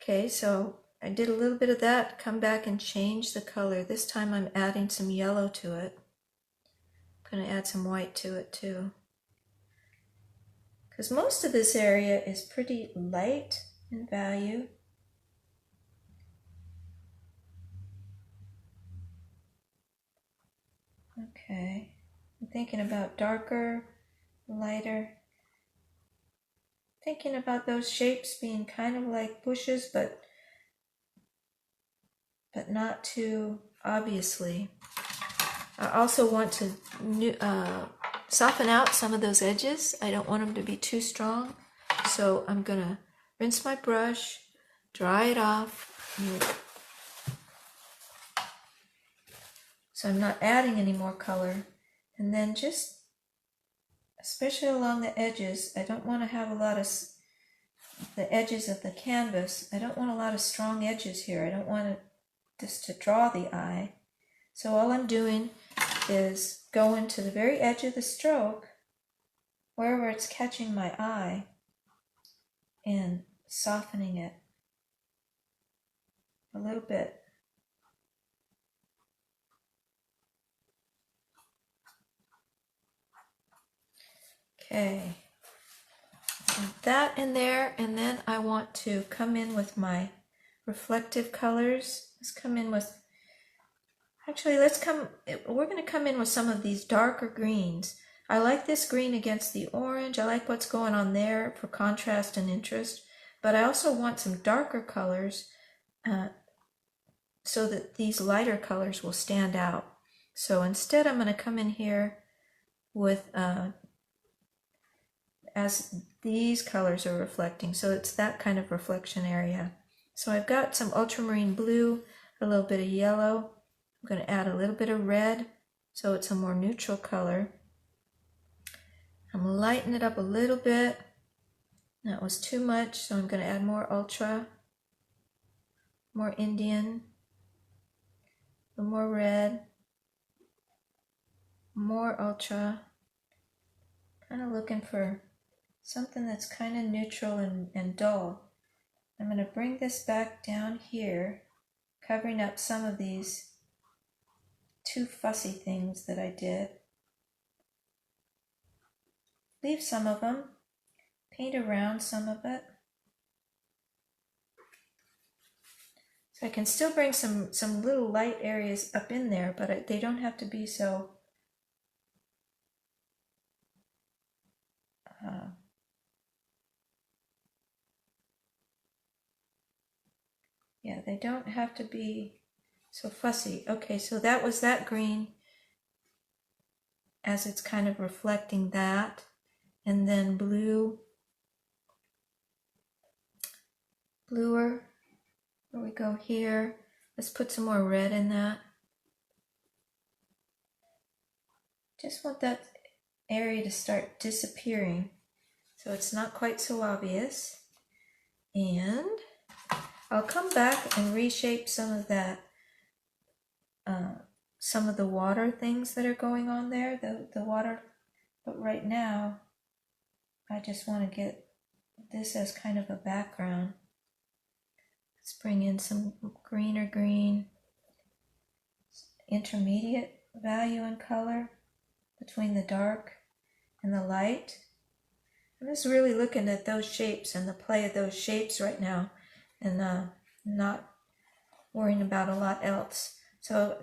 Okay, so I did a little bit of that, come back and change the color. This time I'm adding some yellow to it. I'm going to add some white to it too. Because most of this area is pretty light in value. Okay, I'm thinking about darker, lighter. Thinking about those shapes being kind of like bushes, but not too obviously. I also want to soften out some of those edges. I don't want them to be too strong. So I'm going to rinse my brush, dry it off. So I'm not adding any more color. And then just, especially along the edges, I don't want to have a lot of the edges of the canvas. I don't want a lot of strong edges here. I don't want it just to draw the eye. So all I'm doing is going to the very edge of the stroke, wherever it's catching my eye, and softening it a little bit. Okay, and that in there, and then I want to come in with my reflective colors. Let's come in with, actually we're going to come in with some of these darker greens. I like this green against the orange. I like what's going on there for contrast and interest, but I also want some darker colors so that these lighter colors will stand out. So instead I'm going to come in here with as these colors are reflecting, so it's that kind of reflection area. So I've got some ultramarine blue, a little bit of yellow. I'm going to add a little bit of red so it's a more neutral color. I'm lightening it up a little bit. That was too much, so I'm going to add more ultra, more Indian, a little more red, more ultra. Kind of looking for something that's kind of neutral and dull. I'm going to bring this back down here, covering up some of these too fussy things that I did. Leave some of them, paint around some of it. So I can still bring some little light areas up in there, but they don't have to be so yeah, they don't have to be so fussy. Okay, so that was that green as it's kind of reflecting that. And then bluer, where we go here. Let's put some more red in that. Just want that area to start disappearing so it's not quite so obvious. And I'll come back and reshape some of that, some of the water things that are going on there, the water, but right now I just want to get this as kind of a background. Let's bring in some greener green, intermediate value in color between the dark and the light. I'm just really looking at those shapes and the play of those shapes right now, and not worrying about a lot else. So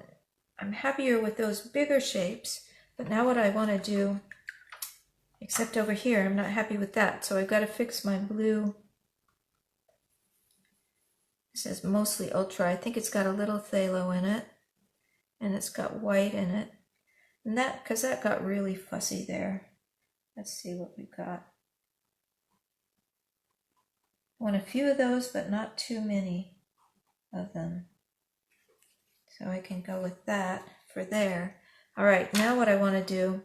I'm happier with those bigger shapes, but now what I want to do, except over here, I'm not happy with that. So I've got to fix my blue. This is mostly ultra. I think it's got a little phthalo in it, and it's got white in it. And that, because that got really fussy there. Let's see what we've got. I want a few of those, but not too many of them. So I can go with that for there. All right, now what I want to do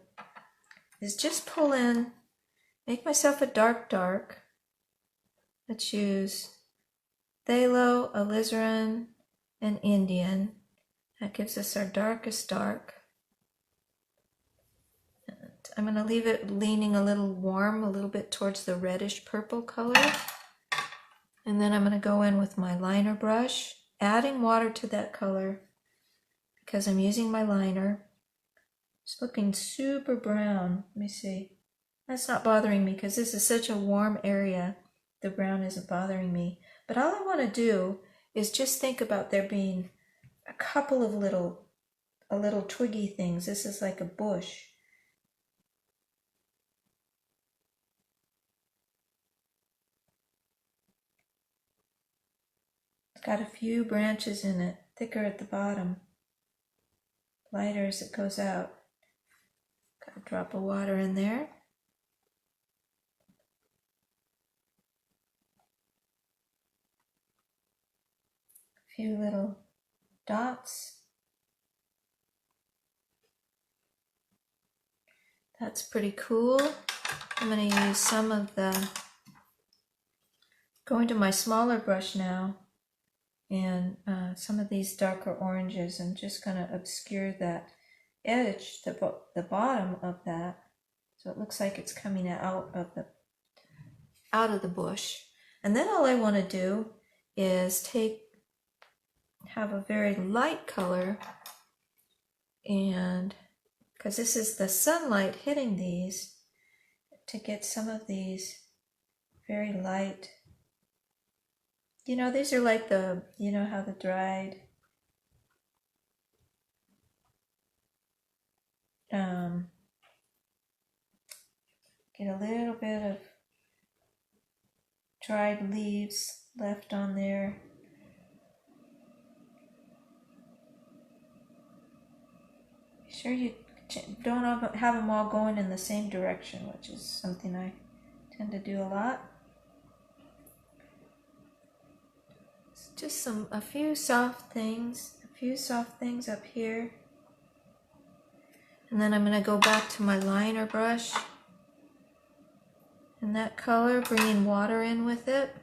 is just pull in, make myself a dark. Let's use phthalo, alizarin, and Indian. That gives us our darkest dark. And I'm going to leave it leaning a little warm, a little bit towards the reddish purple color. And then I'm going to go in with my liner brush, adding water to that color because I'm using my liner. It's looking super brown. Let me see. That's not bothering me because this is such a warm area. The brown isn't bothering me. But all I want to do is just think about there being a couple of little twiggy things. This is like a bush. It's got a few branches in it, thicker at the bottom, lighter as it goes out. Got a drop of water in there. A few little dots. That's pretty cool. I'm going to use some of the, going to my smaller brush now, and some of these darker oranges. I'm just going to obscure that edge, the bottom of that, so it looks like it's coming out of the bush. And then all I want to do is have a very light color, and because this is the sunlight hitting these, to get some of these very light. You know, these are like you know how the dried get a little bit of dried leaves left on there. Be sure you don't have them all going in the same direction, which is something I tend to do a lot. It's just a few soft things up here. And then I'm going to go back to my liner brush and that color, bringing water in with it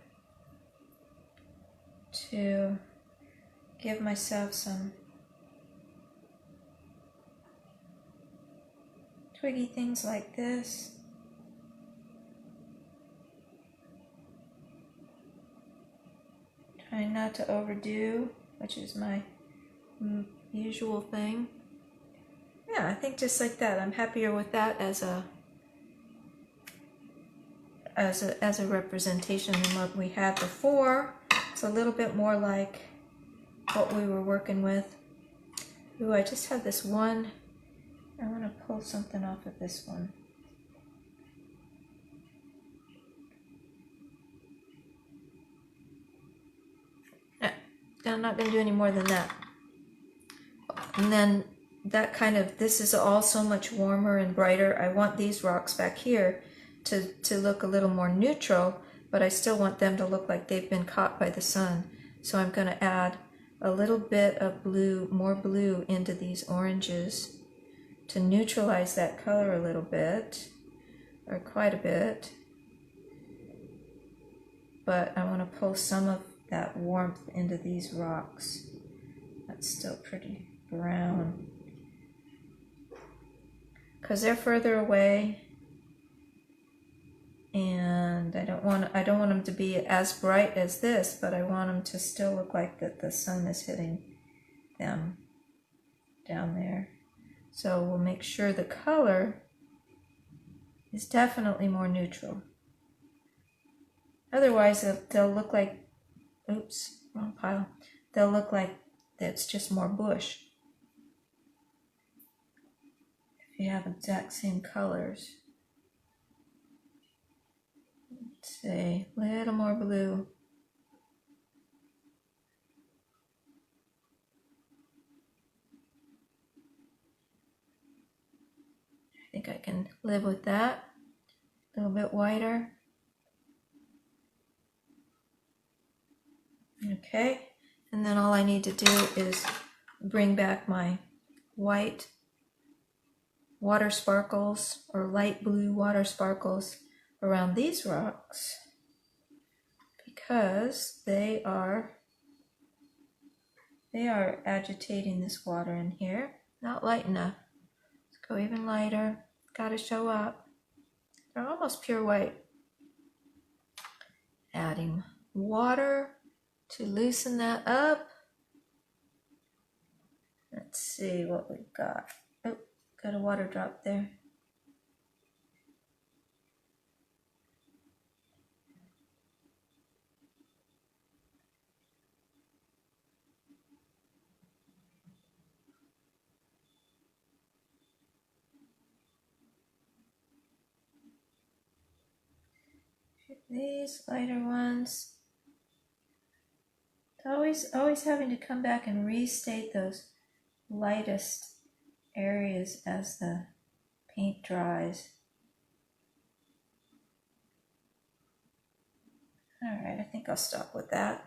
to give myself some twiggy things like this. Trying not to overdo, which is my usual thing. Yeah, I think just like that. I'm happier with that as a representation than what we had before. It's a little bit more like what we were working with. Ooh, I just had this one. I want to pull something off of this one. I'm not going to do any more than that. And then that this is all so much warmer and brighter. I want these rocks back here to look a little more neutral, but I still want them to look like they've been caught by the sun. So I'm going to add a little bit of blue, more blue into these oranges to neutralize that color a little bit, or quite a bit. But I want to pull some of that warmth into these rocks. That's still pretty brown because they're further away, and I don't want them to be as bright as this, but I want them to still look like that the sun is hitting them down there. So we'll make sure the color is definitely more neutral. Otherwise they'll look like, oops, wrong pile. They'll look like it's just more bush. If you have exact same colors. Let's say a little more blue. I think I can live with that. A little bit whiter. Okay, and then all I need to do is bring back my white water sparkles or light blue water sparkles around these rocks because they are They are agitating this water in here. Not light enough. Let's go even lighter. Gotta show up. They're almost pure white. Adding water to loosen that up. Let's see what we've got. Oh, got a water drop there. These lighter ones. Always having to come back and restate those lightest areas as the paint dries. All right, I think I'll stop with that.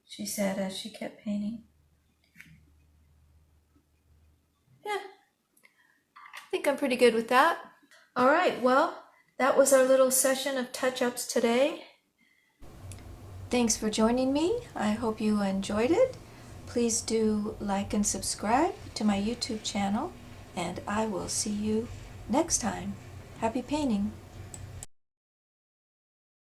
She said as she kept painting. Yeah, I think I'm pretty good with that. All right, well, that was our little session of touch-ups today. Thanks for joining me. I hope you enjoyed it. Please do like and subscribe to my YouTube channel, and I will see you next time. Happy painting!